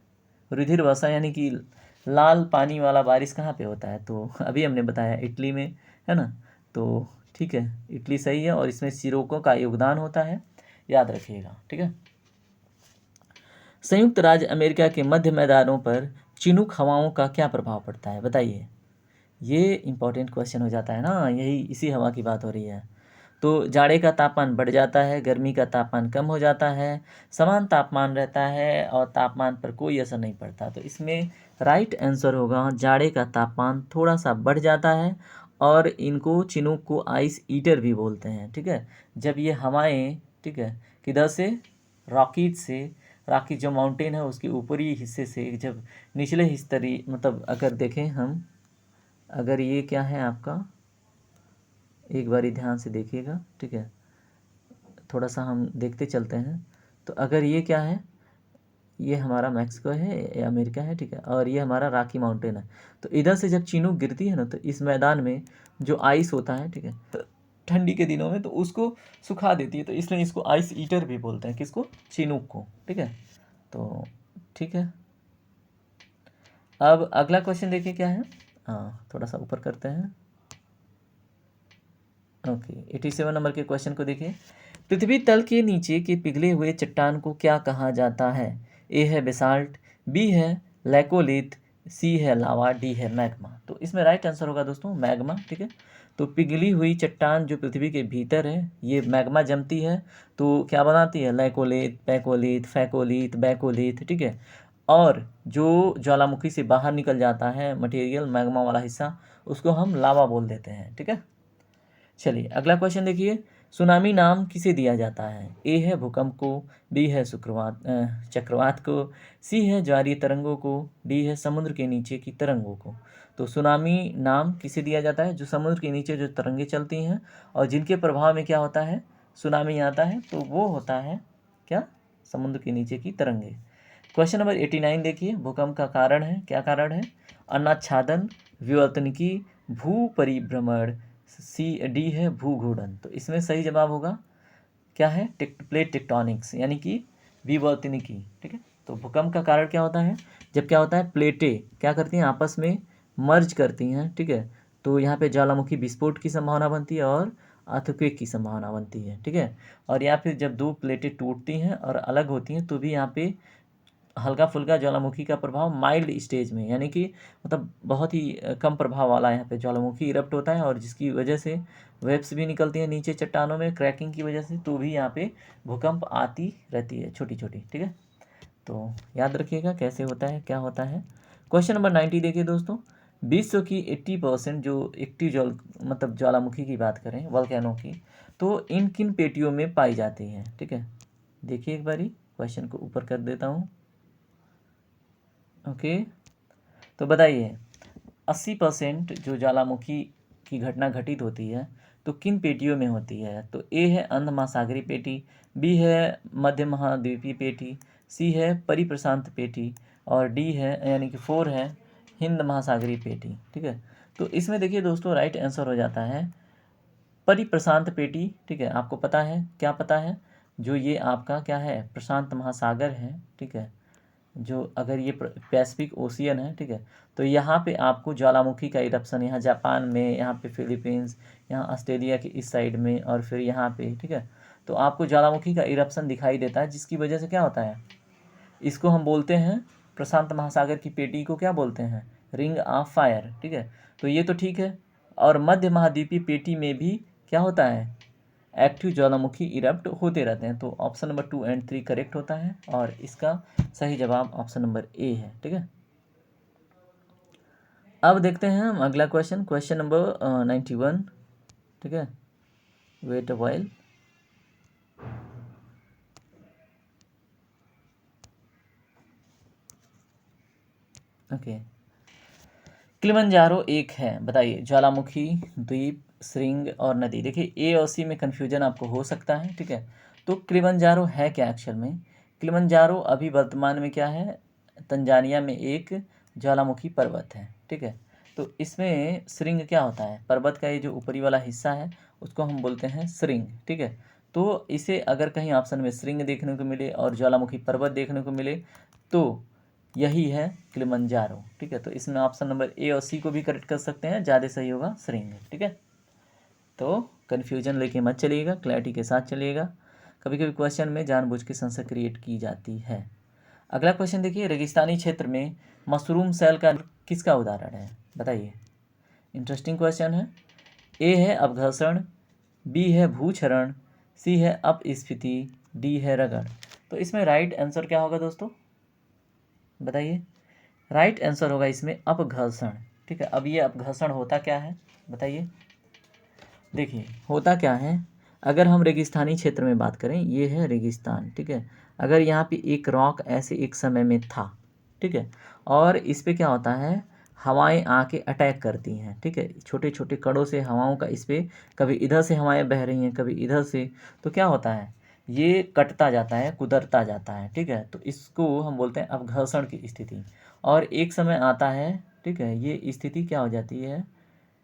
रुधिर वर्षा यानी कि लाल पानी वाला बारिश कहाँ पे होता है, तो अभी हमने बताया इटली में, है ना। तो ठीक है, इटली सही है, और इसमें सिरोको का योगदान होता है, याद रखिएगा, ठीक है। संयुक्त राज्य अमेरिका के मध्य मैदानों पर चिनूक हवाओं का क्या प्रभाव पड़ता है, बताइए। ये इंपॉर्टेंट क्वेश्चन हो जाता है ना, यही इसी हवा की बात हो रही है। तो जाड़े का तापमान बढ़ जाता है, गर्मी का तापमान कम हो जाता है, समान तापमान रहता है और तापमान पर कोई असर नहीं पड़ता। तो इसमें राइट आंसर होगा, जाड़े का तापमान थोड़ा सा बढ़ जाता है, और इनको चिनूक को आइस ईटर भी बोलते हैं, ठीक है। जब ये हवाएं, ठीक है, किधर से, रॉकीज से, रॉकी जो माउंटेन है उसके ऊपरी हिस्से से जब निचले हिस्से, मतलब अगर देखें हम, अगर ये क्या है आपका, एक बारी ध्यान से देखिएगा, ठीक है, थोड़ा सा हम देखते चलते हैं। तो अगर ये क्या है, ये हमारा मैक्सिको है, ये अमेरिका है, ठीक है, और ये हमारा रॉकी माउंटेन है। तो इधर से जब चिनूक गिरती है ना, तो इस मैदान में जो आइस होता है, ठीक है, तो ठंडी के दिनों में तो उसको सुखा देती है, तो इसलिए इसको आइस ईटर भी बोलते हैं, किसको, चिनूक को, ठीक है। तो ठीक है, अब अगला क्वेश्चन देखिए क्या है। हाँ, थोड़ा सा ऊपर करते हैं। ओके, 87 नंबर के क्वेश्चन को देखिए। पृथ्वी तल के नीचे के पिघले हुए चट्टान को क्या कहा जाता है, ए है बेसाल्ट, बी है लैकोलिथ, सी है लावा, डी है मैग्मा। तो इसमें राइट आंसर होगा दोस्तों मैग्मा, ठीक है। तो पिघली हुई चट्टान जो पृथ्वी के भीतर है, ये मैग्मा जमती है, तो क्या बनाती है, लैकोलिथ, पैकोलिथ, फैकोलिथ, बैकोलिथ, ठीक है। और जो ज्वालामुखी से बाहर निकल जाता है मटेरियल, मैग्मा वाला हिस्सा, उसको हम लावा बोल देते हैं, ठीक है। चलिए अगला क्वेश्चन देखिए। सुनामी नाम किसे दिया जाता है, ए है भूकंप को, बी है चक्रवात को, सी है ज्वारीय तरंगों को, डी है समुद्र के नीचे की तरंगों को। तो सुनामी नाम किसे दिया जाता है, जो समुद्र के नीचे जो तरंगे चलती हैं और जिनके प्रभाव में क्या होता है, सुनामी आता है, तो वो होता है क्या, समुद्र के नीचे की तरंगे। क्वेश्चन नंबर 89 देखिए। भूकंप का कारण है, क्या कारण है, अनाच्छादन, विवर्तनिकी, भू परिभ्रमण, सी डी है भूघूर्णन। तो इसमें सही जवाब होगा क्या है, प्लेट टेक्टोनिक्स यानी कि विवर्तनिकी, ठीक है। तो भूकंप का कारण क्या होता है, जब क्या होता है, प्लेटें क्या करती हैं, आपस में मर्ज करती हैं, ठीक है। तो यहाँ पे ज्वालामुखी विस्फोट की संभावना बनती है और अर्थक्वेक की संभावना बनती है, ठीक है। और या फिर जब दो प्लेटें टूटती हैं और अलग होती हैं तो भी यहाँ पे हल्का फुल्का ज्वालामुखी का प्रभाव माइल्ड स्टेज में, यानी कि मतलब बहुत ही कम प्रभाव वाला यहाँ पे ज्वालामुखी इरप्ट होता है, और जिसकी वजह से वेव्स भी निकलती हैं नीचे चट्टानों में क्रैकिंग की वजह से, तो भी यहाँ पे भूकंप आती रहती है छोटी छोटी, ठीक है। तो याद रखिएगा कैसे होता है, क्या होता है। क्वेश्चन नंबर 90 देखिए दोस्तों। विश्व की 80% जो एक्टिव मतलब ज्वालामुखी की बात करें, वल्केनो की, तो इन किन पेटियों में पाई जाती हैं, ठीक है। देखिए एक बारी, क्वेश्चन को ऊपर कर देता हूँ। ओके, तो बताइए 80% जो ज्वालामुखी की घटना घटित होती है तो किन पेटियों में होती है। तो ए है अंध महासागरीय पेटी, बी है मध्य महाद्वीपीय पेटी, सी है परिप्रशांत पेटी, और डी है यानी कि 4 है हिंद महासागरीय पेटी, ठीक है। तो इसमें देखिए दोस्तों राइट आंसर हो जाता है परिप्रशांत पेटी, ठीक है। आपको पता है, क्या पता है, जो ये आपका क्या है, प्रशांत महासागर है, ठीक है। जो अगर ये पैसिफिक ओशियन है, ठीक है, तो यहाँ पे आपको ज्वालामुखी का इरप्शन, यहाँ जापान में, यहाँ पे फिलीपींस, यहाँ ऑस्ट्रेलिया के इस साइड में, और फिर यहाँ पे, ठीक है, तो आपको ज्वालामुखी का इरप्शन दिखाई देता है, जिसकी वजह से क्या होता है, इसको हम बोलते हैं, प्रशांत महासागर की पेटी को क्या बोलते हैं, रिंग ऑफ फायर, ठीक है। तो ये तो ठीक है। और मध्य महाद्वीपीय पेटी में भी क्या होता है, एक्टिव ज्वालामुखी इरप्ट होते रहते हैं। तो ऑप्शन नंबर 2 एंड 3 करेक्ट होता है, और इसका सही जवाब ऑप्शन नंबर ए है, ठीक है। अब देखते हैं हम अगला क्वेश्चन, क्वेश्चन नंबर 91, ठीक है। Wait a while. Okay, Kilimanjaro एक है, बताइए, ज्वालामुखी, द्वीप, श्रृंग और नदी। देखिए ए और सी में कन्फ्यूजन आपको हो सकता है, ठीक है। तो किलिमंजारो है क्या एक्चुअल में, किलिमंजारो अभी वर्तमान में क्या है, तंजानिया में एक ज्वालामुखी पर्वत है, ठीक है। तो इसमें श्रृंग क्या होता है, पर्वत का ये जो ऊपरी वाला हिस्सा है उसको हम बोलते हैं श्रृंग, ठीक है। तो इसे अगर कहीं ऑप्शन में श्रृंग देखने को मिले और ज्वालामुखी पर्वत देखने को मिले तो यही है किलिमंजारो, ठीक है। तो इसमें ऑप्शन नंबर ए और सी को भी करेक्ट कर सकते हैं, ज़्यादा सही होगा श्रृंग, ठीक है। तो कन्फ्यूजन लेके मत चलिएगा, क्लैरिटी के साथ चलिएगा। कभी कभी क्वेश्चन में जानबूझ के संशय क्रिएट की जाती है। अगला क्वेश्चन देखिए, रेगिस्तानी क्षेत्र में मशरूम सेल का किसका उदाहरण है, बताइए। इंटरेस्टिंग क्वेश्चन है। ए है अपघर्षण, बी है भूक्षरण, सी है अपस्फीति, डी है रगड़। तो इसमें राइट आंसर क्या होगा दोस्तों, बताइए। राइट आंसर होगा इसमें अपघर्षण, ठीक है। अब ये अपघर्षण होता क्या है, बताइए। देखिए होता क्या है, अगर हम रेगिस्तानी क्षेत्र में बात करें, ये है रेगिस्तान, ठीक है। अगर यहाँ पे एक रॉक ऐसे एक समय में था, ठीक है, और इस पे क्या होता है, हवाएं आके अटैक करती हैं, ठीक है, छोटे छोटे कणों से हवाओं का इस पे, कभी इधर से हवाएं बह रही हैं, कभी इधर से, तो क्या होता है, ये कटता जाता है, कुदरता जाता है, ठीक है। तो इसको हम बोलते हैं अपघर्षण की स्थिति। और एक समय आता है, ठीक है, ये स्थिति क्या हो जाती है,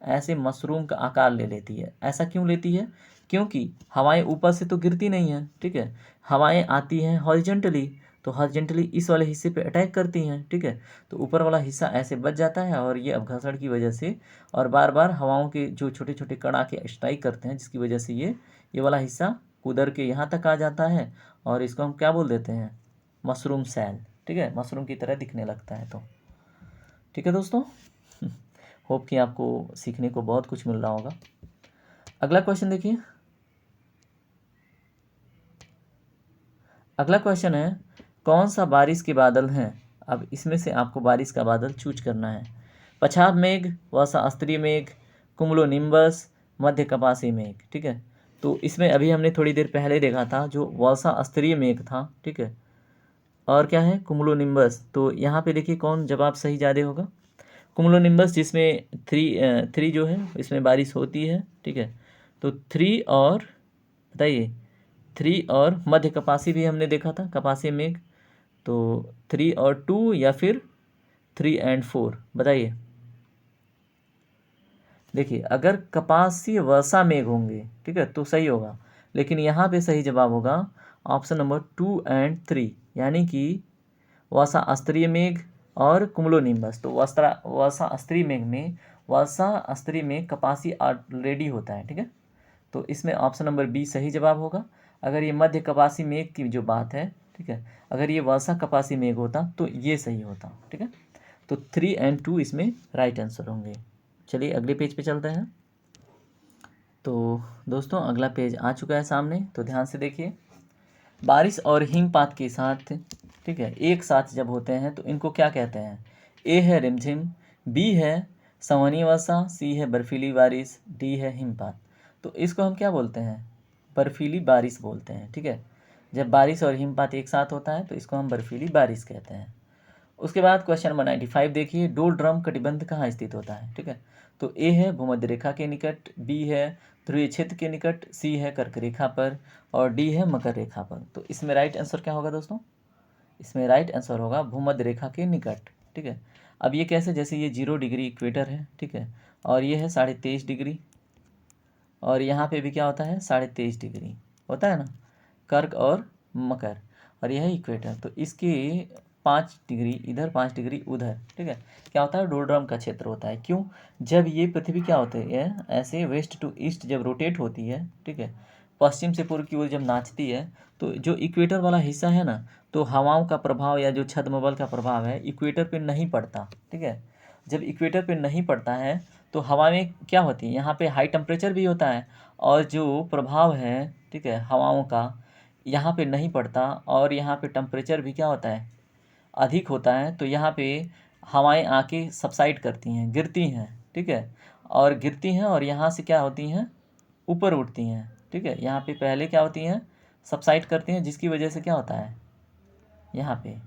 ऐसे मशरूम का आकार ले लेती है। ऐसा क्यों लेती है, क्योंकि हवाएं ऊपर से तो गिरती नहीं हैं, ठीक है, हवाएं आती हैं हॉरिजॉन्टली, तो हॉरिजॉन्टली इस वाले हिस्से पे अटैक करती हैं, ठीक है। तो ऊपर वाला हिस्सा ऐसे बच जाता है, और ये अपघर्षण की वजह से, और बार बार हवाओं के जो छोटे छोटे कण आके स्ट्राइक करते हैं, जिसकी वजह से ये वाला हिस्सा कुदर के यहाँ तक आ जाता है, और इसको हम क्या बोल देते हैं, मशरूम सेल, ठीक है, मशरूम की तरह दिखने लगता है। तो ठीक है दोस्तों, होप कि आपको सीखने को बहुत कुछ मिल रहा होगा। अगला क्वेश्चन देखिए, अगला क्वेश्चन है, कौन सा बारिश के बादल हैं। अब इसमें से आपको बारिश का बादल चूज करना है। पछाड़ मेघ, वर्षा अस्त्रीय मेघ, कुमुलोनिम्बस, मध्य कपासी मेघ, ठीक है। तो इसमें अभी हमने थोड़ी देर पहले देखा था, जो वर्षा अस्त्रीय मेघ था, ठीक है, और क्या है, कुमुलोनिम्बस। तो यहाँ पे देखिए कौन जवाब सही ज़्यादा होगा, कुमुलोनिम्बस, जिसमें थ्री जो है इसमें बारिश होती है, ठीक है। तो थ्री और, बताइए, थ्री और मध्य कपासी भी हमने देखा था, कपासी मेघ। तो 3 और 2 या फिर 3 एंड 4, बताइए। देखिए अगर कपासी वर्षा मेघ होंगे, ठीक है, तो सही होगा, लेकिन यहाँ पे सही जवाब होगा ऑप्शन नंबर 2 एंड 3, यानी कि वर्षा अस्त्रीय मेघ और कुमुलोनिम्बस। तो वर्षा अस्त्रीय मेघ में, वर्षा अस्त्रीय में कपासी ऑलरेडी होता है, ठीक है। तो इसमें ऑप्शन नंबर बी सही जवाब होगा। अगर ये मध्य कपासी मेघ की जो बात है, ठीक है, अगर ये वर्षा कपासी मेघ होता तो ये सही होता, ठीक है। तो 3 एंड 2 इसमें राइट आंसर होंगे। चलिए अगले पेज पे चलते हैं। तो दोस्तों अगला पेज आ चुका है सामने, तो ध्यान से देखिए। बारिश और हिमपात के साथ, ठीक है, एक साथ जब होते हैं तो इनको क्या कहते हैं। ए है रिमझिम, बी है संवहनीय वर्षा, सी है बर्फीली बारिश, डी है हिमपात। तो इसको हम क्या बोलते हैं, बर्फीली बारिश बोलते हैं, ठीक है। जब बारिश और हिमपात एक साथ होता है तो इसको हम बर्फीली बारिश कहते हैं। उसके बाद क्वेश्चन नंबर 95 देखिए, डोलड्रम कटिबंध कहाँ स्थित होता है, ठीक है। तो ए है भूमध्य रेखा के निकट, बी है ध्रुवीय क्षेत्र के निकट, सी है कर्क रेखा पर, और डी है मकर रेखा पर। तो इसमें राइट आंसर क्या होगा दोस्तों, इसमें राइट आंसर होगा भूमध्य रेखा के निकट, ठीक है। अब ये कैसे, जैसे ये 0 डिग्री इक्वेटर है, ठीक है, और ये है 23.5 डिग्री, और यहाँ पे भी क्या होता है 23.5 डिग्री होता है ना, कर्क और मकर, और यह है इक्वेटर। तो इसकी 5 डिग्री इधर, 5 डिग्री उधर, ठीक है, क्या होता है, डोलड्रम का क्षेत्र होता है। क्यों? जब ये पृथ्वी क्या होती है, ऐसे वेस्ट टू ईस्ट जब रोटेट होती है, ठीक है, पश्चिम से पूर्व की ओर जब नाचती है, तो जो इक्वेटर वाला हिस्सा है ना, तो हवाओं का प्रभाव या जो छद्मबल का प्रभाव है इक्वेटर पे नहीं पड़ता, ठीक है। जब इक्वेटर पे नहीं पड़ता है तो हवा में क्या होती है, यहाँ पे हाई टेम्परेचर भी होता है, और जो प्रभाव है, ठीक है, हवाओं का यहाँ पे नहीं पड़ता, और यहाँ पे टेम्परेचर भी क्या होता है, अधिक होता है। तो यहाँ पे हवाएं आके सबसाइड करती हैं, गिरती हैं, ठीक है, और गिरती हैं और यहाँ से क्या होती हैं, ऊपर उठती हैं, ठीक है। यहाँ पे पहले क्या होती हैं, सबसाइड करती हैं, जिसकी वजह से क्या होता है, यहाँ पे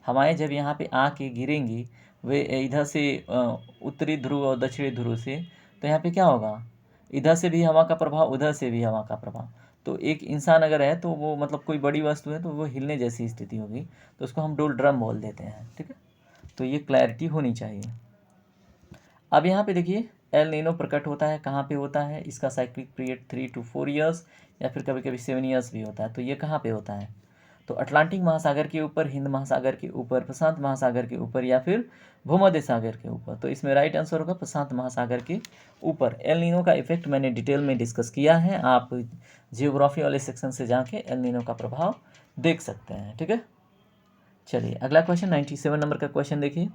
हवाएं जब यहाँ पे आके गिरेंगी, वे इधर से उत्तरी ध्रुव और दक्षिणी ध्रुव से, तो यहाँ पे क्या होगा, इधर से भी हवा का प्रभाव, उधर से भी हवा का प्रभाव। तो एक इंसान अगर है तो वो मतलब कोई बड़ी वस्तु है तो वो हिलने जैसी स्थिति होगी, तो उसको हम डोलड्रम बोल देते हैं, ठीक है। तो ये क्लैरिटी होनी चाहिए। अब यहाँ पे देखिए एल नीनो प्रकट होता है, कहाँ पे होता है, इसका साइक्लिक पीरियड 3 to 4 ईयर्स या फिर कभी कभी 7 ईयर्स भी होता है। तो ये कहाँ पे होता है, तो अटलांटिक महासागर के ऊपर, हिंद महासागर के ऊपर, प्रशांत महासागर के ऊपर या फिर भूमध्य सागर के ऊपर। तो इसमें राइट आंसर होगा प्रशांत महासागर के ऊपर। एल नीनो का इफेक्ट मैंने डिटेल में डिस्कस किया है, आप जियोग्राफी वाले सेक्शन से जाके एल नीनो का प्रभाव देख सकते हैं, ठीक है। चलिए अगला क्वेश्चन 97 नंबर का क्वेश्चन देखिए,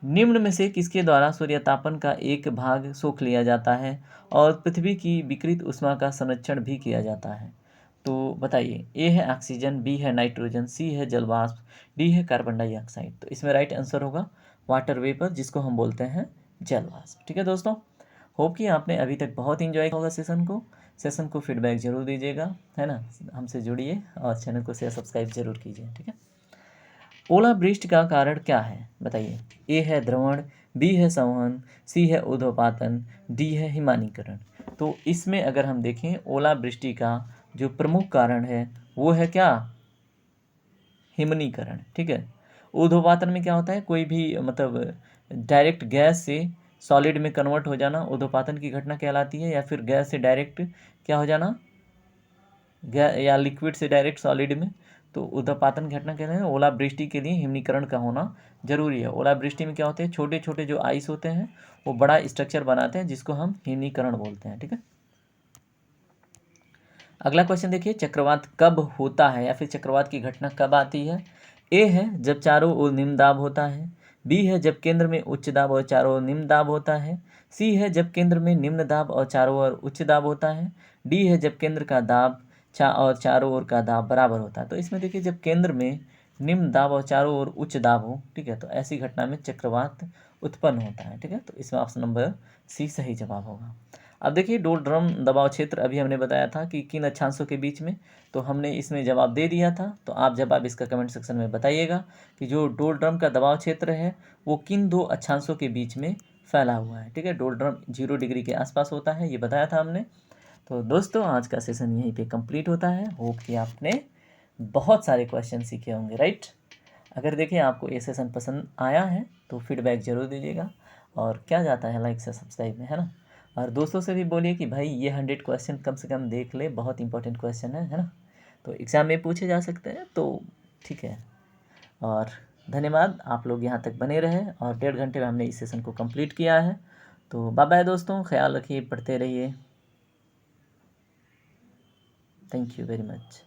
निम्न में से किसके द्वारा सूर्यतापन का एक भाग सोख लिया जाता है और पृथ्वी की विकृत ऊष्मा का संरक्षण भी किया जाता है। तो बताइए, ए है ऑक्सीजन, बी है नाइट्रोजन, सी है जलवाष्प, डी है कार्बन डाइऑक्साइड। तो इसमें राइट आंसर होगा वाटर वेपर, जिसको हम बोलते हैं जलवाष्प, ठीक है दोस्तों। होप कि आपने अभी तक बहुत इंजॉय होगा सेशन को फीडबैक जरूर दीजिएगा, है ना, हमसे जुड़िए और चैनल को शेयर सब्सक्राइब जरूर कीजिए, ठीक है। ओलावृष्टि का कारण क्या है, बताइए। ए है द्रवण, बी है संवहन, सी है ऊर्ध्वपातन, डी है हिमानीकरण। तो इसमें अगर हम देखें ओलावृष्टि का जो प्रमुख कारण है वो है क्या, हिमनीकरण, ठीक है। ऊर्ध्वपातन में क्या होता है, कोई भी मतलब डायरेक्ट गैस से सॉलिड में कन्वर्ट हो जाना ऊर्ध्वपातन की घटना कहलाती है, या फिर गैस से डायरेक्ट क्या हो जाना, या लिक्विड से डायरेक्ट सॉलिड में, तो ऊर्ध्वपातन घटना कहते हैं। ओलावृष्टि के लिए हिमनीकरण का होना जरूरी है। ओलावृष्टि में क्या होते हैं, छोटे छोटे जो आइस होते हैं वो बड़ा स्ट्रक्चर बनाते हैं, जिसको हम हिमनीकरण बोलते हैं, ठीक है। अगला क्वेश्चन देखिए, चक्रवात कब होता है या फिर चक्रवात की घटना कब आती है। ए है जब चारों ओर निम्न दाब होता है, बी है जब केंद्र में उच्च दाब और चारों ओर निम्न दाब होता है, सी है जब केंद्र में निम्न दाब और चारों ओर उच्च दाब होता है, डी है जब केंद्र का दाब और चारों ओर का दाब बराबर होता है। तो इसमें देखिए जब केंद्र में निम्न दाब और चारों ओर उच्च दाब हो, ठीक है, तो ऐसी घटना में चक्रवात उत्पन्न होता है, ठीक है। तो इसमें ऑप्शन नंबर सी सही जवाब होगा। अब देखिए डोलड्रम दबाव क्षेत्र अभी हमने बताया था कि किन अक्षांशों के बीच में, तो हमने इसमें जवाब दे दिया था। तो आप जवाब इसका कमेंट सेक्शन में बताइएगा कि जो डोलड्रम का दबाव क्षेत्र है वो किन दो अक्षांशों के बीच में फैला हुआ है, ठीक है। डोलड्रम 0 डिग्री के आसपास होता है, ये बताया था हमने। तो दोस्तों आज का सेशन यहीं पे कंप्लीट होता है। होप कि आपने बहुत सारे क्वेश्चन सीखे होंगे, राइट। अगर देखिए आपको ये सेशन पसंद आया है तो फीडबैक ज़रूर दीजिएगा, और क्या जाता है लाइक से सब्सक्राइब में, है ना। और दोस्तों से भी बोलिए कि भाई ये 100 क्वेश्चन कम से कम देख ले, बहुत इंपॉर्टेंट क्वेश्चन है ना, तो एग्ज़ाम में पूछे जा सकते हैं, तो ठीक है। और धन्यवाद, आप लोग यहाँ तक बने रहे और 1.5 घंटे में हमने इस सेशन को कंप्लीट किया है। तो बाय बाय दोस्तों, ख्याल रखिए, पढ़ते रहिए। Thank you very much.